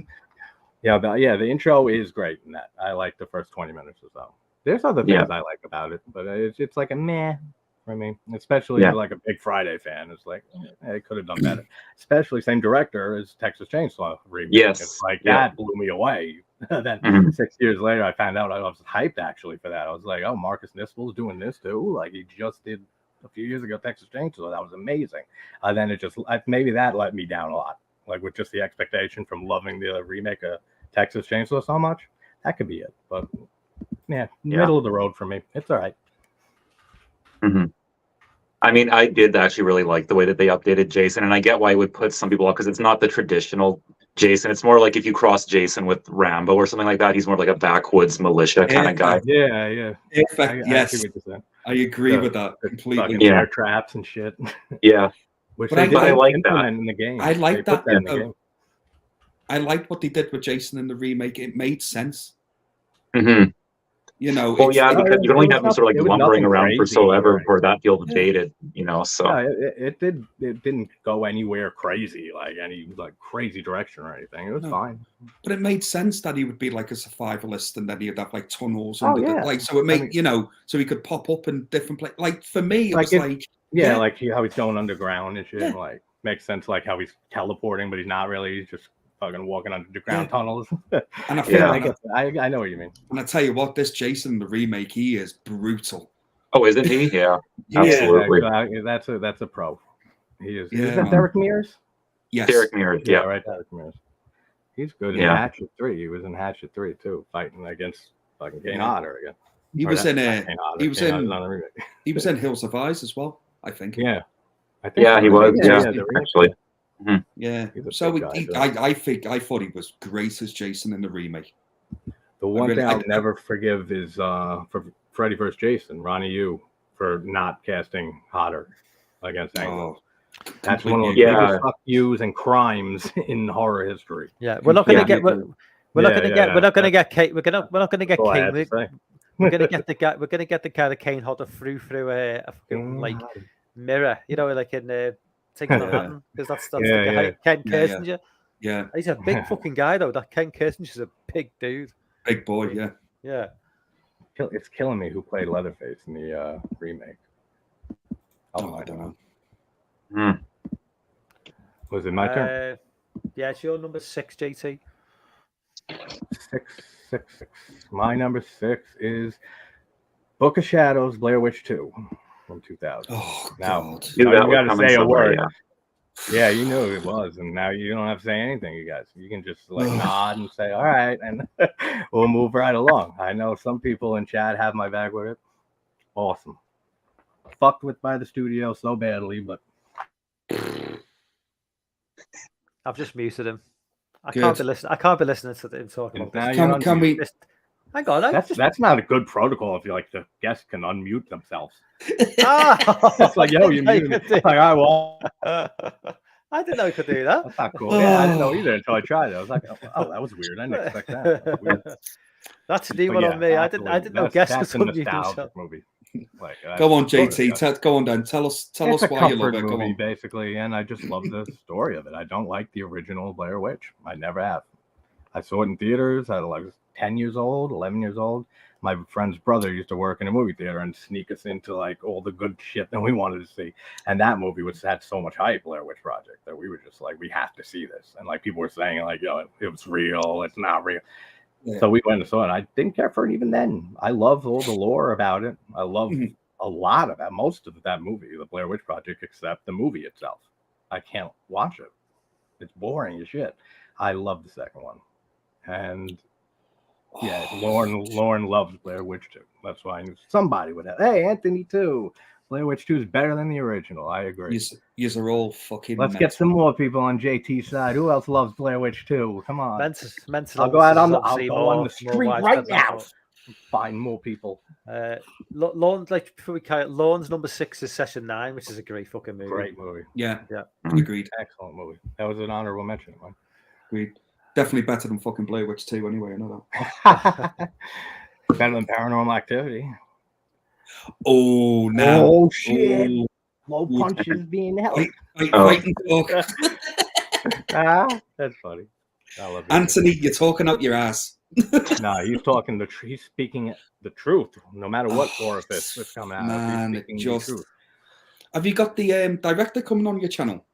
Yeah, the intro is great in that. I like the first 20 minutes or so. There's other things I like about it, but it's like a meh for me, especially if you're like a big Friday fan. It's like it could have done better. Especially same director as Texas Chainsaw remake. Yes. It's like that blew me away. Then 6 years later, I found out I was hyped actually for that. I was like, oh, Marcus Nispel's doing this too. Like he just did a few years ago Texas Chainsaw. That was amazing. Then it just maybe that let me down a lot. Like with just the expectation from loving the remake of Texas Chainsaw so much, that could be it. But middle of the road for me. It's all right. Mm-hmm. I mean, I did actually really like the way that they updated Jason, and I get why it would put some people off because it's not the traditional Jason. It's more like if you cross Jason with Rambo or something like that, he's more like a backwoods militia kind of guy. Yeah. Yes. I agree with that completely. Bear traps and shit. Yeah. Which but I like that in the game. I like that. In the game. I liked what they did with Jason in the remake. It made sense. Mm-hmm. You know. Well, because you can only have him sort of like lumbering around for so ever before that feels dated. You know, so no, it didn't go anywhere crazy, like any like crazy direction or anything. It was fine. But it made sense that he would be like a survivalist, and then he'd have like tunnels so it made so he could pop up in different places. Like for me, it was like like how he's going underground and shit. And, like makes sense, like how he's teleporting, but he's not really. He's just fucking walking underground tunnels. And I feel I know what you mean. And I tell you what, this Jason the remake, he is brutal. Oh, isn't he? Yeah, absolutely. That's a pro. He is. Yeah, is that Derek Mears? Yes, Derek Mears. Yeah, right, Derek Mears. He's good in Hatchet 3. He was in Hatchet 3 too, fighting against fucking Kane Hodder again. He was in Hills of Eyes as well, I think. Yeah. He was. Yeah, actually. Mm-hmm. Yeah. So I thought he was great as Jason in the remake. The one thing I'll never forgive is for Freddy vs. Jason, Ronnie Yu, for not casting Hodder against Angle. That's one of the biggest fuck yous and crimes in horror history. Yeah, we're not going to get. We're not going to get Kate. We're not going to get Kane. We're going to get the guy. We're going to get the guy that Kane Hodder through a fucking like mirror. You know, like in Taking on Manhattan, because that's the guy, Ken Kirsinger. Yeah, he's a big fucking guy though. That Ken Kirsinger's a big dude. Big boy. Yeah. Yeah. It's killing me who played Leatherface in the remake. I don't know. Was it my turn? Yeah, it's your number 6, JT. 6. My number 6 is Book of Shadows, Blair Witch 2 from 2000. Oh, now God. you got to say a word. Yeah, you knew it was, and now you don't have to say anything, you guys. You can just like nod and say, all right, and we'll move right along. I know some people in chat have my back with it. Awesome. Fucked with by the studio so badly, but I've just muted him. I can't be listening to him talking about this. Can we? Hang on. That's not a good protocol if you like the guests can unmute themselves. It's like, yo, you muted me. Like, all right, well. I didn't know you could do that. That's not cool. Yeah, I didn't know either until I tried it. I was like, oh, that was weird. I didn't expect that. Weird. That's a new one on me. Absolutely. I didn't know guests could unmute themselves. Movie. Like, go on, JT. Go on, Dan. Tell us why you love it. Movie, basically, and I just love the story of it. I don't like the original Blair Witch. I never have. I saw it in theaters. I was 10 years old, 11 years old. My friend's brother used to work in a movie theater and sneak us into like all the good shit that we wanted to see. And that movie had so much hype, Blair Witch Project, that we were just like, we have to see this. And like people were saying like, yo, it was real. It's not real. Yeah. So we went and saw it. I didn't care for it even then. I love all the lore about it. I love a lot about most of that movie, the Blair Witch Project, except the movie itself. I can't watch it. It's boring as shit. I love the second one. And Yeah, Lauren loves Blair Witch 2. That's why I knew somebody would have. Hey, Anthony too. Blair Witch 2 is better than the original. I agree. Yous are all fucking. Let's get some more people on JT's side. Who else loves Blair Witch 2? Come on. Mental. I'll go out on the street right now. Find more people. Lawns, like before we carry Lawns number 6 is Session 9, which is a great fucking movie. Great movie. Yeah. Agreed. Excellent movie. That was an honorable mention. Man. Agreed. Definitely better than fucking Blair Witch 2 anyway, I know that. Better than Paranormal Activity. Oh, now. Oh, shit. Low punches being held. Fight and talk. That's funny. I love Anthony, you're talking out your ass. No, he's speaking the truth, no matter what orifice is coming out. Man, have you got the director coming on your channel?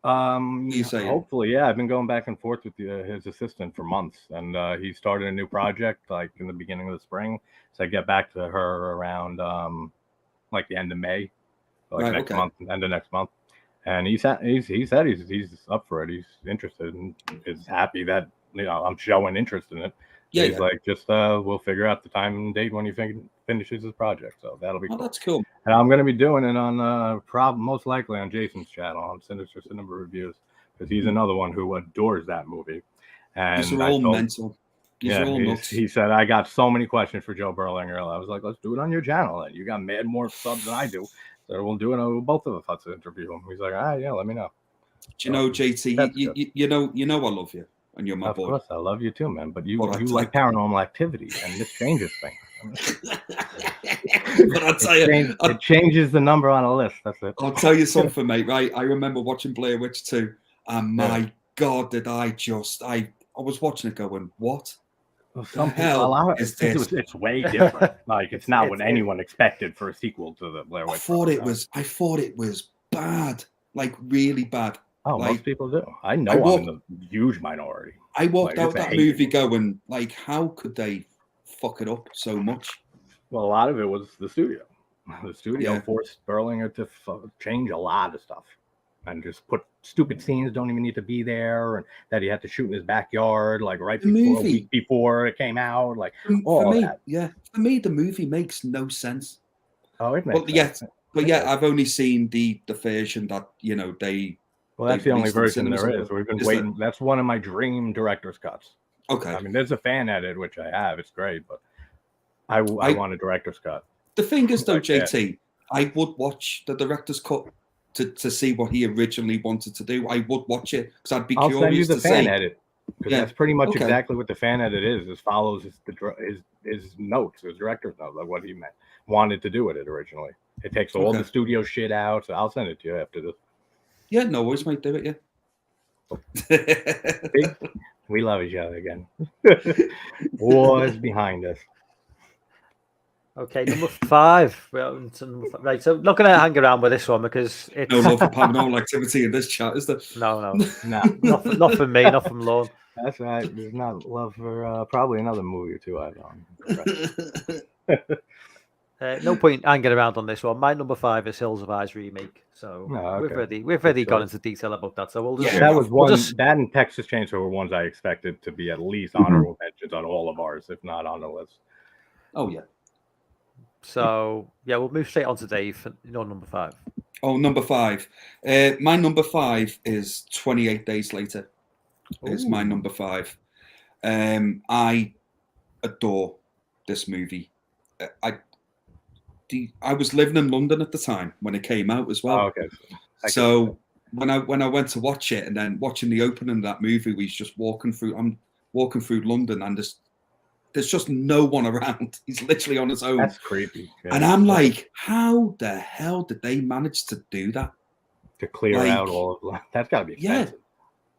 You saying? Hopefully, yeah. I've been going back and forth with his assistant for months, and he started a new project like in the beginning of the spring. So I get back to her around like the end of May, like next month, end of next month. And he said he's up for it. He's interested and is happy that I'm showing interest in it. Yeah, he's like, just we'll figure out the time and date when he finishes his project. So that'll be cool. That's cool. And I'm going to be doing it on most likely on Jason's channel on Sinister Cinema Reviews, because he's another one who adores that movie. And these are all mental. He said, I got so many questions for Joe Berlinger. I was like, let's do it on your channel. And you got mad more subs than I do. So we'll do it with both of us. Let's interview him. He's like, all right, yeah, let me know. Do you know, JT, you know I love you. And you're my boy. Of course, I love you too, man. But you like Paranormal Activity, and this changes things. But I'll tell you, it changes the number on a list. That's it. I'll tell you something, mate. Right? I remember watching Blair Witch 2, and my God, did I was watching it going, what? Well, it's way different. Like it's not what anyone expected for a sequel to the Blair Witch. I thought it was bad, like really bad. Oh, like, most people do. I'm in the huge minority. I walked out that movie going, like, how could they fuck it up so much? Well, a lot of it was the studio. The studio forced Berlinger to change a lot of stuff and just put stupid scenes don't even need to be there, and that he had to shoot in his backyard, like a week before it came out. Like all that. Yeah, for me, the movie makes no sense. Oh, it makes sense. But I've only seen the version that they. Well, that's the only version there is. We've been waiting. That's one of my dream director's cuts. Okay. I mean, there's a fan edit, which I have. It's great, but I want a director's cut. The thing is, though, JT, I would watch the director's cut to see what he originally wanted to do. I would watch it because I'd be curious to see. I'll send you the fan edit. Because that's pretty much exactly what the fan edit is. It follows his notes, his director's notes, like what he wanted to do with it originally. It takes all the studio shit out. So I'll send it to you after this. Yeah, no worries, mate. Do it, yeah. We love each other again. War is behind us. Okay, number 5. Right, so not going to hang around with this one because it's no love for Paranormal Activity in this chat, is there? No, not for me, not from Lorne. That's right. There's not love for probably another movie or two I've done. No point hanging around on this one. My number 5 is Hills of Eyes remake. So we've already gone into detail about that. So we'll just that and Texas Chainsaw were ones I expected to be at least honorable mentions on all of ours, if not on the list. Oh yeah. So we'll move straight on to Dave. Number 5. Oh, number 5. My number 5 is 28 Days Later. Is my number 5. I adore this movie. I was living in London at the time when it came out as well. Oh, okay. So when I went to watch it, and then watching the opening of that movie, we was just walking through London, and there's just no one around. He's literally on his own. That's creepy. Yeah. And I'm like, how the hell did they manage to do that? To clear out all of that. That's got to be expensive.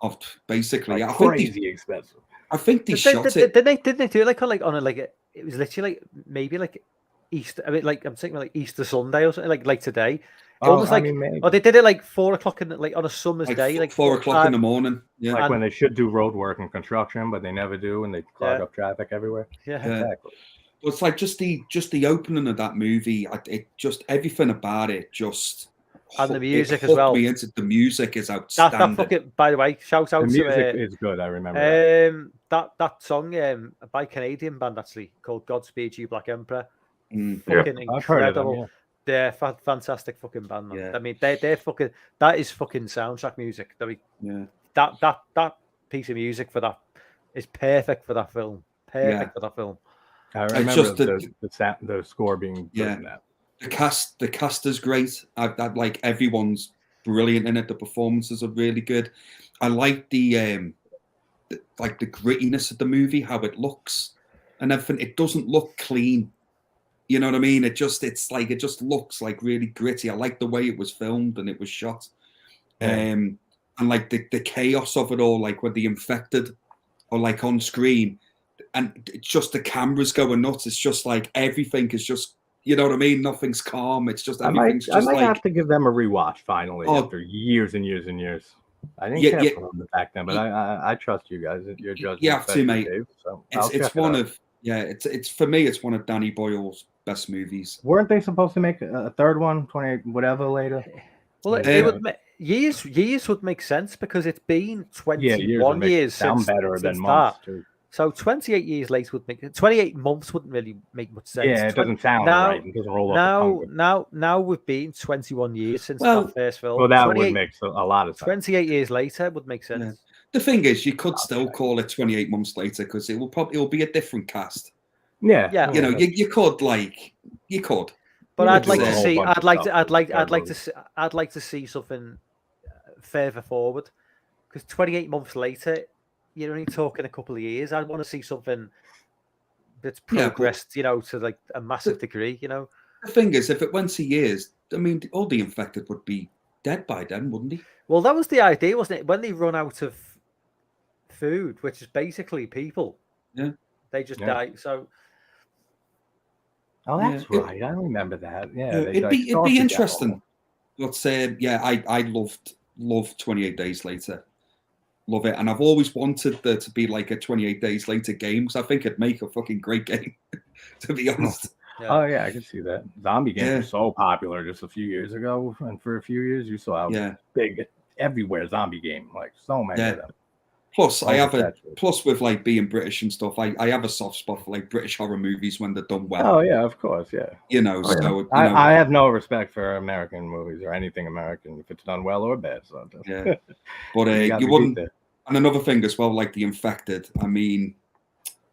Yeah. Basically, crazy expensive. I think they shot it. Didn't they do it it was literally maybe like Easter. I mean, like I'm thinking like Easter Sunday or something like today. They did it like 4 o'clock on a summer's day, like 4 o'clock in the morning. Yeah, like when they should do road work and construction, but they never do, and they clog up traffic everywhere. Yeah, exactly. Well, it's like just the opening of that movie. It just everything about it just And the music it as well. Me into the music is outstanding. That fucking, by the way, shout out The music to is good. I remember that song by a Canadian band actually called "Godspeed You Black Emperor." Fucking I've heard of them, incredible. They're fantastic fucking band, man. Yeah. I mean, they're fucking. That is fucking soundtrack music. I mean, that piece of music for that is perfect for that film. Perfect for that film. I remember the score being good in that. The cast is great. I like everyone's brilliant in it. The performances are really good. I like the grittiness of the movie, how it looks and everything. It doesn't look clean. You know what I mean? It just looks like really gritty. I like the way it was filmed and it was shot. And like the chaos of it all, like when the infected are like on screen and it's just the cameras going nuts. It's just like everything is just, you know what I mean? Nothing's calm. It's just everything's I might have to give them a rewatch finally after years and years and years. I didn't care for them back then, but I trust you guys. Your judgment. You have to, mate. Dave, so it's one of it's for me. It's one of Danny Boyle's best movies. Weren't they supposed to make a third one, 28 whatever later? Well, it would years would make sense because it's been 21 years since better than that. months too. So 28 years later would make 28 months wouldn't really make much sense. Yeah, it doesn't sound right. It doesn't roll off now we've been 21 years since that first film. Well, that would make a lot of sense. 28 years later would make sense. Yeah. The thing is, you could still call it 28 months later because it will be a different cast. Yeah. You know, you could. But I'd like to see something further forward because 28 months later, you're only talking a couple of years. I want to see something that's progressed, to like a massive degree. The thing is, if it went to years, I mean, all the infected would be dead by then, wouldn't he? Well, that was the idea, wasn't it? When they run out of food, which is basically people, they just die. So. Oh, that's right. I remember that. Yeah, it'd be interesting. Let's say, I loved 28 Days Later. Love it, and I've always wanted there to be like a 28 Days Later game because I think it'd make a fucking great game. To be honest. Oh yeah, I can see that. Zombie games were so popular just a few years ago, and for a few years you saw how big everywhere zombie game, like so many of them. Plus, plus with like being British and stuff, I have a soft spot for like British horror movies when they're done well. Oh yeah, of course, yeah. I have no respect for American movies or anything American if it's done well or bad. So but you wouldn't. And another thing as well, like the Infected. I mean,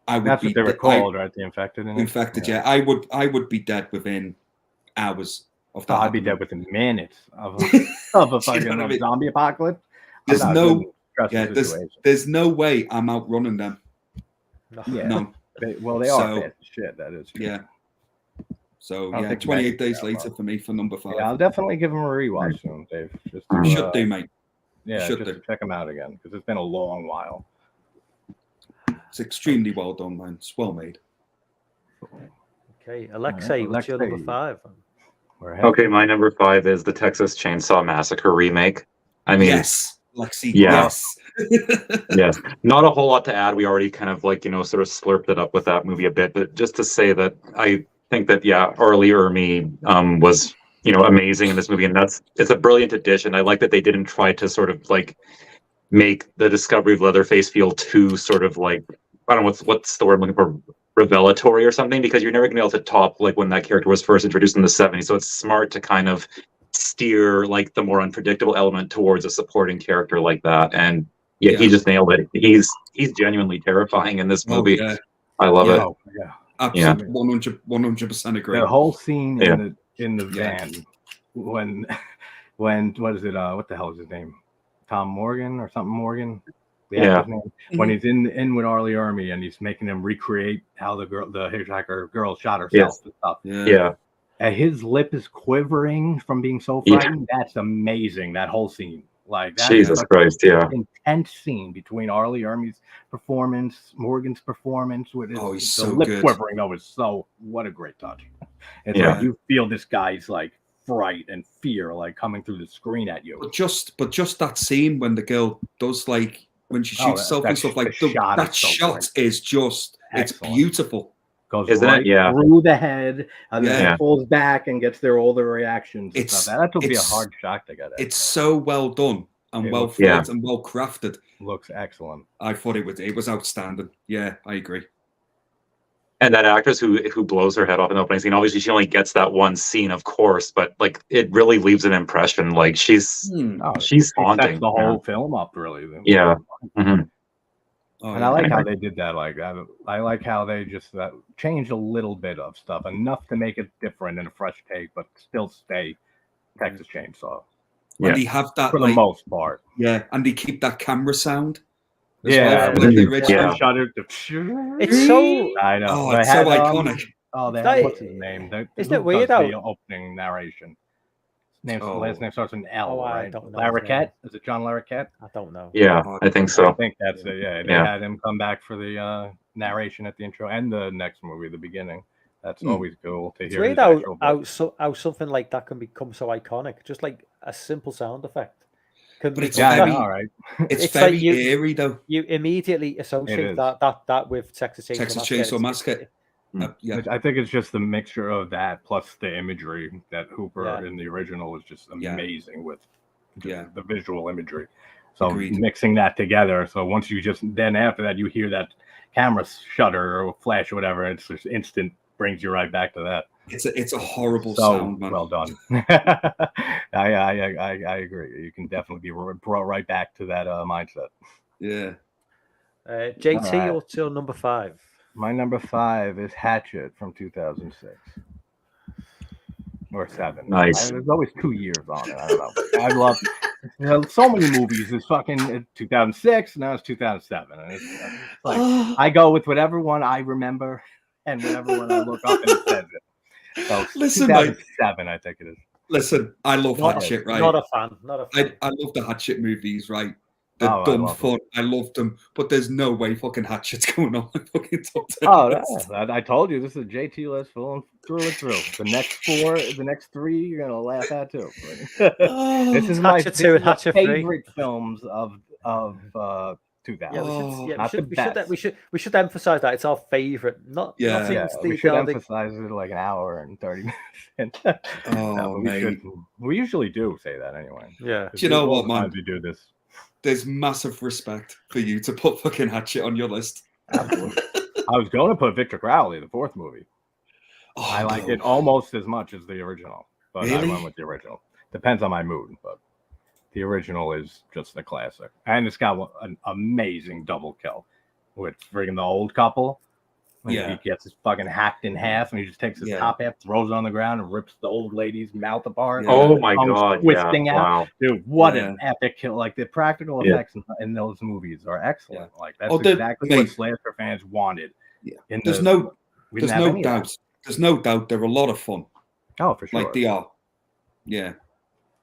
that's what they were called, right? The Infected. Infected, yeah. I would be dead within hours of that. I'd be dead within minutes of a fucking zombie apocalypse. There's no way I'm outrunning them. Yeah. No. They are fast as shit. That is true. Yeah. So 28 Days Later for me for number 5. Yeah, I'll definitely give them a rewatch soon, Dave. Just should do, mate. Yeah, to check them out again because it's been a long while. It's extremely well done, man. It's well made. Okay, Alexei, what's your number 5? Okay, my number 5 is the Texas Chainsaw Massacre remake. I mean, yes, Lexi. Yes. Yes. Not a whole lot to add. We already kind of sort of slurped it up with that movie a bit, but just to say that I think that Arlie Ermey was amazing in this movie, and it's a brilliant addition. I like that they didn't try to sort of like make the discovery of Leatherface feel too sort of like, I don't know what's the word I'm looking for, revelatory or something, because you're never gonna be able to top like when that character was first introduced in the 70s. So it's smart to kind of steer like the more unpredictable element towards a supporting character like that. And he just nailed it. He's genuinely terrifying in this movie. I love it. Oh, yeah. Absolutely, 100% agree. The whole scene in the van when what is it? What the hell is his name? Tom Morgan or something Morgan? When he's in with Arlie Ermey and he's making him recreate how the hitchhiker girl shot herself and stuff. Yeah. And his lip is quivering from being so frightened. That's amazing. That whole scene. Like that Jesus Christ, intense scene between Arlie Ermey's performance, Morgan's performance with his so lip good. quivering. What a great touch. It's like you feel this guy's like fright and fear like coming through the screen at you. But just that scene when the girl does like when she shoots herself and stuff like that shot is just it's beautiful. goes Isn't right it? Yeah. through the head, and then Yeah. it falls back and gets there all the reactions. And It's- stuff. That would be a it's- hard shot to get at. It's so well done and It well looks- thought and well crafted. Looks excellent. I thought it was outstanding. Yeah, I agree. And that actress who blows her head off in the opening scene, obviously she only gets that one scene, of course, but like it really leaves an impression. Like she's Oh, she's it haunting. sets the whole film up, really. Yeah. Mhm. Oh, And I like how they did that. Like I like how they just changed a little bit of stuff, enough to make it different and a fresh take, but still stay Texas Chainsaw when they have that for the most part. Yeah, and they keep that camera sound. as Yeah, well, like the original. Yeah. Shudder. It's so I know. Oh, They it's so had, iconic. they That- had, what's his name? isn't Who it weird does how- the opening narration? Oh. Last name starts with an L, Oh, I right? don't know his Larroquette? Is it John Larroquette? I don't know. Yeah, I think I so. think that's it. Yeah, they had him come back for the narration at the intro and the next movie, the beginning. That's always cool to It's hear. weird his actual voice. how something like that can become so iconic. Just like a simple sound effect. Can But it's become Yeah, I very- that- know, right? It's It's very like you- eerie, though. you immediately associate is. that with Texas Chainsaw Texas Massacre. Chainsaw It's- Massacre. Yeah, I think it's just the mixture of that plus the imagery that Hooper Yeah. in the original was just Yeah. amazing with Yeah. the visual imagery. So Agreed. mixing that together. So once you then after that you hear that camera shutter or flash or whatever, it's just instant brings you right back to that. it's a horrible So sound, man. well done. I agree. You can definitely be brought right back to that mindset. Yeah. JT, Alright. what's your number 5? My number 5 is Hatchet from 2006. Or 7. Nice. There's always 2 years on it. I don't know. I love so many movies. It's fucking 2006, now it's 2007. And it's like I go with whatever one I remember and whatever one I look up and it says it. So Listen, mate. 2007, I think it is. Listen, I love Hatchet, right? Not a fan. Not a fan. I love the Hatchet movies, right? They're Oh, I dumb love fun. I love them, but there's no way fucking Hatchet's going on my fucking top 10 Oh, list. I told you this is a JT list full through and through. The next 3, you're gonna laugh at too. This is my Hatchet 2 and Hatchet 3. favorite films of 2000. Yeah, Oh, we not should, the we, best. should, we should emphasize that it's our favorite. Not Yeah. nothing's Yeah, the- we should the other- emphasize it like an hour and 30 minutes. Oh, No, but mate. we usually do say that anyway. Yeah. Do you know what, man? We do this. There's massive respect for you to put fucking Hatchet on your list. Absolutely. I was going to put Victor Crowley, the 4th movie. Oh, I like no. it almost as much as the original, but Really? I went with the original. Depends on my mood, but the original is just a classic, and it's got an amazing double kill with friggin' the old couple. When Yeah. he gets his fucking hacked in half, and he just takes his Yeah. top half, throws it on the ground, and rips the old lady's mouth apart. Yeah. Oh my Tongue's god! twisting Yeah. out. Wow. Dude, what Yeah. an epic kill! Like the practical Yeah. effects in those movies are excellent. Like that's Oh, the- exactly mate. what slasher fans wanted. Yeah. In There's the- no we There's didn't have no any of that. doubt. There's no doubt they're a lot of fun. Oh, for sure. Like they are. Yeah.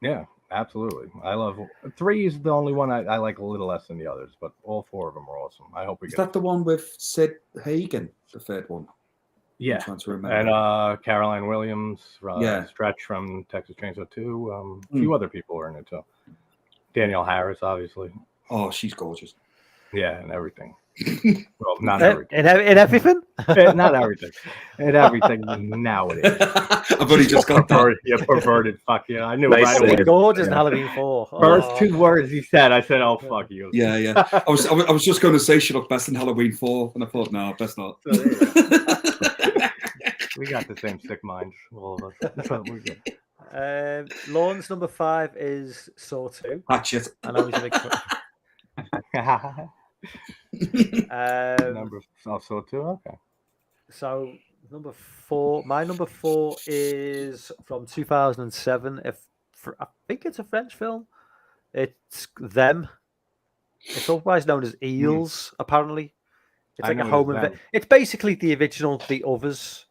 Yeah, absolutely. I love 3 is the only one I like a little less than the others, but all 4 of them are awesome. I hope we Is get that the one with Sid Hagen, the third one? yeah. I'm trying to remember. And Caroline Williams, Yeah. Stretch from Texas Chainsaw 2. A few other people are in it too. Danielle Harris, obviously. Oh, she's gorgeous. Yeah, and everything. Well, not everything. In everything? Not everything. And everything nowadays. I've only just got that. You perverted fuck yeah. I knew it Nice right save. away. Gorgeous in Yeah. Halloween 4. First Oh. 2 words he said, I said, "Oh fuck you." Yeah, yeah. I was just going to say she looked best in Halloween 4, and I thought, no, best not. So there you go. We got the same sick minds, all of us. So we're good. Lawrence number 5 is Saw 2. Hatchet. I know he's a big Number also 2. Okay. So number 4, my number 4 is from 2007. I think it's a French film. It's Them. It's otherwise known as Eels. Apparently, it's I like a know it's home. Them. It's basically the original The Others.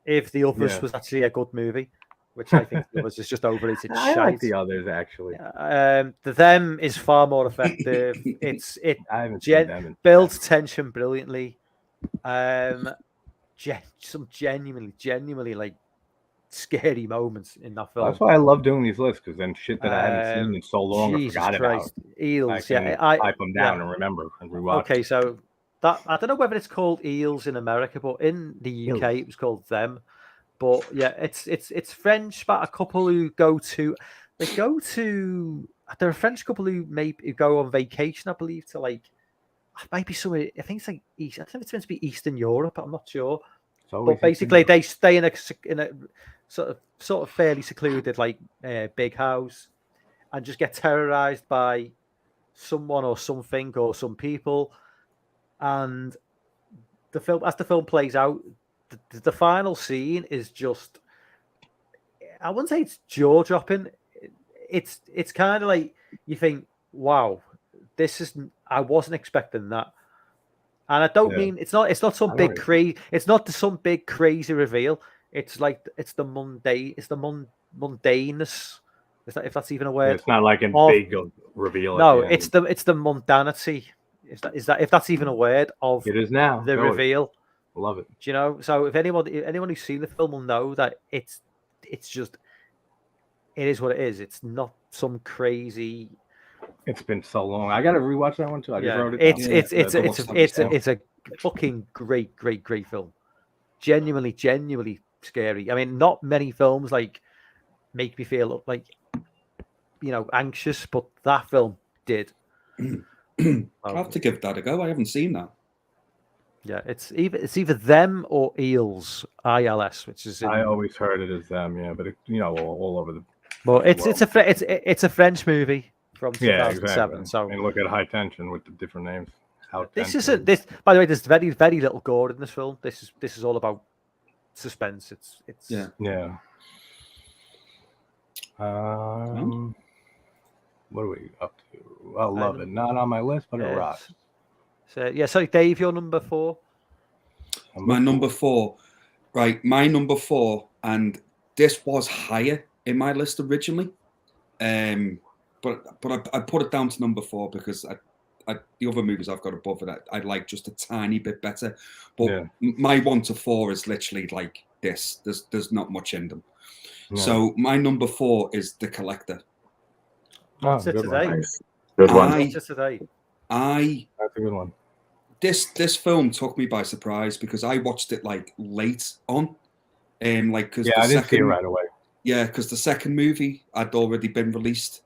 If The Others Yeah. was actually a good movie, which I think The Others is just overrated I shite. like the others actually. The Them is far more effective. it I haven't Gen- seen them. In builds tension brilliantly. Some genuinely like scary moments in that film. That's why I love doing these lists because then shit that I haven't seen in so long I Jesus forgot Christ. about. Eels, I can yeah. type them down and remember and rewatch. Okay, so That I don't know whether it's called Eels in America, but in the UK it was called Them. But yeah, it's French. But a couple who go to, they're a French couple who go on vacation, I believe, to like maybe somewhere. I think it's like East. I think it's meant to be Eastern Europe. I'm not sure. But basically, they stay in a sort of fairly secluded like big house, and just get terrorized by someone or something or some people. And the film plays out, the final scene is just, I wouldn't say it's jaw dropping. It's kind of like you think, wow, I wasn't expecting that. And I don't mean it's not some big crazy, it's not some big crazy reveal. It's like it's the mundaneness. If that's even a word. It's not like a big reveal. No, it's the mundanity. If that's even a word of it is now the reveal. Love it. Do you know? So if anyone who's seen the film will know that it's just, it is what it is. It's not some crazy. It's been so long. I got to rewatch that one too. I just wrote it down. It's a fucking great film. Genuinely scary. I mean, not many films like make me feel like, anxious, but that film did. I'll have to give that a go. I haven't seen that. Yeah, it's either Them or Eels, ILS, which is. I always heard it as Them, yeah, but all over the. Well, it's a French movie from 2007. Exactly. So and look at High Tension with the different names. This isn't this. By the way, there's very little gore in this film. This is all about suspense. It's yeah. What are we up to? I love it. Not on my list, but it rocks. So Dave, your number 4. My number 4, right? My number 4, and this was higher in my list originally, but I put it down to number 4 because the other movies I've got above it I like just a tiny bit better. But my 1 to 4 is literally like this. There's not much in them. No. So my number 4 is The Collector. Oh, good one. Good one. That's a good one. This film took me by surprise because I watched it like late on, because I didn't see it right away. Yeah, because the second movie had already been released,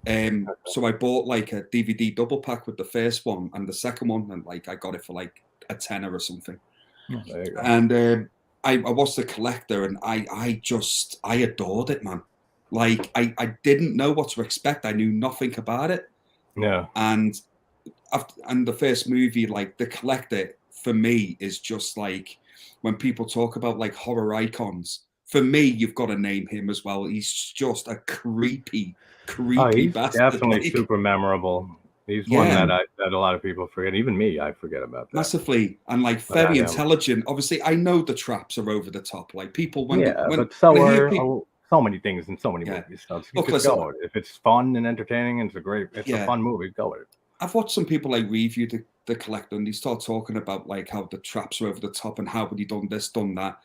so I bought like a DVD double pack with the first one and the second one, and like I got it for like a tenner or something. There you go. And I watched The Collector, and I adored it, man. Like I didn't know what to expect. I knew nothing about it. Yeah. And the first movie, like The Collector, for me is just like when people talk about like horror icons. For me, you've got to name him as well. He's just a creepy he's bastard. Definitely super memorable. He's one that a lot of people forget. Even me, I forget about that. Massively, and like very intelligent. Obviously, I know the traps are over the top. Like people, but so many things in so many movies. So go with it. If it's fun and entertaining and it's a fun movie, go with it. I've watched some people like review the Collector, and they start talking about like how the traps are over the top and how would he done this, done that.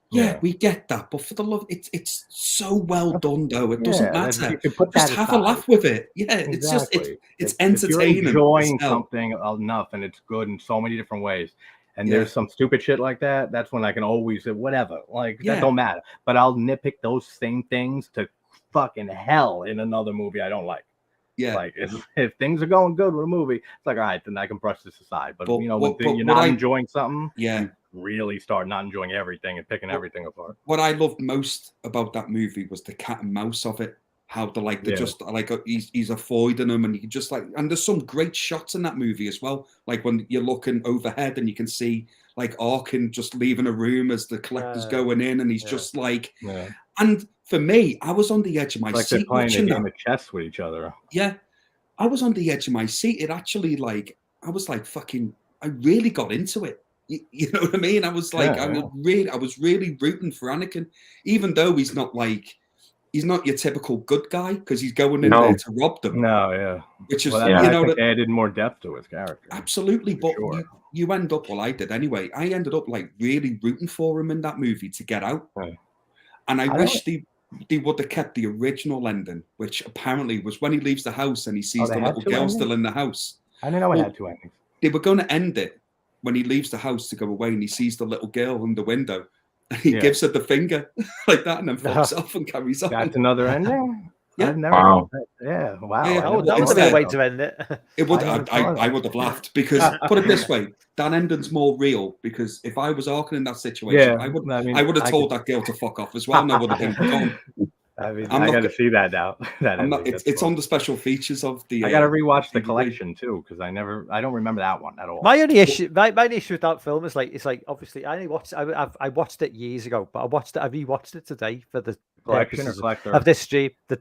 Yeah, we get that, but for the love, it's so well done though. It doesn't matter. Just have a laugh with it. Yeah, exactly. It's entertaining. If you're enjoying something enough and it's good in so many different ways, and there's some stupid shit like that, that's when I can always say whatever. Like that don't matter. But I'll nitpick those same things to fucking hell in another movie I don't like. Yeah, like if things are going good with a movie, it's like all right, then I can brush this aside. But when you're not enjoying something, you really start not enjoying everything and picking everything apart. What I loved most about that movie was the cat and mouse of it. How just like he's avoiding them, and you can just like, and there's some great shots in that movie as well. Like when you're looking overhead and you can see like Arkin just leaving a room as the Collector's going in, and he's just like, and for me, I was on the edge of my seat. They're playing a game of chess with each other. Yeah, I was on the edge of my seat. It actually I was like fucking. I really got into it. You know what I mean? I was like, I was really rooting for Anakin, even though he's not your typical good guy because he's going in there to rob them. No, yeah. Which is I think added more depth to his character. Absolutely, but you end up. Well, I did anyway. I ended up like really rooting for him in that movie to get out, and I wish they would have kept the original ending, which apparently was when he leaves the house and he sees the little girl still in the house. I didn't know it had two endings. They were going to end it when he leaves the house to go away and he sees the little girl in the window, and he gives her the finger like that, and then fucks off and carries on. That's another ending. Yeah. I've never Wow. Yeah. Wow. Yeah, that would have been a way to end it. It would. I would have laughed because put it this way, that ending's more real. Because if I was Arkin in that situation, I would have told that girl to fuck off as well, and I would have been gone. I mean, I got to see that now. It's on the special features of the. I got to rewatch the collection too because I don't remember that one at all. My only issue, my issue with that film is it's like obviously I only watched. I watched it years ago, but I rewatched it today for the collection or collector of this stream. The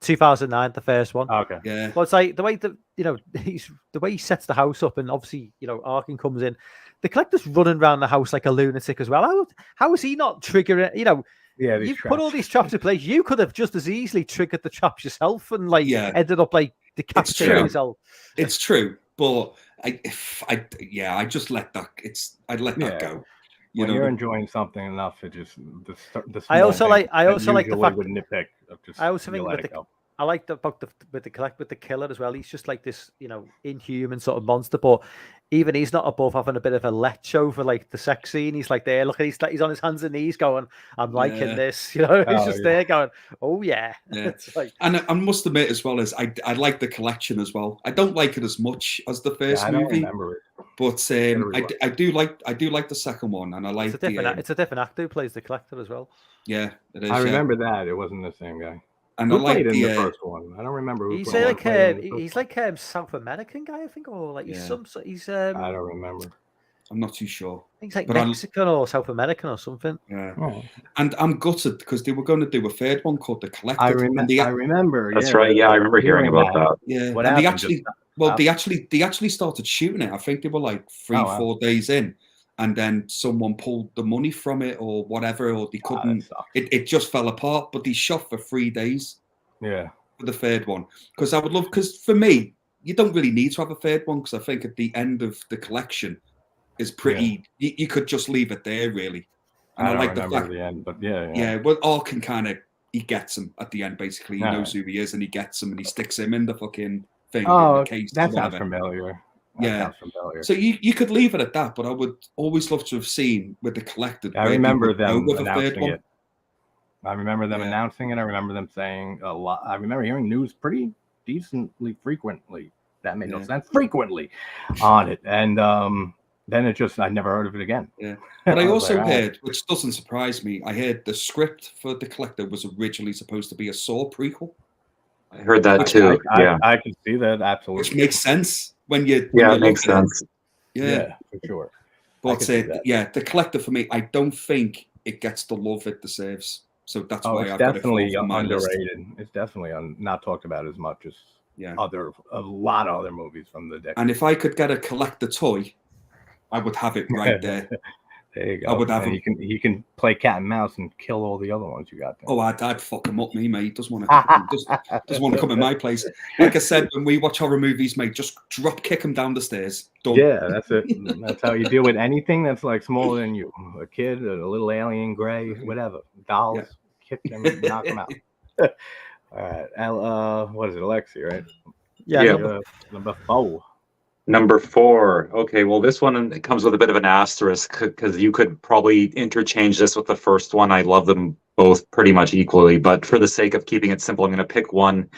2009, the first one. Okay. Yeah. Well, it's like the way that the way he sets the house up, and obviously Arkin comes in. The collector's running around the house like a lunatic as well. How is he not triggering? Yeah, you put all these traps in place. You could have just as easily triggered the traps yourself and ended up decapitating yourself. It's true, but I just let that. I'd let that go. When you're enjoying something enough, it just the I also like the fact would nitpick. I also think I like with the killer as well. He's just like this, inhuman sort of monster. But even he's not above having a bit of a lech over the sex scene. He's like there, look, he's on his hands and knees going, "I'm liking this." He's just there going, "Oh yeah." It's and I must admit as well as I like the collection as well. I don't like it as much as the first movie, but I do like the second one, and I like it's a different actor who plays the collector as well. Yeah, it is. I remember that it wasn't the same guy. And who played in the first one? I don't remember who. He's like South American guy, I think, or he's I don't remember. I'm not too sure. He's like Mexican or South American or something. Yeah. Oh. And I'm gutted because they were going to do a third one called The Collector. I remember. That's right. Yeah, I remember hearing about that. Yeah. What happened? They actually started shooting it. I think they were like 4 days in. And then someone pulled the money from it or whatever, or they couldn't. It just fell apart. But they shot for 3 days. Yeah. For the third one, because I would love. Because for me, you don't really need to have a third one. Because I think at the end of the collection is pretty. Yeah. You could just leave it there, really. And I like the fact. The end, but yeah. Yeah. Well, Arkin he gets him at the end. Basically, he knows who he is, and he gets him, and he sticks him in the fucking thing. Oh, in the case that sounds familiar. So you could leave it at that, but I would always love to have seen with the collected. I remember them announcing it. I remember them announcing it. I remember them saying a lot. I remember hearing news pretty decently frequently. That made no sense. Frequently on it, and then I never heard of it again. Yeah, but I also heard, which doesn't surprise me, I heard the script for The Collector was originally supposed to be a Saw prequel. I heard that too. I can see that absolutely, which makes sense. It makes sense. Yeah, for sure. But The Collector for me, I don't think it gets the love it deserves. So that's why I've definitely got it underrated. It's definitely not talked about as much as a lot of other movies from the decade. And if I could get a Collector toy, I would have it right there. There you go. I would have him. He can play cat and mouse and kill all the other ones you got there. Oh, I'd fuck him up, mate. He doesn't want to come in my place. Like I said, when we watch horror movies, mate, just drop kick him down the stairs. Done. Yeah, that's it. That's how you deal with anything that's like smaller than you. A kid, a little alien, gray, whatever. Dolls, kick them, knock them out. All right. What is it, Alexi, right? Yeah. Number 4. Number 4. Okay, well, this one comes with a bit of an asterisk because you could probably interchange this with the first one. I love them both pretty much equally, but for the sake of keeping it simple, I'm going to pick one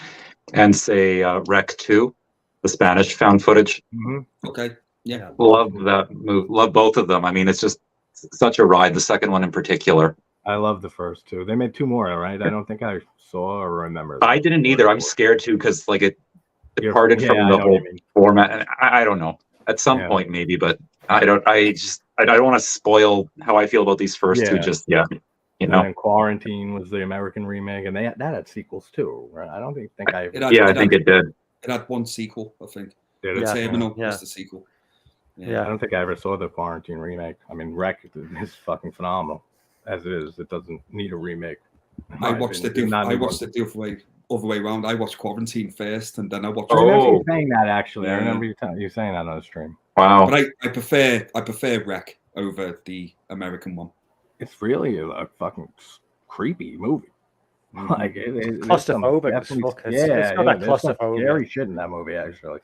and say Rec 2, the Spanish found footage. Mm-hmm. Okay, yeah. Love that movie. Love both of them. I mean, it's just such a ride, the second one in particular. I love the first 2. They made 2 more, right? I don't think I saw or remember. I didn't either. I'm scared to because it departed from the whole format, and I don't know. At some point, maybe, but I don't want to spoil how I feel about these first 2. Just And Quarantine was the American remake, and that had sequels too, right? I don't think I think it did. It had one sequel, I think. Terminal was the sequel. Yeah, I don't think I ever saw the Quarantine remake. I mean, Rec is fucking phenomenal as it is. It doesn't need a remake. I watched it the other way around. I watched Quarantine first, and then I watched. I remember you saying that actually. I remember you saying that on the stream. Wow. But I prefer Rec over the American one. It's really a fucking creepy movie. Like claustrophobic as fuck. It's got that claustrophobia. Scary shit in that movie, actually.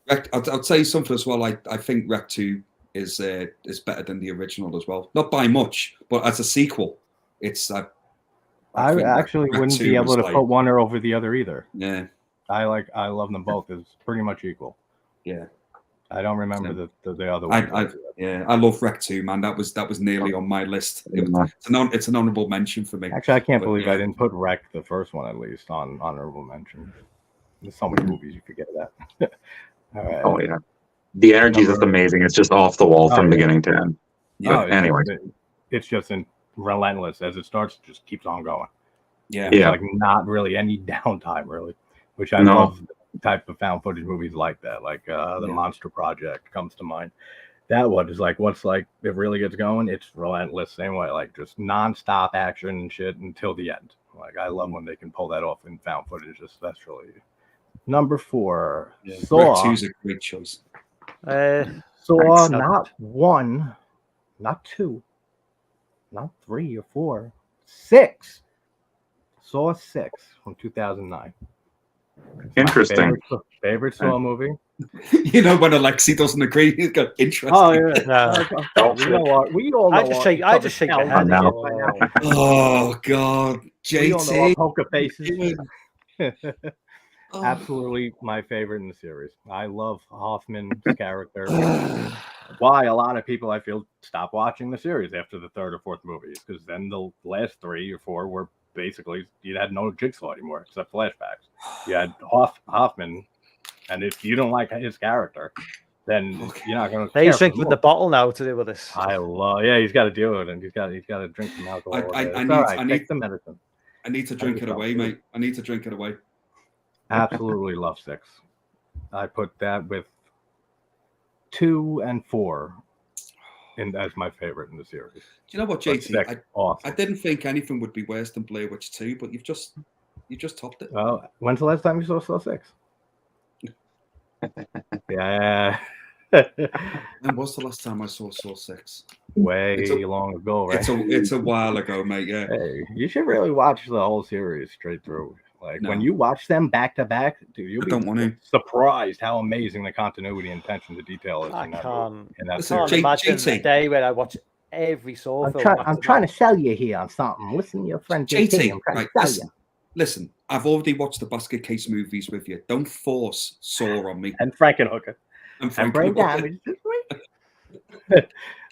Rec, I'll tell you something as well. I think Rec 2 is better than the original as well. Not by much, but as a sequel, it's. I actually wouldn't be able to put one over the other either. Yeah, I love them both. It's pretty much equal. Yeah, I don't remember the other one. I love Rec 2, man. That was nearly on my list. It's an honorable mention for me. Actually, I can't believe I didn't put Rec, the first one at least, on honorable mention. There's so many movies you forget that. All right. Oh yeah, the energy is just amazing. It's just off the wall from beginning to end. Yeah. Anyway, it's just relentless as it starts. It just keeps on going. Yeah. It's like not really any downtime, really, which I love. Type of found footage movies like that, like the Monster Project comes to mind. That one is like once like it really gets going, it's relentless. Same way, like just nonstop action and shit until the end. Like I love when they can pull that off in found footage, especially. Number 4, Saw. Rec 2's a great choice. Saw not 1, not 2, not 3 or 4, 6. Saw 6 from 2009. Interesting. Favorite Saw movie. You know when Alexi doesn't agree, he's got interesting. Oh yeah. We all know. I just shake my head. Oh God, JT. We all know our poker faces. Absolutely my favorite in the series. I love Hoffman's character. Why a lot of people I feel stop watching the series after the 3rd or 4th movies, because then the last 3 or 4 were basically you had no Jigsaw anymore except flashbacks. You had Hoffman, and if you don't like his character, then you're not going to. He's drinking with the bottle now to do with this. I love. Yeah, he's got to deal with it. He's got to drink some alcohol. I need the medicine. I need to drink it away, mate. I need to drink it away. Absolutely love 6. I put that with 2 and 4. As my favorite in the series. Do you know what, JT? I didn't think anything would be worse than Blair Witch 2, but you just topped it. Well, when's the last time you saw 6? Yeah. When was the last time I saw Saw 6? Way long ago, right? It's a while ago, mate. Yeah. Hey, you should really watch the whole series straight through. Like when you watch them back to back, dude, you'll be surprised how amazing the continuity and attention to detail is. I can't Listen, imagine the day where I watch every Saw film. I'm trying to sell you here on something. Listen to your friend JT. I'm trying to sell you. Listen, I've already watched the Basket Case movies with you. Don't force Saw on me. And Frankenhooker. And Brain Damage.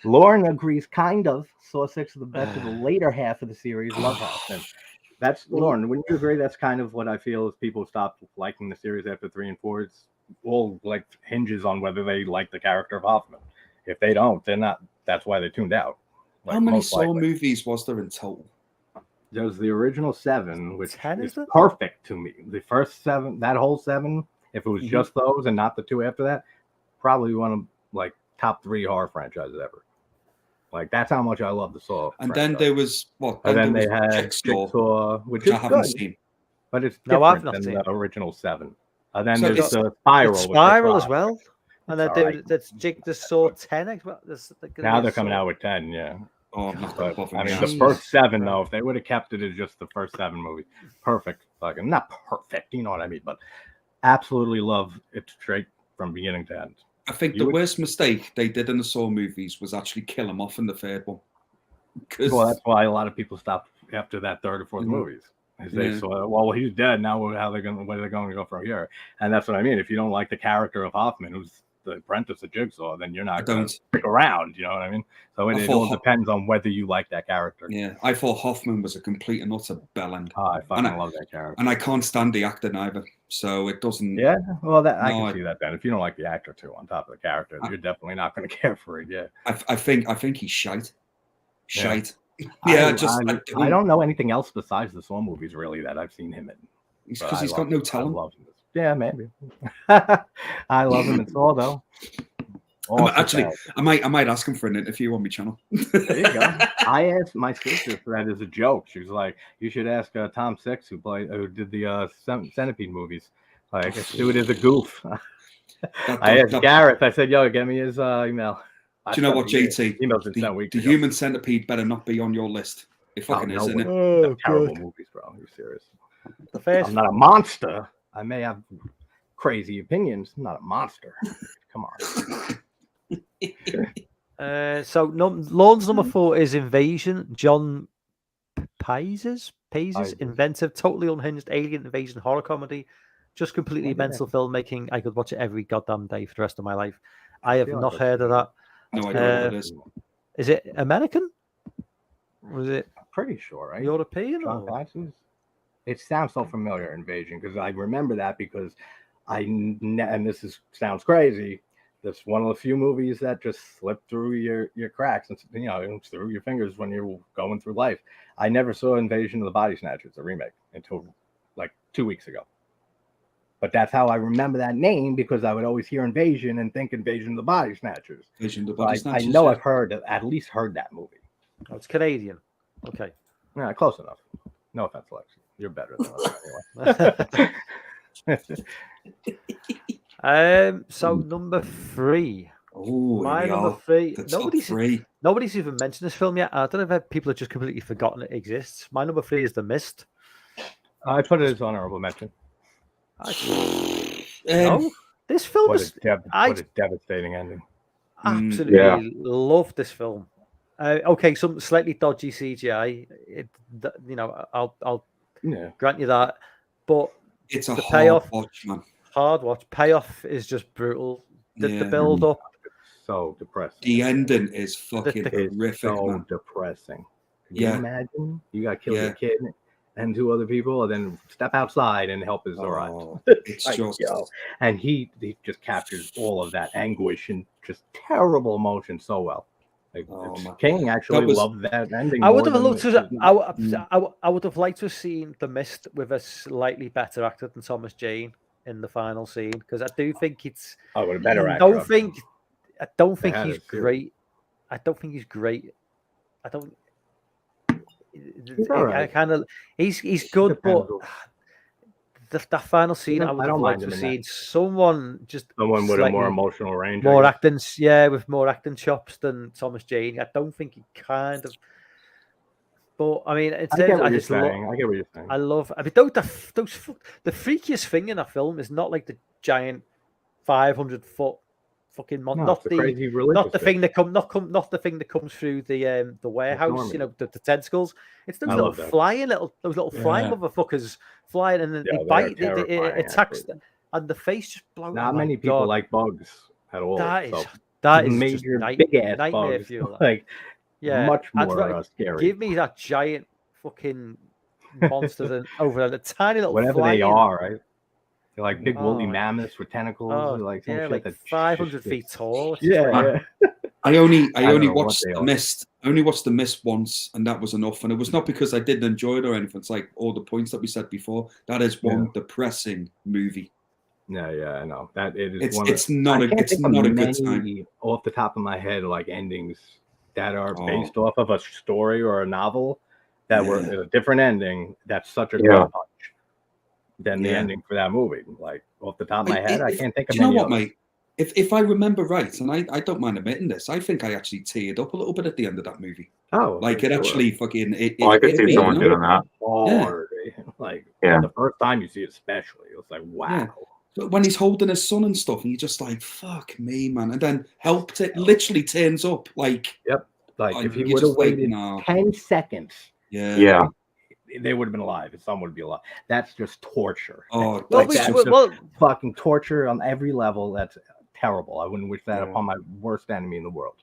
Lauren agrees, kind of. Saw 6 is the best of the later half of the series. Love House. That's Lauren. Wouldn't you agree? That's kind of what I feel is people stop liking the series after 3 and 4. It's all like hinges on whether they like the character of Hoffman. If they don't, they're not. That's why they tuned out. How many Saw movies was there in total? There's the original 7, which is perfect to me. The first 7, that whole 7, if it was just those and not the 2 after that, probably one of like top 3 horror franchises ever. Like that's how much I love the Saw. And then there was what? And then they had Jigsaw, which I haven't seen, but it's different than the original 7. And then there's the Spiral. Spiral as well. And then that's the Saw 10 as well. Now they're coming out with 10, yeah. Oh, I'm not gonna bother. I mean, the first 7 though, if they would have kept it as just the first 7 movies, perfect. Fucking not perfect, you know what I mean, but absolutely love it straight from beginning to end. I think the worst mistake they did in the Saw movies was actually kill him off in the 3rd one. Well, that's why a lot of people stopped after that 3rd or 4th movies. They saw, well, he's dead now. Where are they going to go from here? And that's what I mean. If you don't like the character of Hoffman, who's the apprentice of Jigsaw, then you're not going to stick around. You know what I mean? So it all depends on whether you like that character. Yeah, I thought Hoffman was a complete and utter bellend. Oh, I fucking love that character, and I can't stand the actor neither. So it doesn't. Yeah, well, I can see that. Then if you don't like the actor too, on top of the character, you're definitely not going to care for it. Yeah, I think he's shite. Shite. Yeah, I don't know anything else besides the Saw movies really that I've seen him in. Because he's got no talent. Yeah, maybe. I love him in Saw though. Actually, I might ask him for an interview on my channel. There you go. I asked my sister for that as a joke. She was like, "You should ask Tom Six, who did the Centipede movies. Like, do it as a goof." I asked Gareth. I said, "Yo, get me his email." Do you know what, JT? The Human Centipede better not be on your list. It fucking is, isn't it? Oh, terrible movies, bro. Are you serious? I'm not a monster. I may have crazy opinions. I'm not a monster. Come on. So Lawns number 4 is Invasion. John Paises, inventive, totally unhinged alien invasion horror comedy. Just completely mental filmmaking. I could watch it every goddamn day for the rest of my life. I have not heard of that. No idea what that is. Is it American? Was it? I'm pretty sure, right? European? John Paises? It sounds so familiar, Invasion, because I remember that because and this sounds crazy. That's one of the few movies that just slip through your cracks and through your fingers when you're going through life. I never saw Invasion of the Body Snatchers, a remake, until like 2 weeks ago. But that's how I remember that name, because I would always hear Invasion and think Invasion of the Body Snatchers. Invasion of the Body Snatchers. I know I've at least heard that movie. Oh, it's Canadian. Okay. Yeah, close enough. No offense, Lexi. You're better than us anyway. So number 3. Oh, my number 3. Nobody's even mentioned this film yet. I don't know if people have just completely forgotten it exists. My number 3 is The Mist. I put it as honorable mention. No, this film what a devastating ending. Absolutely love this film. Okay, some slightly dodgy CGI. I'll grant you that, but it's a payoff, watch, man. Hard watch. Payoff is just brutal. The build up, so depressing. The ending is fucking horrific. So man. Depressing. Can you imagine? You got killed a kid and 2 other people, and then step outside and help is arrived. It's just and he just captures all of that anguish and just terrible emotion so well. Like, King actually loved that ending. I would have loved to. I would have liked to have seen The Mist with a slightly better actor than Thomas Jane in the final scene, because I do think it's. Oh, a better actor. I don't think he's great. I don't think he's great. I don't. He's all right. He's good, but that final scene, I would have liked to have seen someone with a more emotional range, more acting, with more acting chops than Thomas Jane. I don't think he kind of. But I mean, I get what you're saying. I love. I mean, the freakiest thing in that film is not like the giant 500-foot fucking not the thing that comes through the warehouse. The tentacles. It's those little flying motherfuckers flying, and then they bite. It attacks them, and the face just blows. Not many people like bugs at all. That is major big ass nightmare bugs. Fuel. Like much more scary. Give me that giant fucking monster than over the tiny little. Whatever flying. They are, right? They're like big woolly mammoths with tentacles. Like 500 feet tall. I only watched The Mist. I only watched The Mist once, and that was enough. And it was not because I didn't enjoy it or anything. It's like all the points that we said before. That is one depressing movie. Yeah, I know that it is. It's not a good time. Off the top of my head, like endings that are based off of a story or a novel that were a different ending. That's such a good punch than the ending for that movie. Like off the top of my head, I can't think of. Do you know what, mate? If I remember right, and I don't mind admitting this, I think I actually teared up a little bit at the end of that movie. Oh, like it actually fucking. I could see someone doing that. Like the first time you see it, especially, it was like wow. Yeah. But when he's holding his son and stuff, and you're just like, "Fuck me, man!" And then helped it literally turns up like. Yep. Like if he would have waited 10 seconds. Yeah. They would have been alive. His son would be alive. That's just torture. Oh, fucking torture on every level. That's terrible. I wouldn't wish that upon my worst enemy in the world.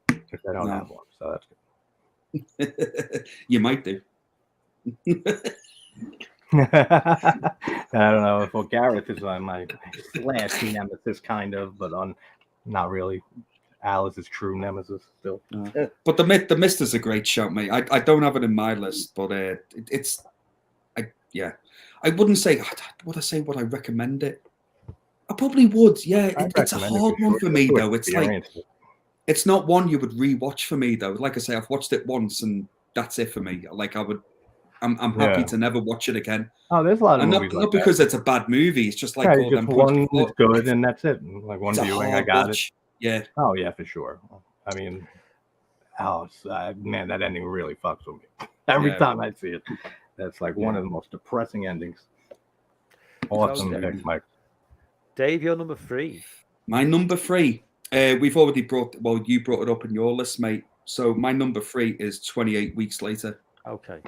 If I don't have one, so that's good. You might do. I don't know if Gareth is on my slash nemesis, kind of, but on not really. Alice's true nemesis still. But the Mist is a great shout, mate. I don't have it in my list, but I wouldn't say would I recommend it? I probably would. Yeah, it's a hard one for me though. It's like it's not one you would rewatch for me though. Like I say, I've watched it once and that's it for me. Like I'm happy to never watch it again. Oh, there's a lot of movies not because it's a bad movie. It's just like all them one is good and that's it. Like one viewing, I got it. Yeah. Oh yeah, for sure. I mean, man, that ending really fucks with me every time I see it. That's like one of the most depressing endings. Awesome, Mike. Dave, your number 3. My number 3. We've already you brought it up in your list, mate. So my number 3 is 28 Weeks Later. Okay.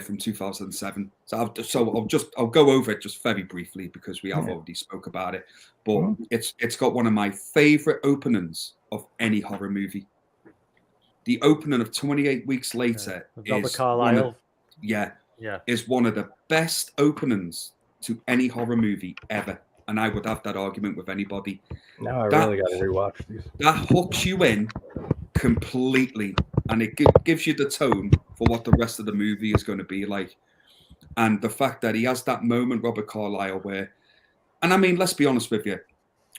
From 2007. I'll go over it just very briefly because we have already spoke about it. But it's got one of my favorite openings of any horror movie. The opening of 28 Weeks Later Robert Carlyle. Is one of the best openings to any horror movie ever. And I would have that argument with anybody. Now I really got to rewatch these. That hooks you in completely, and it gives you the tone for what the rest of the movie is going to be like. And the fact that he has that moment, Robert Carlyle, where, and I mean, let's be honest with you,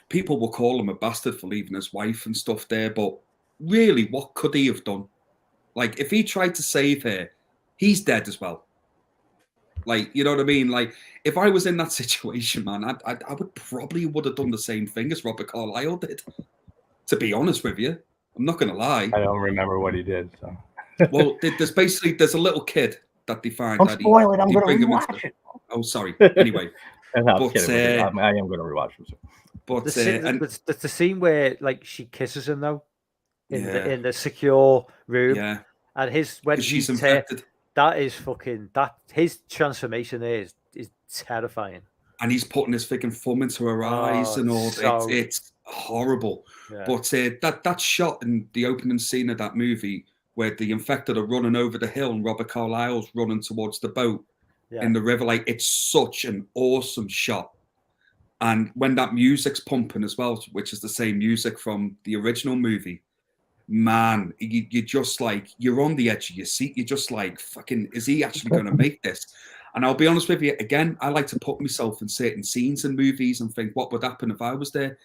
people will call him a bastard for leaving his wife and stuff there, but really, what could he have done? Like, if he tried to save her, he's dead as well. Like, you know what I mean? Like, if I was in that situation, man, I would have done the same thing as Robert Carlyle did. To be honest with you, I'm not going to lie. I don't remember what he did. So, well, there's a little kid that they find. Don't spoil it. I'm going to rewatch it. Oh, sorry. Anyway, I am going to rewatch it. But the scene where like she kisses him though, in the secure room, and when she's infected. That is his transformation there is terrifying. And he's putting his freaking thumb into her eyes and all. It's horrible. Yeah. But that shot in the opening scene of that movie where the infected are running over the hill and Robert Carlyle's running towards the boat in the river, like, it's such an awesome shot. And when that music's pumping as well, which is the same music from the original movie, man, you just like, you're on the edge of your seat. You're just like, fucking, is he actually going to make this? And I'll be honest with you, again, I like to put myself in certain scenes in movies and think, what would happen if I was there?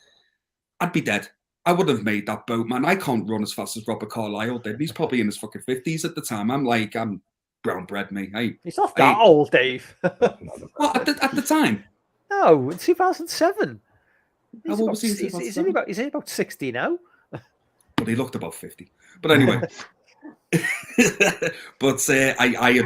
I'd be dead. I wouldn't have made that boat, man. I can't run as fast as Robert Carlyle did. He's probably in his fucking 50s at the time. I'm brown bread, me. He's not that old, Dave. What, at the time? No, in 2007. He's about 60 now. But he looked about 50. But anyway. But I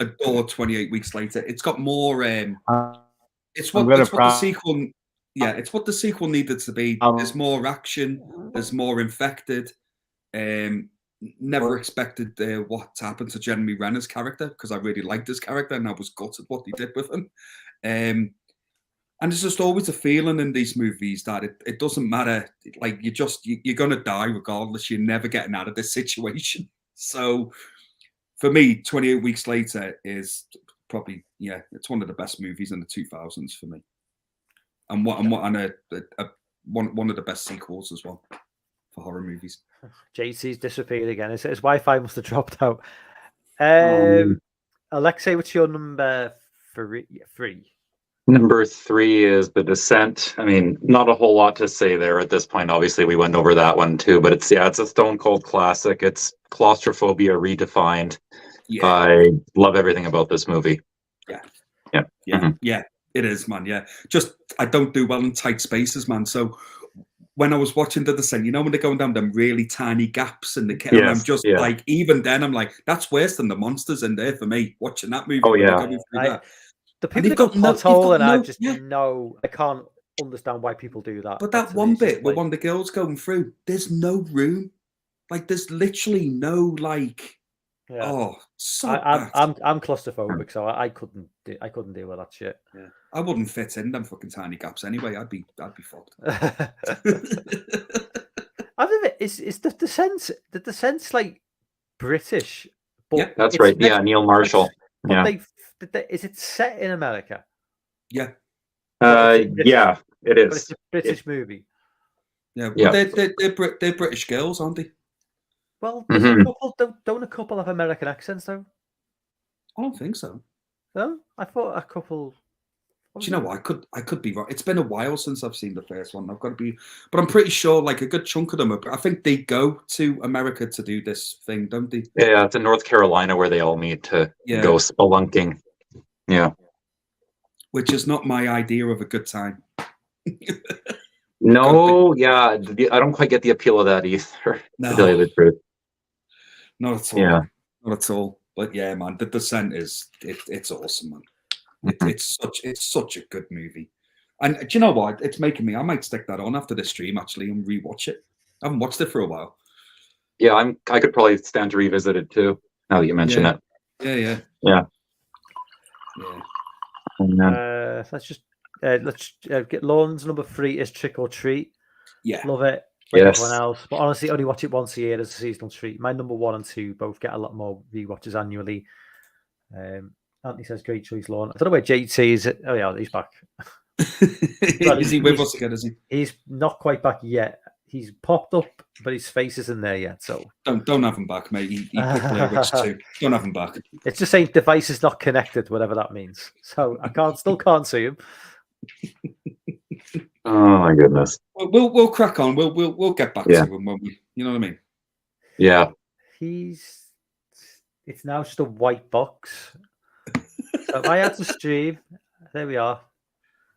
adore 28 Weeks Later. It's got more it's what the sequel it's what the sequel needed to be. There's more action, there's more infected. Never expected what happened to Jeremy Renner's character, because I really liked his character and I was gutted what he did with him. And there's just always a feeling in these movies that it doesn't matter. Like, you're going to die regardless. You're never getting out of this situation. So for me, 28 Weeks Later is probably, it's one of the best movies in the 2000s for me. And one of the best sequels as well for horror movies. JC's disappeared again. His Wi-Fi must have dropped out. Alexei, what's your number 3? Number 3 is The Descent. I mean, not a whole lot to say there at this point. Obviously, we went over that one too, but it's a stone cold classic. It's claustrophobia redefined. Yeah. I love everything about this movie. Yeah, it is, man. Yeah, just I don't do well in tight spaces, man. So when I was watching The Descent, when they're going down them really tiny gaps in the kit, I'm just like, even then, I'm like, that's worse than the monsters in there for me. Watching that movie. Oh yeah. The people that got pothole, and I just know I can't understand why people do that. But that one bit where one of the girls going through, there's no room. Like, there's literally no like. Yeah. Oh, so I'm claustrophobic, so I couldn't deal with that shit. Yeah, I wouldn't fit in them fucking tiny gaps anyway. I'd be fucked. I mean, is the Descent like British? But yeah, that's right. Yeah, Neil Marshall. Is it set in America? Yeah. Yeah, it is. But it's a British movie. Yeah, well, they're British girls, aren't they? Well, don't a couple have American accents though? I don't think so. No, I thought a couple. Do you know what? I could be wrong. It's been a while since I've seen the first one. I've got to be, but I'm pretty sure like a good chunk of them. I think they go to America to do this thing, don't they? Yeah, it's in North Carolina where they all meet to go spelunking. Yeah, which is not my idea of a good time. No, I don't quite get the appeal of that either. No. To tell you the truth. Not at all. Yeah. Not at all. But yeah, man, The Descent is it's awesome, man. It's such a good movie. And do you know what? It's making me. I might stick that on after the stream actually and rewatch it. I haven't watched it for a while. Yeah, I could probably stand to revisit it too. Now that you mention it. Yeah. Let's get Lawns number 3 is Trick or Treat. Yeah, love it. Like Yes. everyone else, but honestly, only watch it once a year as a seasonal treat. My number 1 and 2 both get a lot more rewatches annually. Anthony says great choice, Lawn. I don't know where JT is. Oh yeah, he's back. Well, is he with us again? Is he? He's not quite back yet. He's popped up, but his face isn't there yet. So don't have him back, mate. He picked Blair Witch 2. Don't have him back. It's just saying device is not connected, whatever that means. So I still can't see him. Oh my goodness. We'll crack on. We'll get back to him when we. You know what I mean? Yeah. It's now just a white box. So if I had to stream, there we are.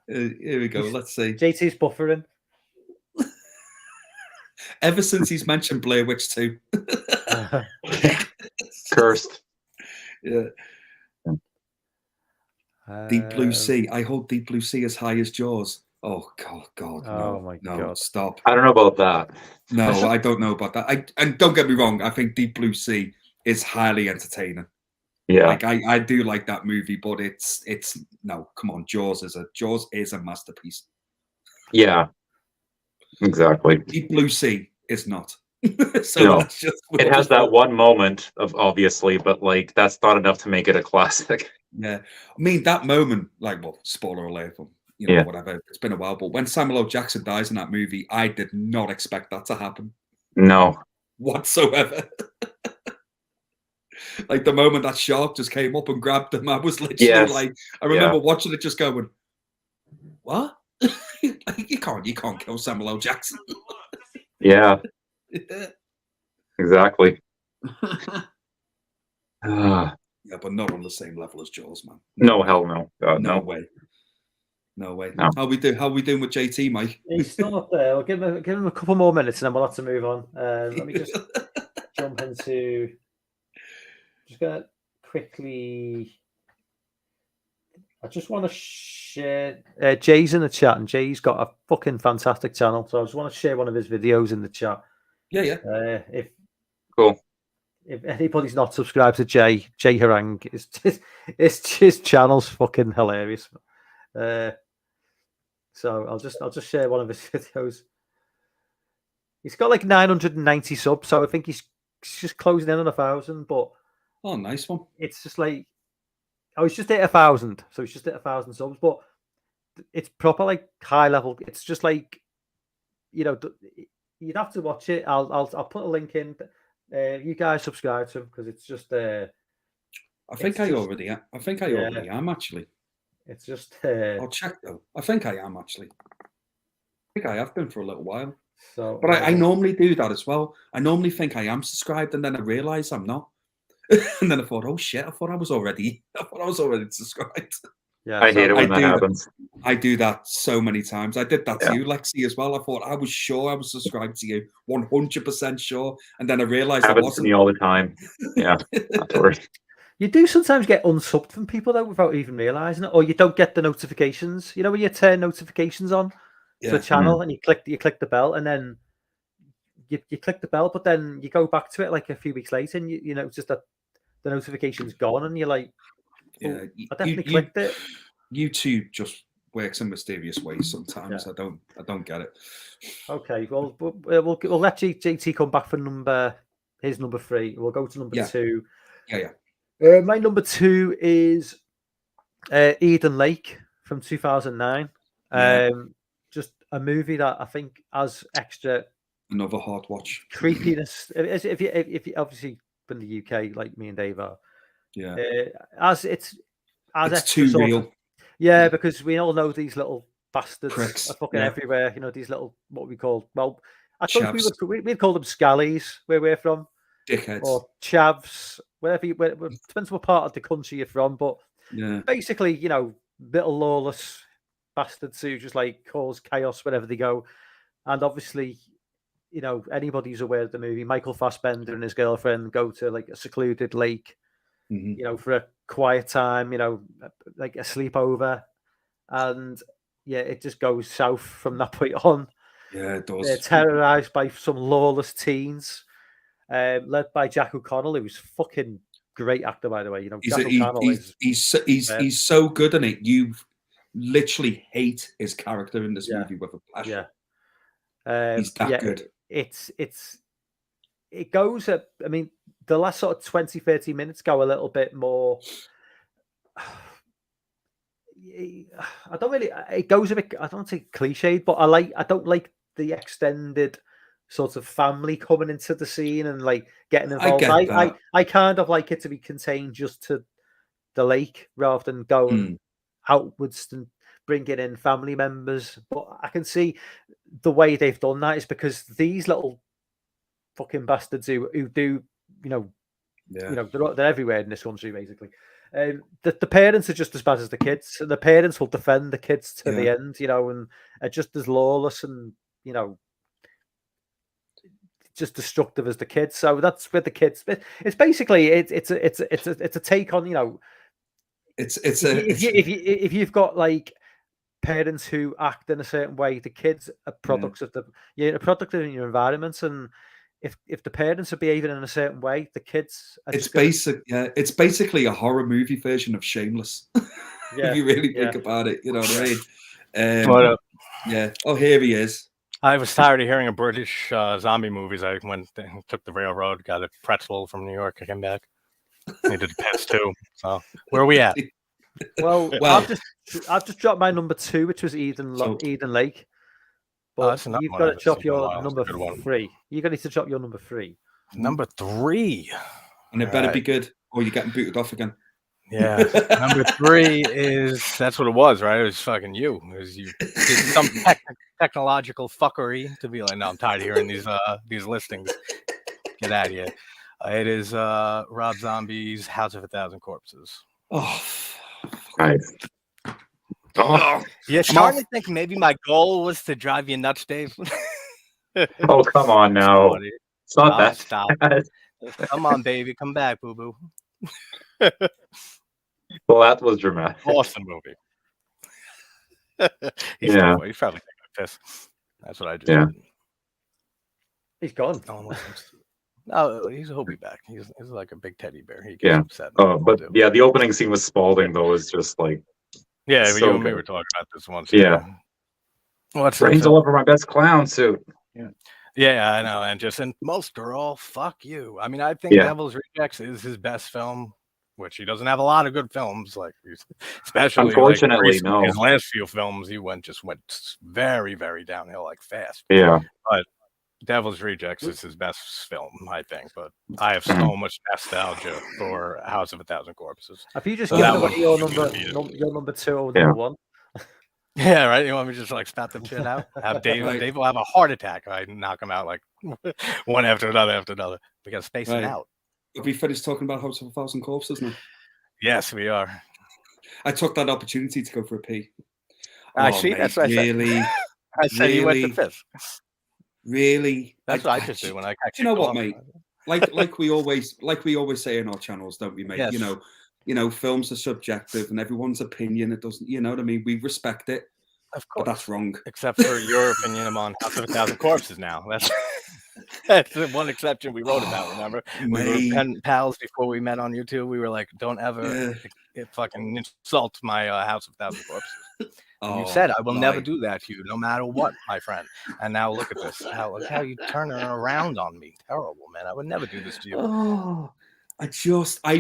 Here we go. Let's see. JT's buffering. Ever since he's mentioned Blair Witch 2. Cursed. Yeah. Deep Blue Sea. I hold Deep Blue Sea as high as Jaws. Oh God. Oh my God. Stop. I don't know about that. No, I don't know about that. And don't get me wrong, I think Deep Blue Sea is highly entertaining. Yeah. Like I do like that movie, but it's no, come on, Jaws is a masterpiece. Yeah. Exactly. Deep Blue Sea is not. So No. that's just It has that one moment of obviously, but like that's not enough to make it a classic. Yeah. I mean that moment, like spoiler alert from whatever. It's been a while, but when Samuel L. Jackson dies in that movie, I did not expect that to happen. No. Whatsoever. Like the moment that shark just came up and grabbed him, I was literally like, I remember watching it just going, what? you can't kill Samuel L. Jackson. Yeah. Exactly. Yeah, but not on the same level as Jaws, man. No, hell no. God, no no way. No way. No. How we doing with JT, Mike? He's still not there. We'll give him a couple more minutes and then we'll have to move on. Let me just jump into. Just gonna quickly. I just want to share. Jay's in the chat, and Jay's got a fucking fantastic channel. So I just want to share one of his videos in the chat. Yeah. Cool. If anybody's not subscribed to Jay Harang, his channel's fucking hilarious. So I'll just share one of his videos. He's got like 990 subs, so I think he's just closing in on 1,000. But nice one. It's just like he's just at 1,000, so he's just at 1,000 subs. But it's proper like high level. It's just like you'd have to watch it. I'll put a link in. You guys subscribe to him because it's just. I think I already am actually. It's just. I'll check though. I think I am actually. I think I have been for a little while. So, but I normally do that as well. I normally think I am subscribed, and then I realise I'm not. And then I thought, oh shit! I thought I was already subscribed. Yeah, I hate it when that happens. I do that so many times. I did that to you, Lexi, as well. I thought I was sure I was subscribed to you, 100% sure, and then I realised it happens to me all the time. Yeah, not to worry. You do sometimes get unsubbed from people though without even realising it, or you don't get the notifications. You know when you turn notifications on to the channel and you click the bell, and then you click the bell, but then you go back to it like a few weeks later, and you know just that the notification's gone, and you're like, I definitely clicked it. YouTube just works in mysterious ways sometimes. I don't get it. Okay, well we'll let JT come back for his number 3. We'll go to number 2. Yeah. My number 2 is Eden Lake from 2009. Just a movie that I think has extra another hard watch creepiness. If you obviously from the UK like me and Dave are, as it's too real. Yeah, because we all know these little bastards Pricks. are fucking everywhere. You know, these little what we call I thought we'd call them scallies where we're from. Dickheads. Or chavs, wherever depends what part of the country you're from, but basically, little lawless bastards who just like cause chaos wherever they go. And obviously, anybody who's aware of the movie, Michael Fassbender and his girlfriend go to like a secluded lake, for a quiet time, like a sleepover. And it just goes south from that point on. Yeah, it does. They're terrorized by some lawless teens, led by Jack O'Connell, who's fucking great actor, by the way. Jack O'Connell is he's so good in it. You literally hate his character in this movie with a passion. He's that good. It goes at, I mean, the last sort of 20, 30 minutes go a little bit more. I don't really. It goes a bit. I don't say cliched, but I don't like the extended sort of family coming into the scene and like getting involved. I kind of like it to be contained just to the lake rather than going outwards and bringing in family members. But I can see the way they've done that is because these little fucking bastards who do, they're everywhere in this country basically. The parents are just as bad as the kids. The parents will defend the kids to the end, and are just as lawless and just destructive as the kids. So that's with the kids. It's basically it's a take on if you've got like parents who act in a certain way, the kids are products of a product of your environment, and if the parents are behaving in a certain way, the kids are it's basically a horror movie version of Shameless. If you really think about it, you know what I mean? Yeah. Oh, here he is. I was tired of hearing of British zombie movies. I went and took the railroad, got a pretzel from New York, I came back. Needed the Pets too. So where are we at? Well, I've just dropped my number 2, which was Eden Lake. But you've got to drop your number 3. You're going to need to drop your number 3. Number 3. And it better be good, or you're getting booted off again. Yeah. Number 3 that's what it was, right? It was fucking you. It was you did some technological fuckery to be like, no, I'm tired of hearing these listings. Get out of here. It is Rob Zombie's House of a Thousand Corpses. Oh, nice. Yeah, starting to think maybe my goal was to drive you nuts, Dave. Oh, come on now. It's not that. Stop. Come on, baby. Come back, boo-boo. Well, that was dramatic. Awesome movie. He's probably taking a piss. That's what I just did. He's gone. No, he'll be back. He's like a big teddy bear. He gets upset. Oh, but the opening scene with Spalding though is just like you and me were talking about this once. Yeah. What's brains all over my best clown suit. Yeah, I know. And most girl, fuck you. I mean, I think Devil's Rejects is his best film, which he doesn't have a lot of good films, like especially unfortunately, no. His last few films, he went very, very downhill, like fast. Yeah. But Devil's Rejects is his best film, I think. But I have so much nostalgia for House of a Thousand Corpses. Have you just given away your number 2 or number 1? Yeah, right. You want me to just like spat them shit out? Have Dave will have a heart attack if I knock them out like one after another. We got to space it out. Have we finished talking about House of a Thousand Corpses now? Yes, we are. I took that opportunity to go for a pee. I see. Mate, that's what really, I said. You went to fifth. Really? That's what I just do when I catch. You know what, mate? Like we always say in our channels, don't we, mate? Yes. You know, films are subjective, and everyone's opinion. It doesn't. You know what I mean? We respect it. Of course, but that's wrong. Except for your opinion on House of a Thousand Corpses. Now that's the one exception we wrote about. Remember, we were pen pals before we met on YouTube. We were like, "Don't ever fucking insult my House of a Thousand Corpses." You said I will never do that to you, no matter what, my friend. And now look at this. Look how you turn it around on me. Terrible, man. I would never do this to you. Oh, I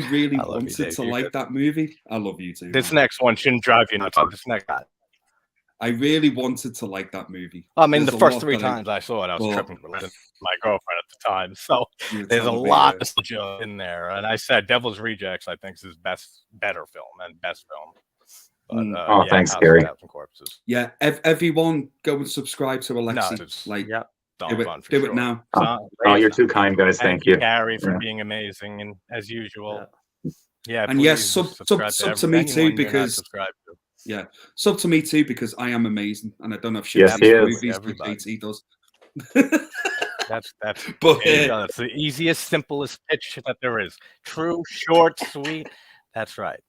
really wanted to like that movie. I love you too. This next one shouldn't drive you nuts. This next guy. I really wanted to like that movie. I mean, the first 3 times I saw it, I was tripping with my girlfriend at the time. So there's a lot of stuff in there. And I said Devil's Rejects, I think, is his better film and best film. But, thanks, Gary. Yeah, everyone go and subscribe to Alexi. Do it now. You're too kind, guys. Thank you, Gary, for being amazing and as usual. Yeah, and yes, sub to me too because sub to me too because I am amazing and I don't have shit yes, movies, but he does. That's the easiest, simplest pitch that there is. True, short, sweet. That's right.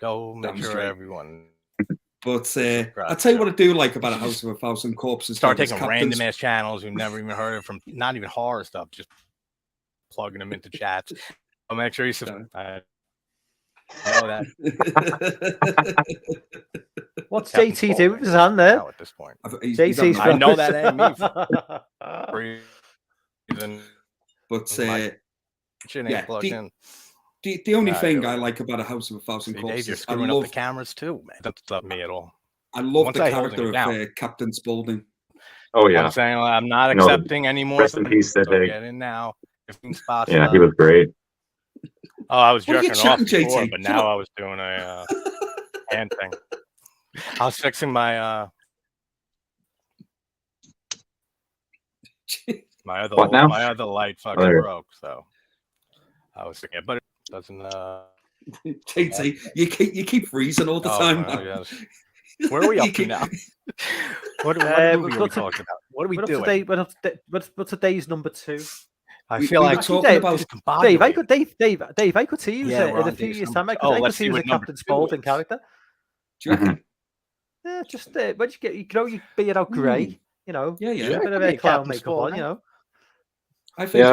Go make sure everyone But I'll tell you what I do like about A House of a Thousand Corpses. Start taking random ass channels you've never even heard of from, not even horror stuff, just plugging them into chats. I'll make sure you subscribe. I know that. What's JT doing with his hand there? At this point, JT's I know that ain't me. But yeah, plugged in. The only thing I like about A House of a Thousand Corpses, you're screwing up the cameras too, man. That's not me at all. I love the character of Captain Spaulding. Oh yeah, I'm saying I'm not accepting anymore. Rest in peace, so get in now. 15 spots. Yeah, he was great. Oh, I was jerking off before, JT? but now I was doing a hand thing. I was fixing my my other light fucking broke, so I was thinking, but it doesn't. JT, you keep freezing all the time. Yes. Where are we up to now? What movie are we talking about? What are we doing? What's today's number 2? I feel like talking about Dave. I could see you in a few years' time. I could see you as a Captain Spaulding character. Do you reckon? Yeah, just when you get, you beard out grey, a bit of a clown makeup on, I think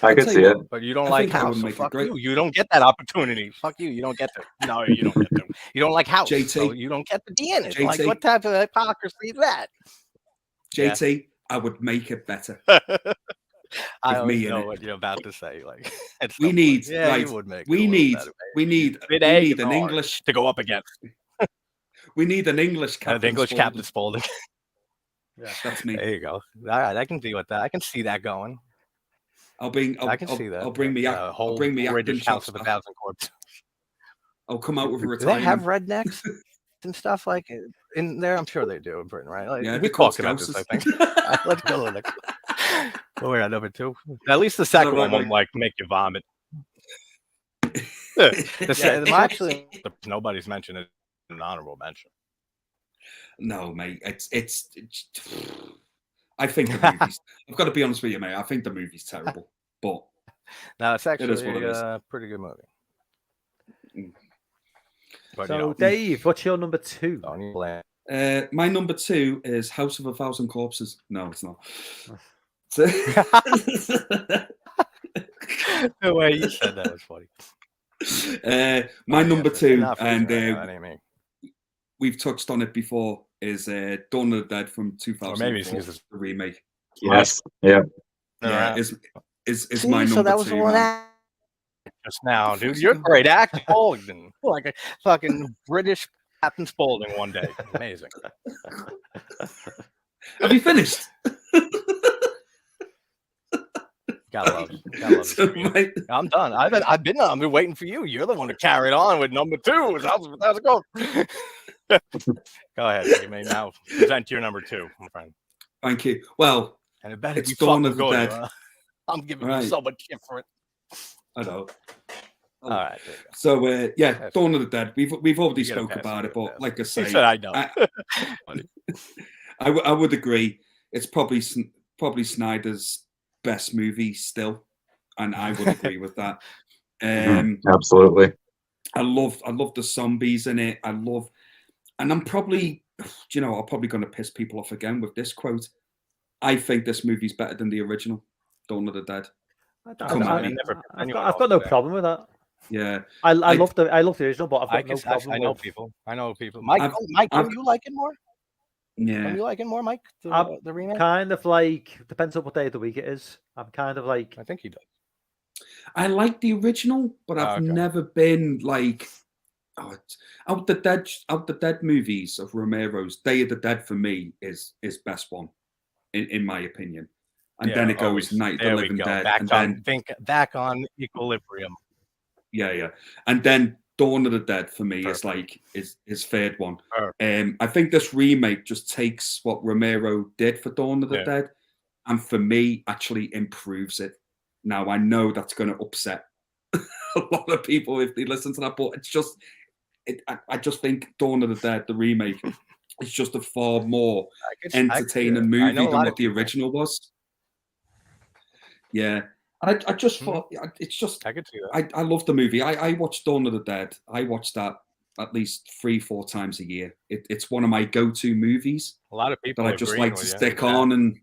I could see it. But you don't like House, so fuck you. You don't get that opportunity. Fuck you. You don't get to. No, you don't get to. You don't like House, JT, so you don't get to be in it. JT, like, what type of hypocrisy is that? JT, I would make it better. I know what you're about to say. Like, we need, we need an English to go up against. We need an English Captain. Captain Spaulding. Yeah, that's me. There you go. All right, I can deal with that. I can see that going. I can see that. I'll bring me British House of a Thousand Corpses. I'll come out with a retirement. Do they have rednecks and stuff like in there? I'm sure they do in Britain, right? Like, yeah, we talked about this, I think. Let's go. We're at number 2. At least the second one won't like make you vomit. Actually, nobody's mentioned it in an honorable mention. No, mate. It's I think the movie's. I've got to be honest with you, mate. I think the movie's terrible, but no, it's actually a pretty good movie. But, so, Dave, what's your number 2? My number 2 is House of a Thousand Corpses. No, it's not. The way you said that was funny. My number 2, and we've touched on it before, is Dawn of the Dead from 2004, the remake. Yes, yeah. Is my number 2. So that was the one just now, dude. You're great acting. Like a fucking British Captain Spaulding one day. Amazing. Have you finished? Gotta love so I'm done. I've been waiting for you. You're the one to carry it on with number 2. How's it going? Go ahead. You may now present your number 2, my friend. Thank you. Well, and it better be Dawn of the Dead. I'm giving you so much shit for it. I know. All right. So Dawn of the Dead. We've already spoke about it, but like I say, he said I know. I would agree. It's probably Snyder's best movie still, and I would agree with that. Absolutely. I love the zombies in it. And I'm probably, I'm probably going to piss people off again with this quote. I think this movie's better than the original Dawn of the Dead. I've got no problem with that. Yeah, I love the original, but I've got no problem. I know people. Mike, do you like it more? Yeah. Do you like it more, Mike? The remake? Kind of like, depends on what day of the week it is. I'm kind of like, I think he does. I like the original, but I've never been like, out the Dead movies of Romero's. Day of the Dead for me is best one, in my opinion. And then it goes Night of the Living Dead, back on equilibrium. Yeah, and then Dawn of the Dead for me is like his third one. I think this remake just takes what Romero did for Dawn of the Dead, and for me actually improves it. Now I know that's going to upset a lot of people if they listen to that, but it's just, I just think Dawn of the Dead, the remake, is just a far more entertaining movie than what the original was. Yeah. And I just thought it's just, I could see that. I love the movie. I watched Dawn of the Dead. I watched that at least 3-4 times a year. It's one of my go-to movies. A lot of people that I just like to stick on, and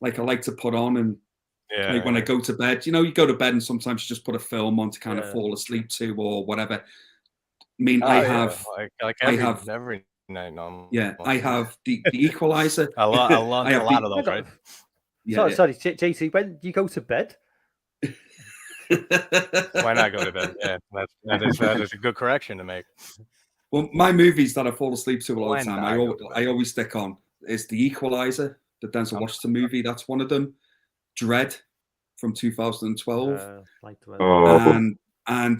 like I like to put on, and like when I go to bed, you go to bed and sometimes you just put a film on to kind of fall asleep to or whatever. I mean, I have every night. I have the Equalizer. I love a lot of those, right? Sorry, JT, when you go to bed? Why not go to bed? Yeah, that is a good correction to make. Well, my movies that I fall asleep to a lot of the time, I always stick on is the Equalizer, the Denzel Washington movie. That's one of them. Dread from 2012, and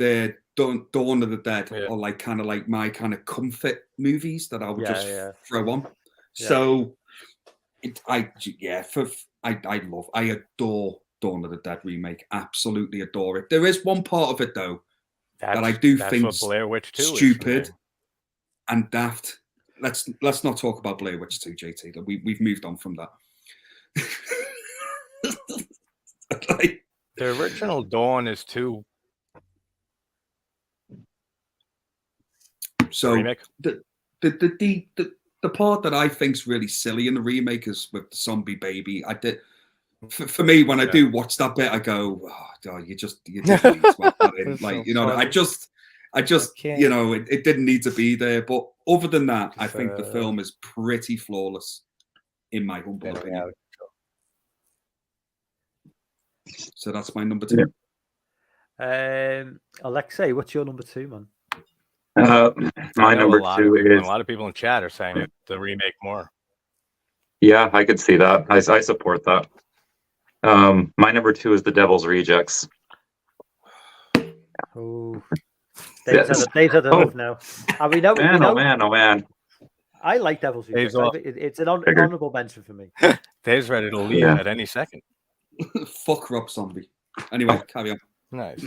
Dawn of the Dead are like kind of like my kind of comfort movies that I would just throw on. So I adore Dawn of the Dead remake. Absolutely adore it. There is one part of it though that I do think Blair Witch 2 stupid and daft. Let's not talk about Blair Witch 2, JT. We've moved on from that. The original Dawn is 2. So the part that I think's really silly in the remake is with the zombie baby. For me, when I do watch that bit, I go, "Oh, you just need to have that in." Like, I just, it didn't need to be there. But other than that, I think the film is pretty flawless, in my humble opinion. So that's my number 2. Alexei, what's your number 2, man? My number 2 is... A lot of people in chat are saying the remake more. Yeah, I could see that. I support that. My number 2 is The Devil's Rejects. Oh, Dave's had enough now. And we know. Oh man. I like Devil's Rejects. It's an honourable mention for me. Dave's ready to leave at any second. Fuck Rob Zombie. Anyway, carry on. Nice.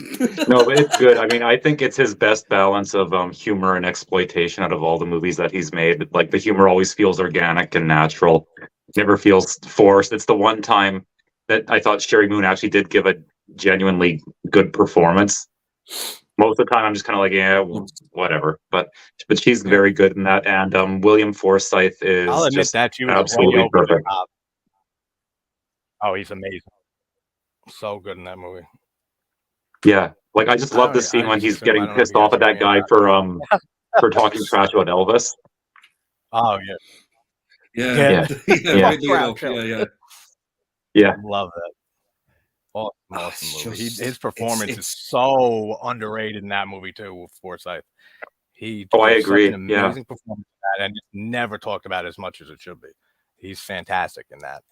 No, but it's good. I mean, I think it's his best balance of humor and exploitation out of all the movies that he's made. Like, the humor always feels organic and natural. It never feels forced. It's the one time that I thought Sherry Moon actually did give a genuinely good performance. Most of the time, I'm just kind of like, whatever. But she's very good in that. And William Forsythe is I'll admit that she was absolutely perfect. Oh, he's amazing. So good in that movie. Yeah, like I just love the scene when he's getting pissed off at that guy for talking trash about Elvis. Oh yeah. Yeah. Love that. Awesome movie. His performance is so underrated in that movie too. With Forsythe, I agree. Such an amazing performance in that, and never talked about as much as it should be. He's fantastic in that.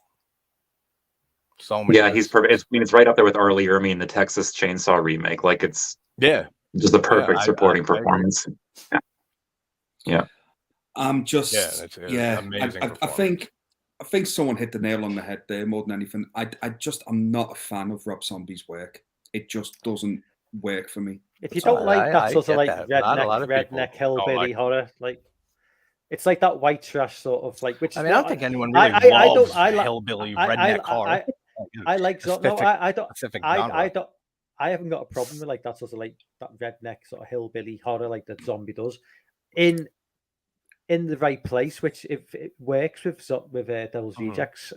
So many. Yeah, he's perfect. It's right up there with R. Lee Ermey in the Texas Chainsaw remake. Like, it's just a perfect supporting performance. Yeah. I'm just amazing. I think someone hit the nail on the head there more than anything. I'm not a fan of Rob Zombie's work. It just doesn't work for me. If you don't like that sort of like redneck hillbilly horror, like it's like that white trash sort of like. Which I don't think anyone really loves hillbilly redneck horror. I like I haven't got a problem with like that sort of like that redneck sort of hillbilly horror like that Zombie does in the right place, which if it works with Devil's Rejects,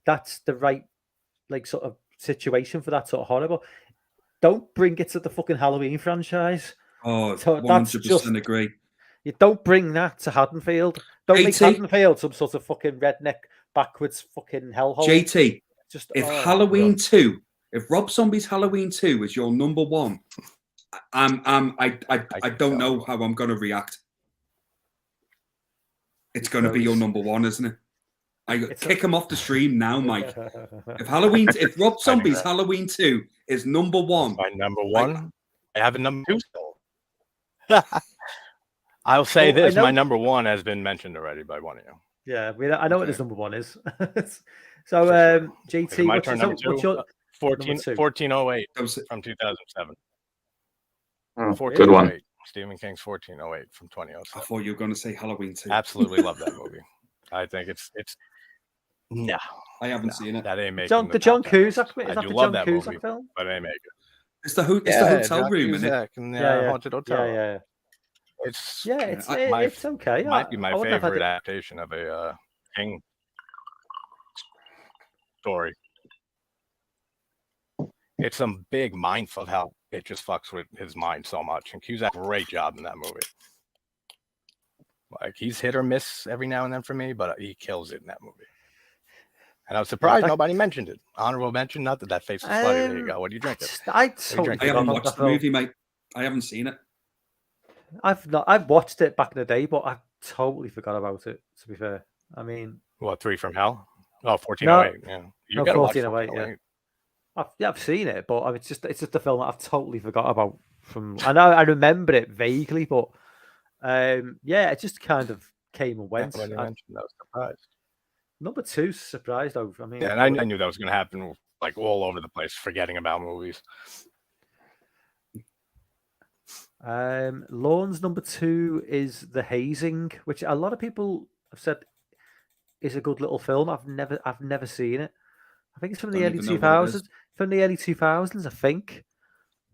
that's the right like sort of situation for that sort of horror. But don't bring it to the fucking Halloween franchise. Oh, 100% agree. You don't bring that to Haddonfield. Don't make Haddonfield some sort of fucking redneck backwards fucking hellhole. JT, if Halloween 2, if Rob Zombie's Halloween 2 is your number 1, I don't know how I'm going to react. It's going to be your number 1, isn't it? Kick him off the stream now, Mike. If Rob Zombie's Halloween 2 is number 1, my number 1, I have a number 2 still. I'll say this: my number 1 has been mentioned already by one of you. Yeah, I know what his number 1 is. So, JT, my turn. Number 2, 1408 from 2007. Good one. Stephen King's 1408 from 2007. I thought you were going to say Halloween 2. Absolutely love that movie. I think it's no. I haven't seen it. That ain't making the John Cusack. Is I that do the love John that Cusack movie, film? but it ain't make it. It's the hotel room, isn't it? Haunted hotel. Yeah. It's it's okay. Might be my favorite adaptation of a King story. It's some big mindfuck how it just fucks with his mind so much. And Q's done a great job in that movie. Like, he's hit or miss every now and then for me, but he kills it in that movie. And I was surprised nobody mentioned it. Honorable mention, not that face is slutty. There you go. What do you drink? I haven't watched the movie, mate. I haven't seen it. I've watched it back in the day, but I totally forgot about it, to be fair. I mean, what, 3 from Hell? Oh, 1408. Yeah. You gotta watch 1408. Yeah. I've seen it, but it's just a film that I've totally forgot about. I know I remember it vaguely, but it just kind of came and went. When you mentioned that, I was surprised. Number 2 surprised over. I mean, and I knew that was going to happen, like all over the place, forgetting about movies. Lorne's number 2 is The Hazing, which a lot of people have said is a good little film. I've never seen it. I think it's from the early 2000s. From the early 2000s, I think.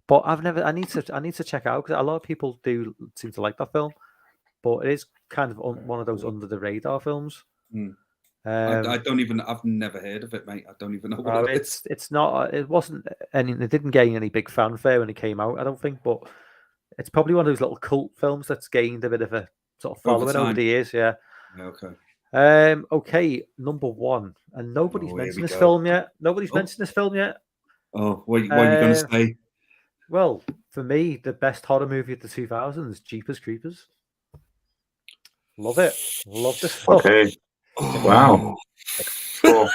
But I need to check out, because a lot of people do seem to like that film. But it is kind of one of those under the radar films. I've never heard of it, mate. I don't even know what it is. It's not. It wasn't any. It didn't gain any big fanfare when it came out, I don't think. But it's probably one of those little cult films that's gained a bit of a sort of following over the years. Yeah. Okay. Okay. Number 1, and nobody's mentioned this film yet. Nobody's mentioned this film yet. Oh, what are you going to say? Well, for me, the best horror movie of the 2000s, Jeepers Creepers. Love it. Love this film. Okay. Wow. Cool.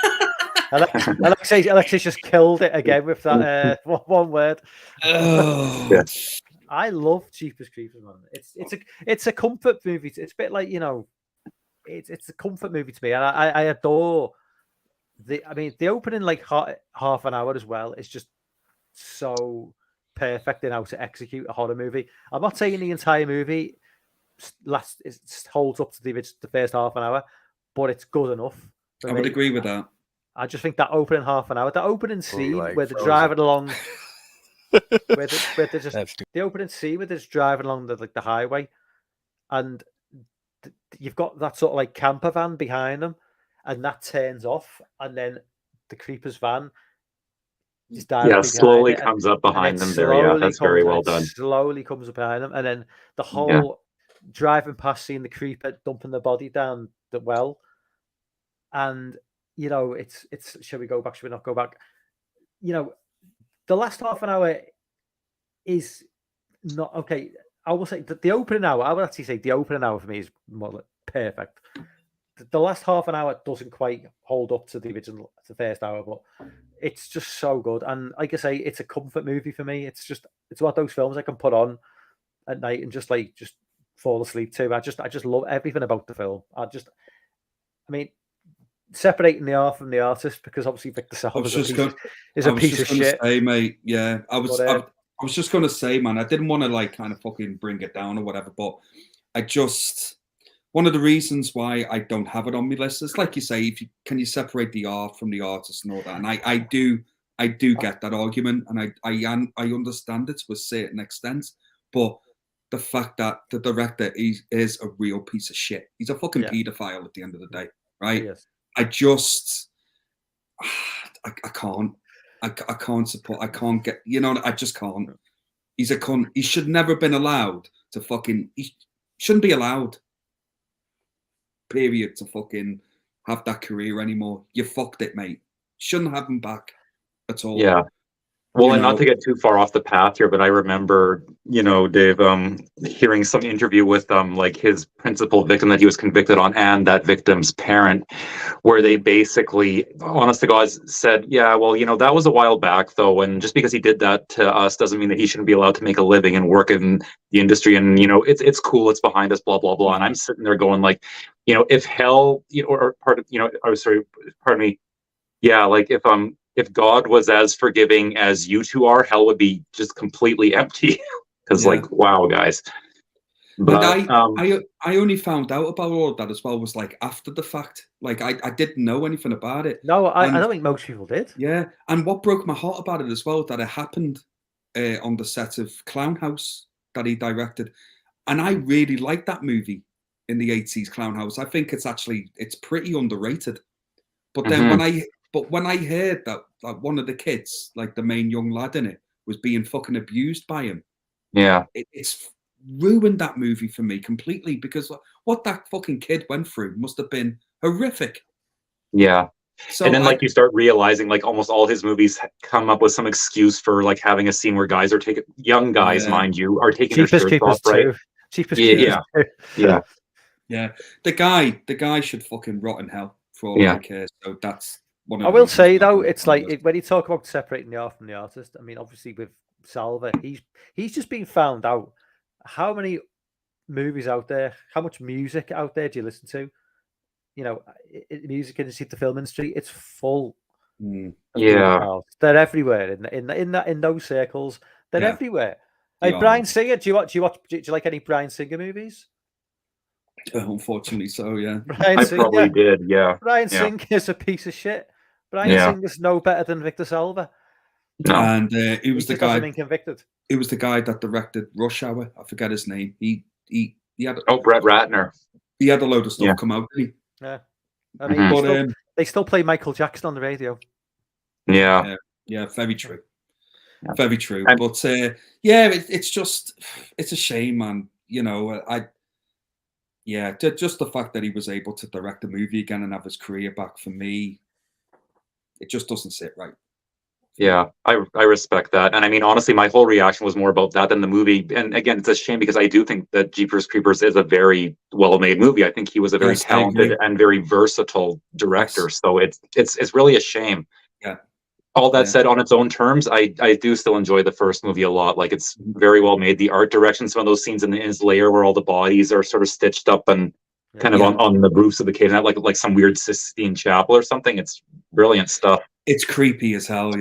Alexis just killed it again with that one word. Yes. I love Jeepers Creepers, man. It's a comfort movie. It's a bit like, it's a comfort movie to me, and I adore the opening, like half an hour as well. It's just so perfect in how to execute a horror movie. I'm not saying the entire movie holds up to the first half an hour, but it's good enough. I would agree with that. I just think that opening half an hour, that opening scene where they're driving along, the opening scene where they're just driving along the highway, and you've got that sort of like camper van behind them, and that turns off, and then the creeper's van slowly comes up behind them there. Yeah, that's very well done. Slowly comes up behind them, and then the whole driving past, seeing the creeper dumping the body down the well, and it's. Shall we go back? Should we not go back? The last half an hour is not okay. I will say that the opening hour. I would actually say the opening hour for me is more like perfect. The last half an hour doesn't quite hold up to the first hour, but it's just so good. And like I say, it's a comfort movie for me. It's one of those films I can put on at night and just fall asleep to. I just love everything about the film. Separating the art from the artist, because obviously Victor Salva is a piece of shit. Say, mate, yeah, I was just going to say, man, I didn't want to kind of fucking bring it down or whatever, but one of the reasons why I don't have it on my list is, like you say, can you separate the art from the artist and all that? And I do get that argument, and I understand it to a certain extent, but the fact that the director is a real piece of shit. He's a fucking paedophile at the end of the day, right? Yes. I can't support. I can't get. I just can't. He's a cunt. He should never have been allowed to fucking. He shouldn't be allowed. Period. To fucking have that career anymore. You fucked it, mate. Shouldn't have him back at all. Yeah. Well, and not to get too far off the path here, but I remember, Dave, hearing some interview with like his principal victim that he was convicted on, and that victim's parent, where they basically, honest to God, said, yeah, well, that was a while back, though, and just because he did that to us doesn't mean that he shouldn't be allowed to make a living and work in the industry, and it's cool, it's behind us, blah blah blah. And I'm sitting there going, like, if hell, pardon me, yeah, like if God was as forgiving as you two are, hell would be just completely empty. Because, wow, guys. But I only found out about all of that as well, was like after the fact. Like I didn't know anything about it. No, I don't think most people did. Yeah, and what broke my heart about it as well, that it happened on the set of Clown House that he directed. And I really like that movie in the 80s, Clown House. I think it's pretty underrated. But then when I heard that one of the kids, like the main young lad in it, was being fucking abused by him, it's ruined that movie for me completely, because what that fucking kid went through must have been horrific. Yeah. So and then like you start realizing like almost all his movies come up with some excuse for like having a scene where guys are taking, young guys, mind you, are taking their shirts off, right? Yeah. The guy should fucking rot in hell for all I care. So that's one of I will say though, it's like when you talk about separating the art from the artist, I mean, obviously with Salva, he's just been found out. How many movies out there, how much music out there do you listen to? You know, music industry, the film industry, it's full. They're everywhere in those circles. They're everywhere. Like Bryan Singer, do you like any Bryan Singer movies? Unfortunately, so yeah. I probably did. Yeah. Bryan Singer is a piece of shit. Bryan Singer's no better than Victor Salva. No. And he was the guy. Been convicted. He was the guy that directed Rush Hour. I forget his name. He had. Brett Ratner. He had a load of stuff come out. Didn't he? Yeah. I mean, they still play Michael Jackson on the radio. Yeah. Very true. Very true. But it's a shame, man. You know, just the fact that he was able to direct a movie again and have his career back, for me, it just doesn't sit right. Yeah, I respect that. And I mean, honestly, my whole reaction was more about that than the movie. And again, it's a shame because I do think that Jeepers Creepers is a very well-made movie. I think he was a very talented and very versatile director. So it's really a shame. Yeah. All that said, on its own terms, I do still enjoy the first movie a lot. Like, it's very well made. The art direction, some of those scenes in his lair where all the bodies are sort of stitched up and kind of on the roofs of the cave, like some weird Sistine Chapel or something. It's brilliant stuff. It's creepy as hell.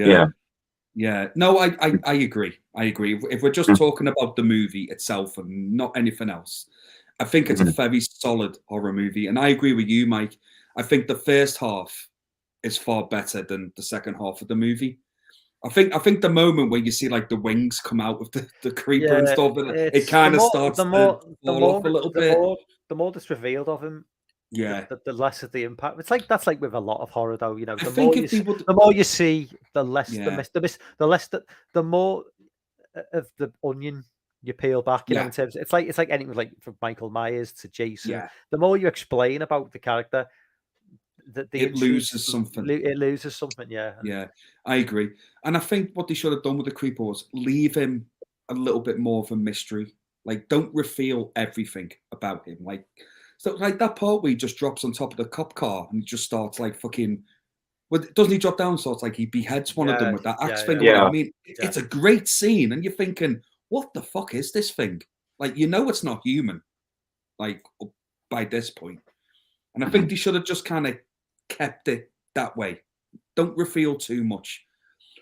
Yeah. No, I agree. I agree. If we're just talking about the movie itself and not anything else, I think it's a very solid horror movie. And I agree with you, Mike. I think the first half is far better than the second half of the movie. I think the moment where you see like the wings come out of the creeper and stuff, it kind of starts to fall off a little bit. The more that's revealed of him, the less of the impact. That's like with a lot of horror, though. You know, the more you see, the less the more of the onion you peel back. You know, in terms, it's like anything like from Michael Myers to Jason. Yeah. The more you explain about the character, it loses something. It loses something. Yeah, I agree. And I think what they should have done with the creeper was leave him a little bit more of a mystery. Like, don't reveal everything about him. So like that part where he just drops on top of the cop car and he just starts like fucking. Well, doesn't he drop down? So it's like he beheads one of them with that axe thing. I mean, it's a great scene, and you're thinking, what the fuck is this thing? Like, you know, it's not human. Like, by this point, and I think they should have just kind of kept it that way. Don't reveal too much,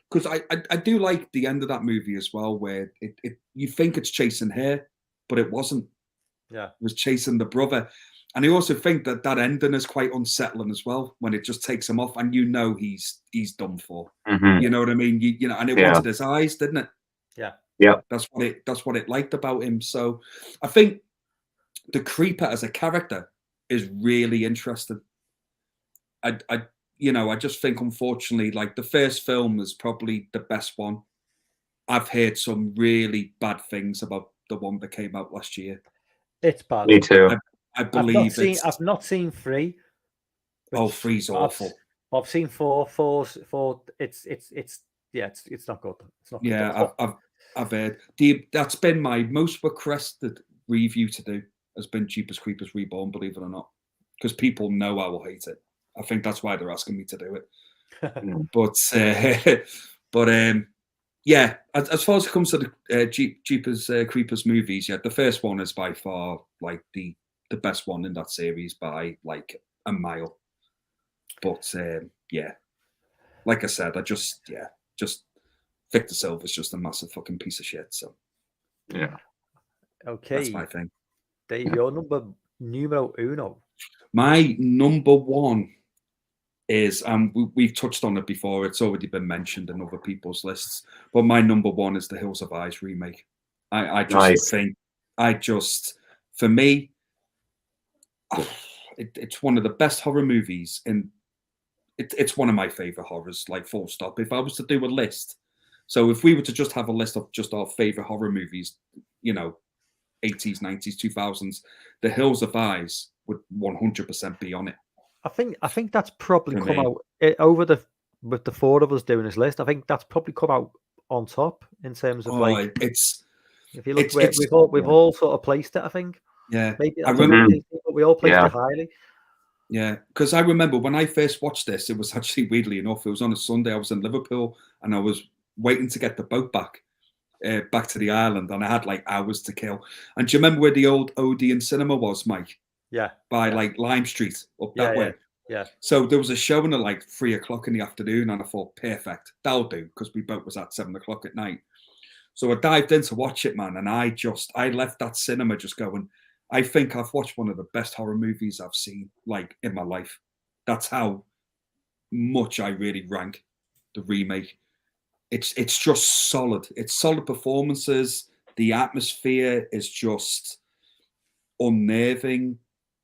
because I do like the end of that movie as well, where it you think it's chasing her, but it wasn't. Yeah, it was chasing the brother. And I also think that ending is quite unsettling as well, when it just takes him off and you know he's done for. You know what I mean? You know, and it wanted his eyes, didn't it? Yeah. That's what it liked about him. So I think the creeper as a character is really interesting. I just think, unfortunately, like the first film is probably the best one. I've heard some really bad things about the one that came out last year. It's bad. Me too. I believe I've not seen 3. Oh, 3's awful. I've seen 4. 4's it's not good. It's not good. Yeah, I've heard. That's been my most requested review to do, has been Jeepers Creepers Reborn, believe it or not, because people know I will hate it. I think that's why they're asking me to do it. But yeah, as far as it comes to the Jeepers Creepers movies, the first one is by far like the best one in that series by like a mile. But like I said, just Victor Silva's just a massive fucking piece of shit. So yeah, okay, that's my thing. Dave, your numero uno. My number one is, we've touched on it before. It's already been mentioned in other people's lists, but my number one is the Hills of Eyes remake. I just think For me, it's one of the best horror movies, and it's one of my favorite horrors, like full stop. If I was to do a list, so if we were to just have a list of just our favorite horror movies, 80s, 90s, 2000s, The Hills of Eyes would 100% be on it. I think that's probably come out over with the four of us doing this list. I think that's probably come out on top in terms of if you look, we've all sort of placed it. I think. Yeah, maybe I remember, but we all placed it highly. Yeah, because I remember when I first watched this, it was actually weirdly enough, it was on a Sunday. I was in Liverpool and I was waiting to get the boat back to the island, and I had like hours to kill. And do you remember where the old Odeon cinema was, Mike? Yeah. By like Lime Street up that way. Yeah. So there was a showing at like 3:00 in the afternoon, and I thought, perfect, that'll do, because we boat was at 7:00 at night. So I dived in to watch it, man, and I left that cinema just going, I think I've watched one of the best horror movies I've seen, like, in my life. That's how much I really rank the remake. It's just solid. It's solid performances. The atmosphere is just unnerving.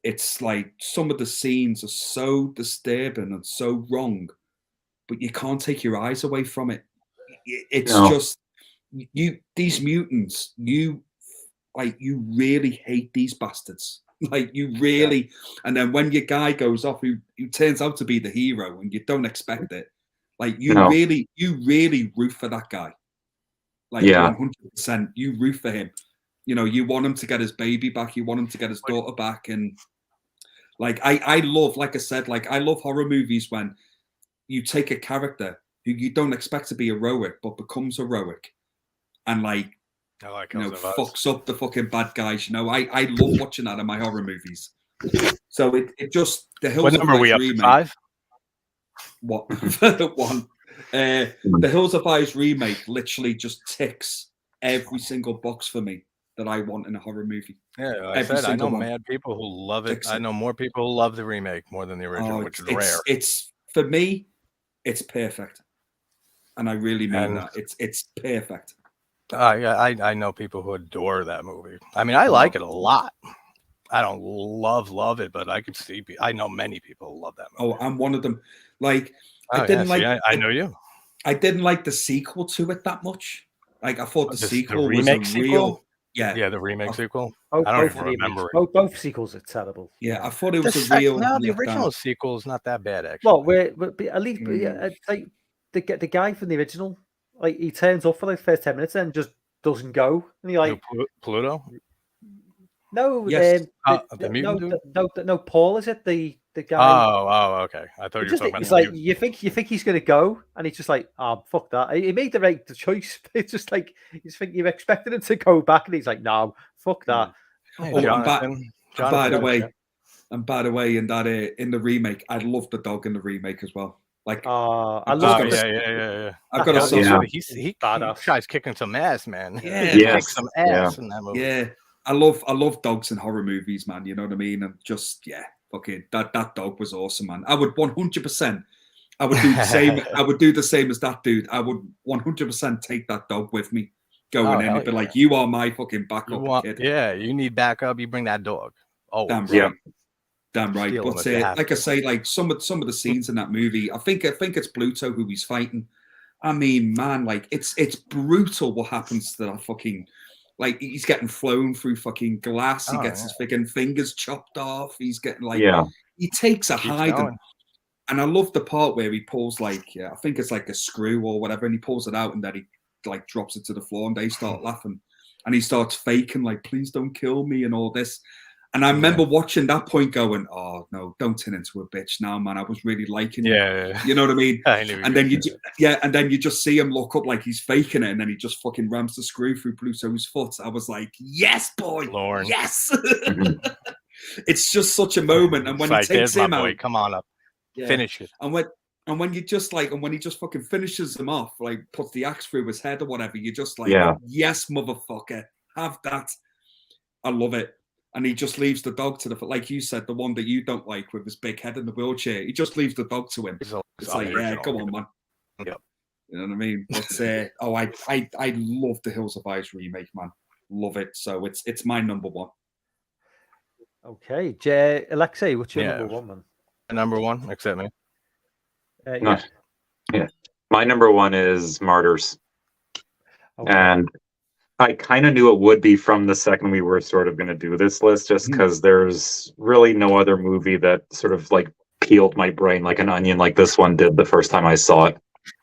It's like some of the scenes are so disturbing and so wrong, but you can't take your eyes away from it. It's just these mutants. You really hate these bastards. Like, you really, and then when your guy goes off, who turns out to be the hero, and you don't expect it, like, you really root for that guy. Like, 100%, you root for him. You want him to get his baby back. You want him to get his daughter back. And like, I love, like I said, like, I love horror movies when you take a character who you don't expect to be heroic, but becomes heroic, and like, fucks up the fucking bad guys. I love watching that in my horror movies. So it just, the Hills of Eyes remake. 5? What? One. The Hills of Eyes remake literally just ticks every single box for me that I want in a horror movie. Yeah, I know mad people who love it. I know more people who love the remake more than the original, which is rare. It's for me, it's perfect, and I really mean that. It's perfect. I know people who adore that movie. I mean, I like it a lot. I don't love it, but I could see. I know many people who love that movie. Oh, I'm one of them. Like, I know you. I didn't like the sequel to it that much. Like, I thought the sequel was a sequel? real. Yeah, the remake sequel. I don't even remember it. Both sequels are terrible. Yeah, I thought it was a real. No, the original sequel is not that bad, actually. Well, at least like the guy from the original, like, he turns up for like the first 10 minutes and just doesn't go, and he like Pluto. No, yes. The mutant dude? No, Paul, is it the guy? Oh, okay. I thought you were talking about. It's like you think he's going to go, and he's just like, oh, fuck that. He made the right choice. It's just like you expected him to go back, and he's like, no, fuck that. Hey, by the way, in the remake, I love the dog in the remake as well. Like, I love it. Yeah. I've got to say, he tries kicking some ass, man. Yeah, kicks some ass in that movie. Yeah, I love dogs in horror movies, man. You know what I mean? And just fucking that dog was awesome, man. I would 100%. I would do the same. I would do the same as that dude. I would 100% take that dog with me going in and be like, "You are my fucking backup kid." Yeah, you need backup. You bring that dog. Oh, damn right. But like I say, like some of the scenes in that movie, I think it's Pluto who he's fighting. I mean, man, like, it's brutal what happens to that fucking. Like, he's getting flown through fucking glass. He gets his freaking fingers chopped off. He's getting like, he takes a hiding. And I love the part where he pulls I think it's like a screw or whatever, and he pulls it out, and then he like drops it to the floor, and they start laughing, and he starts faking like, please don't kill me and all this. And I remember watching that point going, oh no, don't turn into a bitch now, man. I was really liking it. You know what I mean? And then you just see him look up like he's faking it, and then he just fucking rams the screw through Pluto's foot. I was like, yes, boy, Lorne. Yes. It's just such a moment. And when he takes him out, come on up, finish it. And when you just when he just fucking finishes him off, like puts the axe through his head or whatever, you're just like, yes, motherfucker, have that. I love it. And he just leaves the dog to like you said, the one that you don't like with his big head in the wheelchair. He just leaves the dog to him. It's like, come on, man. Yep. You know what I mean? But I love the Hills of Eyes remake, man. love it. So it's my number one. Okay, Alexei, what's your number one, man? Number one, except me. Yeah. My number one is Martyrs. Okay. And I kind of knew it would be from the second we were sort of going to do this list, just because there's really no other movie that sort of like peeled my brain like an onion like this one did the first time I saw it.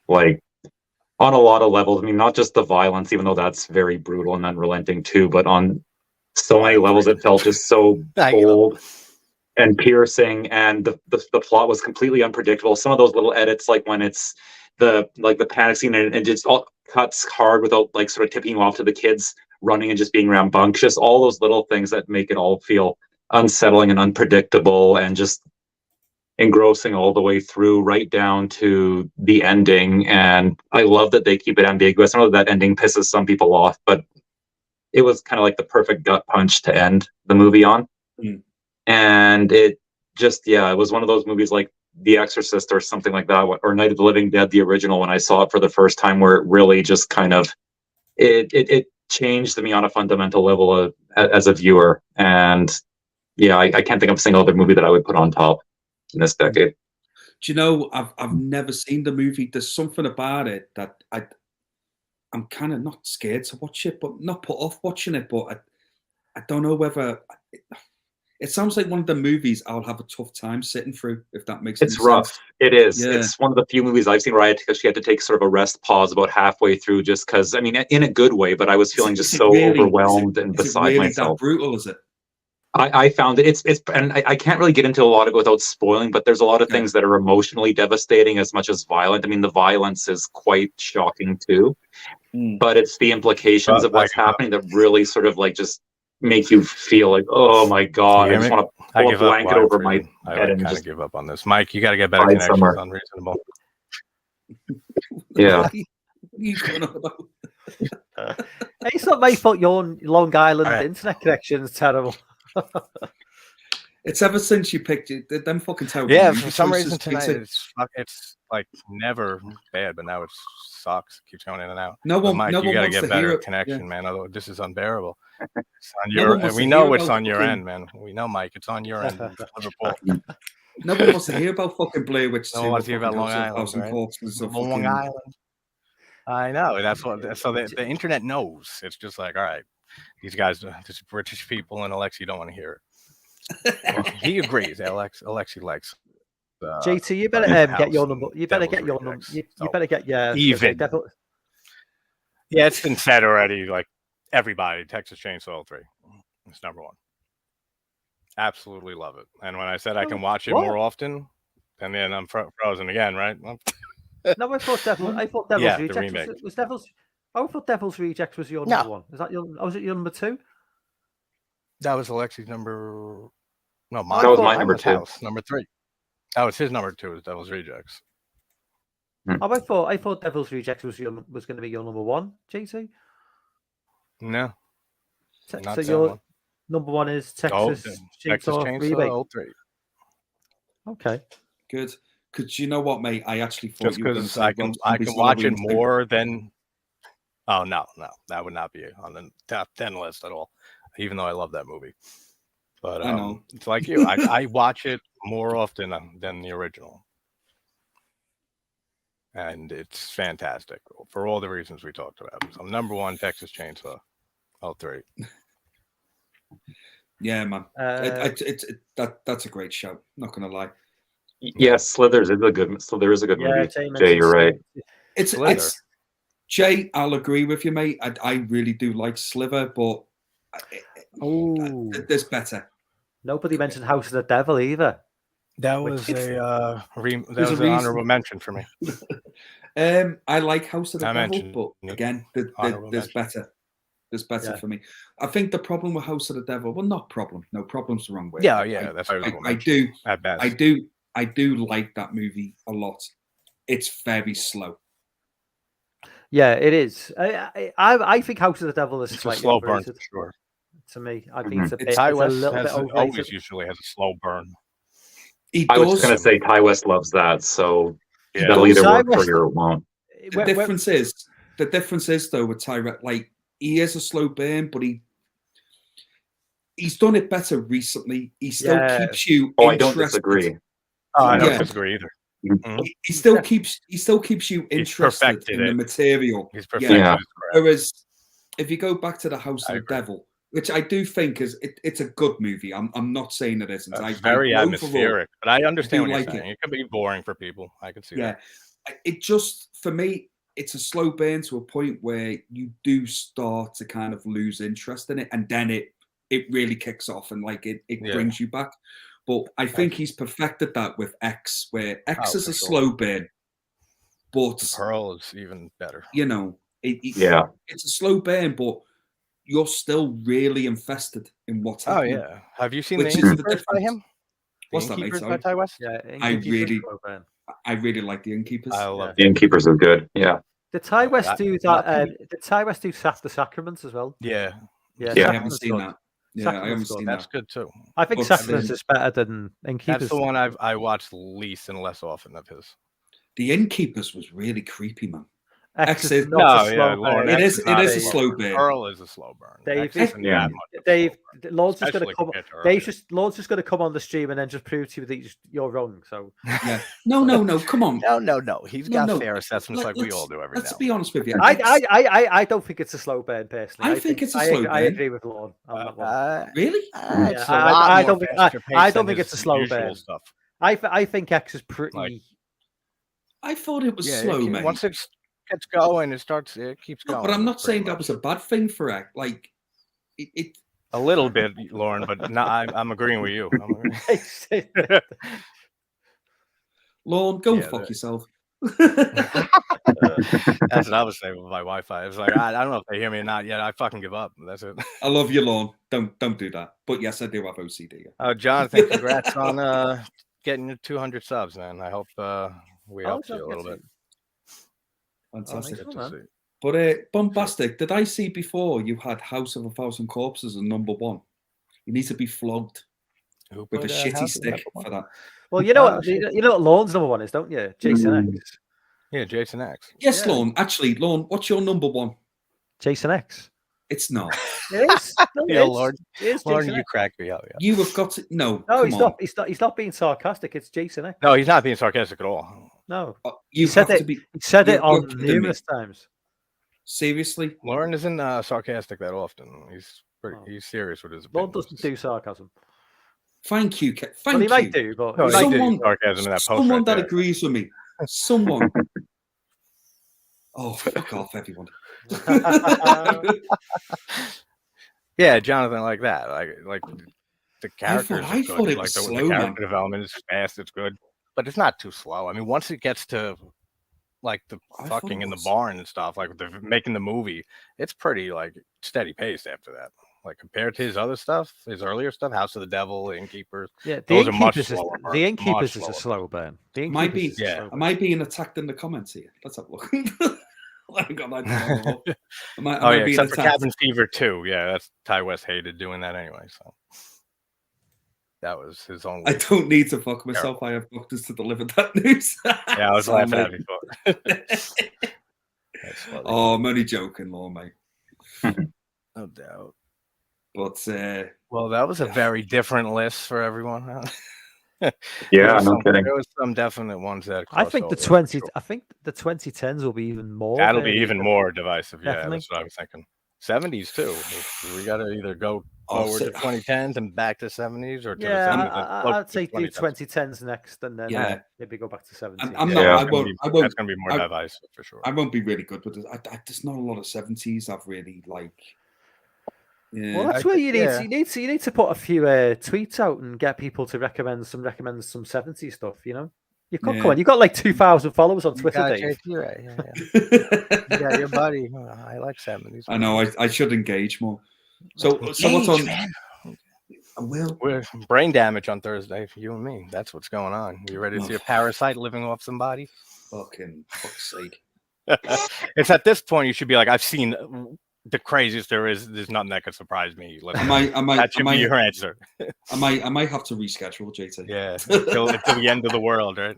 Like, on a lot of levels. I mean, not just the violence, even though that's very brutal and unrelenting too, but on so many levels it felt just so bold and piercing, and the plot was completely unpredictable. Some of those little edits, like when it's the panic scene and it just all cuts hard without like sort of tipping you off to the kids running and just being rambunctious, all those little things that make it all feel unsettling and unpredictable and just engrossing all the way through, right down to the ending. And I love that they keep it ambiguous. I know that ending pisses some people off, but it was kind of like the perfect gut punch to end the movie on. And it just, it was one of those movies like The Exorcist or something like that, or Night of the Living Dead, the original, when I saw it for the first time, where it really just kind of it changed me on a fundamental level as a viewer. And I can't think of a single other movie that I would put on top in this decade. Do you know, I've never seen the movie. There's something about it that I'm kind of not scared to watch it, but not put off watching it. But I don't know whether it sounds like one of the movies I'll have a tough time sitting through, if that makes it's rough. sense. It is. Yeah. It's one of the few movies I've seen where I actually had to take sort of a rest pause about halfway through, just because, I mean, in a good way, but I was feeling just so overwhelmed and beside myself. That brutal, is it? I found it's and I can't really get into a lot of it without spoiling, but there's a lot of things that are emotionally devastating as much as violent. I mean, the violence is quite shocking too, but it's the implications of what's happening that really sort of like just make you feel like, oh my God, I just want to pull a blanket over my head and just give up on this. Mike, you got to get better connections. It's unreasonable. Yeah. It's not my fault your Long Island internet connection is terrible. It's ever since you picked it, them fucking terrible. Yeah, for some reason tonight it's like never bad, but now it sucks. It keeps going in and out. Mike, you gotta get better connection, man. Otherwise, this is unbearable. It's on your, and we know it's on your end, man. We know, Mike, it's on your end. Liverpool. No one wants to hear about fucking Blair Witch. No one wants to hear about Long Island, right? Long Island. I know. That's what. So the internet knows. It's just like, all right, these guys, this British people, and Alexi don't want to hear it. Well, he agrees. Alexi likes. JT, you better get your number. You better get your number. You better get even. Yeah, it's been said already. Like everybody, Texas Chainsaw 3. It's number one. Absolutely love it. And when I said I can watch it more often, and then I'm frozen again, right? No, I thought Devil's Rejects was Devil's. I thought Devil's Rejects was your number one. Is that your? Was it your number two? That was Alexi's number. No, that was my number two. Number three. That was his number two. Was Devil's Rejects. Oh, I thought Devil's Rejects was going to be your number one, JT. No. So your number one is Texas Chainsaw Remake. 03. Okay. Good. Because you know what, mate? I actually thought because I can watch it more than. Oh no, that would not be on the top 10 list at all. Even though I love that movie, but it's like you. I watch it more often than the original, and it's fantastic for all the reasons we talked about. So number one, Texas Chainsaw 03. Yeah, man. That's a great show. Not gonna lie. Yes, Slither is a good movie. Jay, you're right. It's Jay. I'll agree with you, mate. I really do like Slither, but there's better. Nobody mentioned House of the Devil either. That was an honorable mention for me. I like House of the Devil, but again, there's better. There's better for me. I think the problem with House of the Devil, well, not problem. No, problem's the wrong way. Yeah, that's I do like that movie a lot. It's very slow. Yeah, it is. I think House of the Devil is slightly slow burn for sure. To me, I think it's a little bit overrated. Always usually has a slow burn. I was going to say Ty West loves that, so that'll either work for you or it won't. The difference is though with Ty, like he is a slow burn, but he's done it better recently. He still keeps you interested. I don't disagree. I don't disagree either. Mm-hmm. He still keeps you interested in the material. He's perfected. Whereas if you go back to the House of the Devil, which I do think is it's a good movie. I'm not saying it isn't. It's very atmospheric, but I understand what you're saying. It can be boring for people. I can see that. It just, for me, it's a slow burn to a point where you do start to kind of lose interest in it, and then it really kicks off and like it brings you back. But I think he's perfected that with X, where X is a slow burn, but the Pearl is even better. You know, it's a slow burn, but you're still really invested in what's happening. Oh yeah, have you seen the Innkeepers by him? What's that, mate? By Ty West? Yeah, I really like the Innkeepers. I love the Innkeepers are good. Yeah. Did Ty West do that? Did Ty West do the Sacraments as well? Yeah. I haven't seen that. Yeah, I haven't seen that. That's good too. I think Sacraments is better than Innkeepers. That's the one I watched least and less often of his. The Innkeepers was really creepy, man. X is not a slow burn. It is a slow burn. Pearl is a slow burn. Dave, Lord's just going to come. Lord's just going to come on the stream and then just prove to you that you're wrong. So no, come on. No. He's got fair assessments like we all do every now. Let's be honest with you. I don't think it's a slow burn personally. I think it's a slow burn. I agree with Lord. Really? I don't think it's a slow burn. I think X is pretty. I thought it was slow, man. Once it gets going, it keeps going. But I'm not saying that was a bad thing for X. Like it a little bit, Lauren, but no, I'm agreeing with you. Lauren, go fuck yourself. That's what I was saying with my Wi-Fi. It's like I don't know if they hear me or not yet. I fucking give up. That's it. I love you, Lauren. Don't do that. But yes, I do have OCD. Oh, Jonathan, congrats on getting your 200 subs, man. I hope we helped you a little bit. Fantastic. But Bombastic, did I see before you had House of a Thousand Corpses as #1? You need to be flogged with a shitty stick for that. Well, you know what Lorne's #1 is, don't you? Jason X. Yeah, Jason X. Yes, Lorne. Actually, Lorne, what's your #1? Jason X. It's not. It is. No, Lord, you crack me up. Yeah. You have got to no. He's not. He's not being sarcastic. It's Jason X. No, he's not being sarcastic at all. No, he said it on numerous times. Seriously, Lauren isn't sarcastic that often. He's serious with his opinions. Lauren doesn't do sarcasm. Thank you. He might do, but someone that agrees with me. Someone. Oh, fuck off, everyone. Yeah, Jonathan, like that. Like the characters. I thought it was slow, the character development is fast. It's good, but it's not too slow. I mean, once it gets to like the fucking in the barn and stuff, like they're making the movie, it's pretty like steady paced after that. Like compared to his other stuff, his earlier stuff, House of the Devil, Innkeepers. Yeah, those are much slower. The Innkeepers is a slow burn. Am I being attacked in the comments here? Let's have a look. I got that. Except for Cabin Fever 2. Yeah, that's Ty West hated doing that anyway. So that was his own. I don't need to fuck myself. I have doctors to deliver that news. Yeah, I was laughing at you. I'm only joking, Lord, mate. No doubt. But well, that was a very different list for everyone. Yeah, no kidding. There was some definite ones that I think the 2010s will be even more. That'll be even more divisive. Definitely. Yeah, that's what I was thinking. 70s too. We got to either go forward to 2010s and back to 70s, or to the 70s. I'd say do 2010s next, and then maybe go back to 70s. I'm not. I won't. That's going to be more divisive for sure. I won't be really good with it. There's not a lot of 70s I've really like. Yeah. Well, that's where you need to put a few tweets out and get people to recommend some 70s stuff. You know, you come on. You got like 2,000 followers on Twitter, Dave. Yeah, your buddy. I like 70s. I know. I should engage more. So what's on? Man. I will. We're brain damage on Thursday for you and me. That's what's going on. You ready to see a parasite living off somebody? Fucking fuck's sake! It's at this point you should be like, I've seen the craziest there is. There's nothing that could surprise me. That should be your answer. I might have to reschedule, JT. Yeah, until the end of the world, right?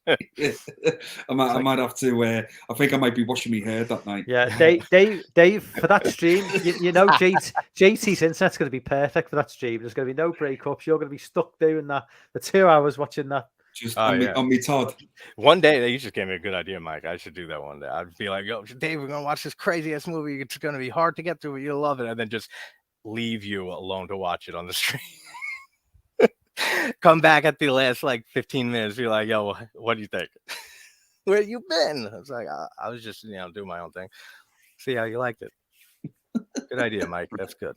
I might have to. I think I might be washing my hair that night. Yeah, Dave, for that stream, you know, JT's internet's going to be perfect for that stream. There's going to be no breakups. You're going to be stuck doing that for 2 hours watching that. Just on me, Todd. One day, you just gave me a good idea, Mike. I should do that one day. I'd be like, yo, Dave, we're going to watch this crazy ass movie. It's going to be hard to get through, but you'll love it. And then just leave you alone to watch it on the stream. Come back at the last like 15 minutes. Be like, yo, what do you think? Where you been? I was like, I was just, doing my own thing. See how you liked it. Good idea, Mike. That's good.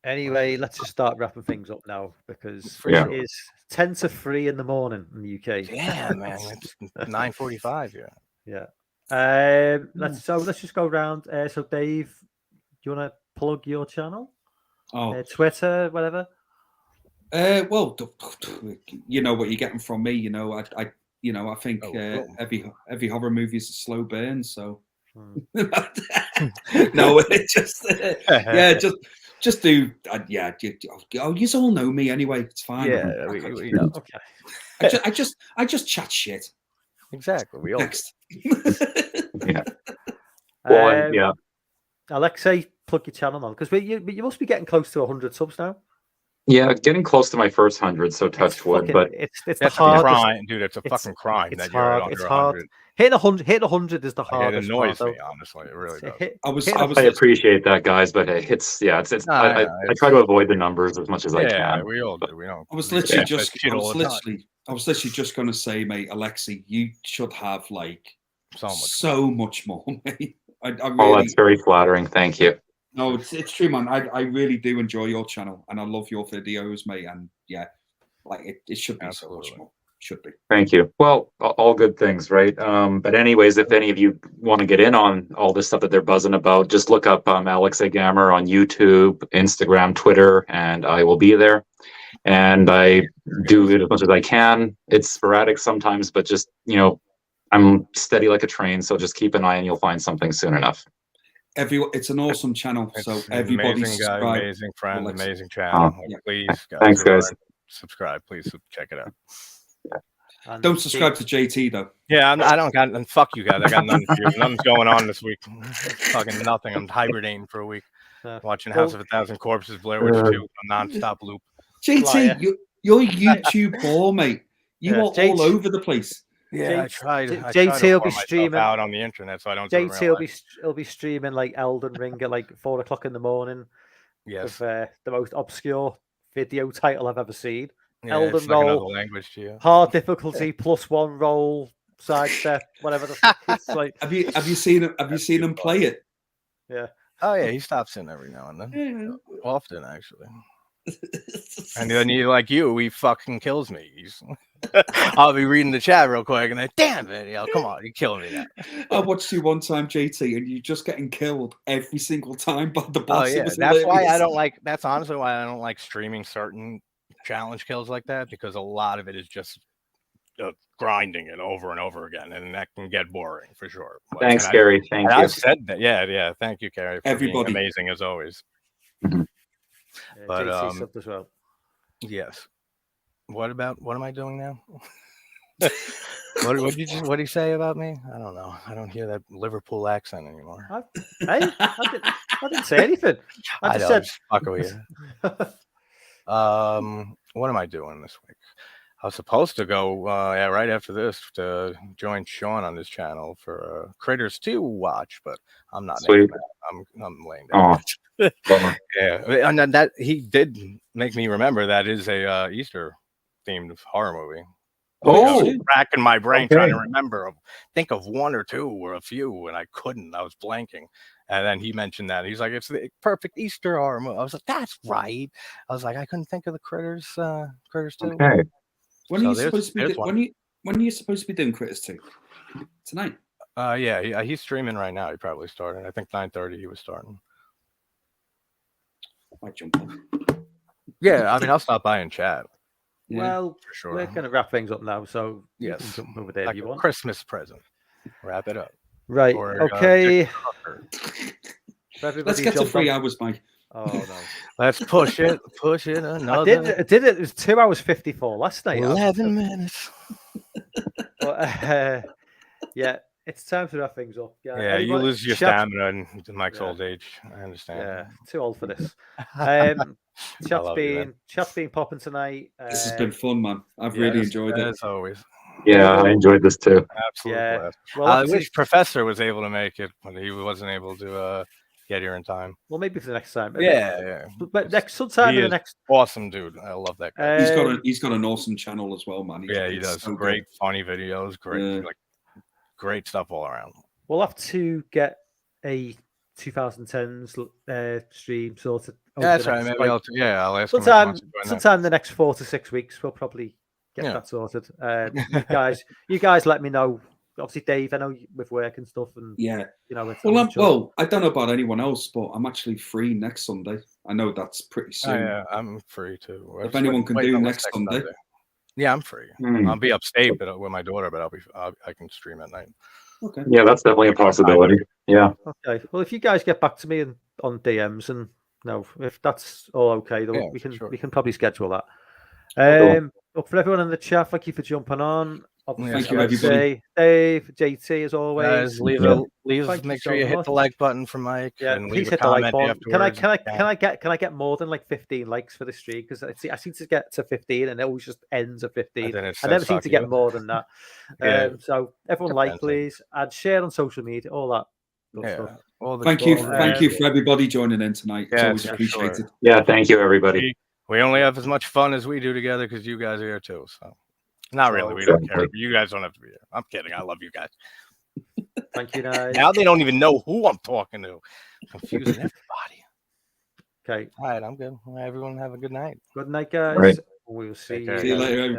Anyway, let's just start wrapping things up now because it is 10 to 3 in the morning in the UK. Yeah, man. It's 9:45 here. Yeah. Let's just go around. So Dave, do you want to plug your channel? Twitter, whatever. Well, you know what you're getting from me. I think every horror movie is a slow burn. So no, just do. You all know me anyway. It's fine. Yeah, okay. I just chat shit. Exactly. We all next. Yeah. Well, yeah. Alexei, plug your channel on because you must be getting close to 100 subs now. Yeah, getting close to my first 100, so touch wood. But it's the hardest, crime, dude. It's a fucking crime that you're hard. under It's 100. hard. Hitting 100 is the hardest. It annoys me, honestly. It really does. I appreciate that, guys, but I try to avoid the numbers as much as I can. Yeah, we all do. We don't. I was literally just going to say, mate, Alexei, you should have like so much more, mate. That's very flattering. Thank you. No, it's true, man. I really do enjoy your channel, and I love your videos, mate. And yeah, like it should be Absolutely. so much more. Should be. Thank you. Well, all good things, right? But anyways, if any of you want to get in on all this stuff that they're buzzing about, just look up Alexei Gammer on YouTube, Instagram, Twitter, and I will be there. And I do it as much as I can. It's sporadic sometimes, but just I'm steady like a train. So just keep an eye, and you'll find something soon enough. It's an awesome channel. So everybody amazing guy, subscribe. amazing friend, amazing channel. Please, guys, thanks, guys. Subscribe, please check it out. Don't subscribe to JT though. Yeah, I don't got. And fuck you guys. I got nothing for you. Nothing's going on this week. Fucking nothing. I'm hibernating for a week, watching House of a Thousand Corpses, Blair Witch 2, a non-stop loop. JT, you're YouTube poor, mate. You are all over the place. Yeah, I tried. JT will be streaming out on the internet, so I don't. JT will be streaming like Elden Ring at like 4 o'clock in the morning. Yes, with the most obscure video title I've ever seen. Yeah, Elden roll, language to you. Hard difficulty +1 roll, sidestep, whatever the fuck it's like. Have you seen him play it? Yeah. Oh yeah, he stops in every now and then. Often actually. And then he fucking kills me. I'll be reading the chat real quick and then, damn it, come on, you're killing me now. I watched you one time, JT, and you're just getting killed every single time by the boss. Oh yeah, that's why I don't like. That's honestly why I don't like streaming certain challenge kills like that, because a lot of it is just grinding it over and over again, and that can get boring for sure. Thanks, Gary. Thank you. I've said that. Yeah. Thank you, Gary. Everybody, amazing as always. Mm-hmm. But JT as well. Yes. What am I doing now? What did he say about me? I don't know. I don't hear that Liverpool accent anymore. I didn't say anything. I just said, fuck with you. What am I doing this week? I was supposed to go right after this to join Sean on his channel for Critters 2 watch, but I'm not. I'm laying down. Yeah, and that he did make me remember that is a Easter themed horror movie. Racking my brain trying to think of one or two or a few, and I couldn't. I was blanking. And then he mentioned that. He's like, it's the perfect Easter horror movie. I was like, that's right. I was like, I couldn't think of the Critters 2. Okay. When are you supposed to be doing Critters 2? Tonight? Yeah, he's streaming right now. He probably started. I think 9:30 he was starting. Might jump on. Yeah, I mean, I'll stop by and chat. Yeah. Well, for sure. We're going to wrap things up now, so yes, jump over there like if you want. Christmas present. Wrap it up. Right. Okay. Let's get to 3 hours, Mike. Oh no. Let's push it. Push it. Another. I did it. It was 2 hours 54 last night. 11 minutes. But yeah, it's time to wrap things up. Yeah, you lose your stamina in Mike's old age. I understand. Yeah, too old for this. Chat's been popping tonight. This has been fun, man. I've really enjoyed it. As always. Yeah, I enjoyed this too. Absolutely. Yeah. Well, I wish Professor was able to make it, but he wasn't able to get here in time. Well, maybe for the next time. Yeah. But sometime in the next. Awesome dude. I love that guy. He's got an awesome channel as well, man. He does so great, funny videos. Great, great stuff all around. We'll have to get a 2010s stream sorted. That's right. Maybe I'll ask sometime in the next 4 to 6 weeks. We'll probably get that sorted. You guys, let me know. Obviously, Dave, I know with work and stuff, and well, I don't know about anyone else, but I'm actually free next Sunday. I know that's pretty soon. Yeah, I'm free too. If anyone can do next Sunday. Yeah, I'm free. I'll be upstate, but with my daughter, but I can stream at night. Okay. Yeah, that's definitely a possibility. Yeah. Okay. Well, if you guys get back to me on DMs, and if that's all okay, then we can probably schedule that. Look, for everyone in the chat, thank you for jumping on. Thank you, everybody. Dave, JT, as always. Make sure you hit the like button for Mike. Yeah, and please hit the like button. Can I get more than like 15 likes for the stream? Because I seem to get to 15 and it always just ends at 15. I never seem to get more than that. So everyone like, please, and share on social media, all that. Stuff. Thank you for everybody joining in tonight. It's always appreciated. Sure. Yeah, thank you, everybody. We only have as much fun as we do together because you guys are here too. So. Not really. We don't care. You guys don't have to be here. I'm kidding. I love you guys. Thank you, guys. Now they don't even know who I'm talking to. Confusing everybody. Okay. All right. I'm good. Everyone have a good night. Good night, guys. Right. We'll see you later.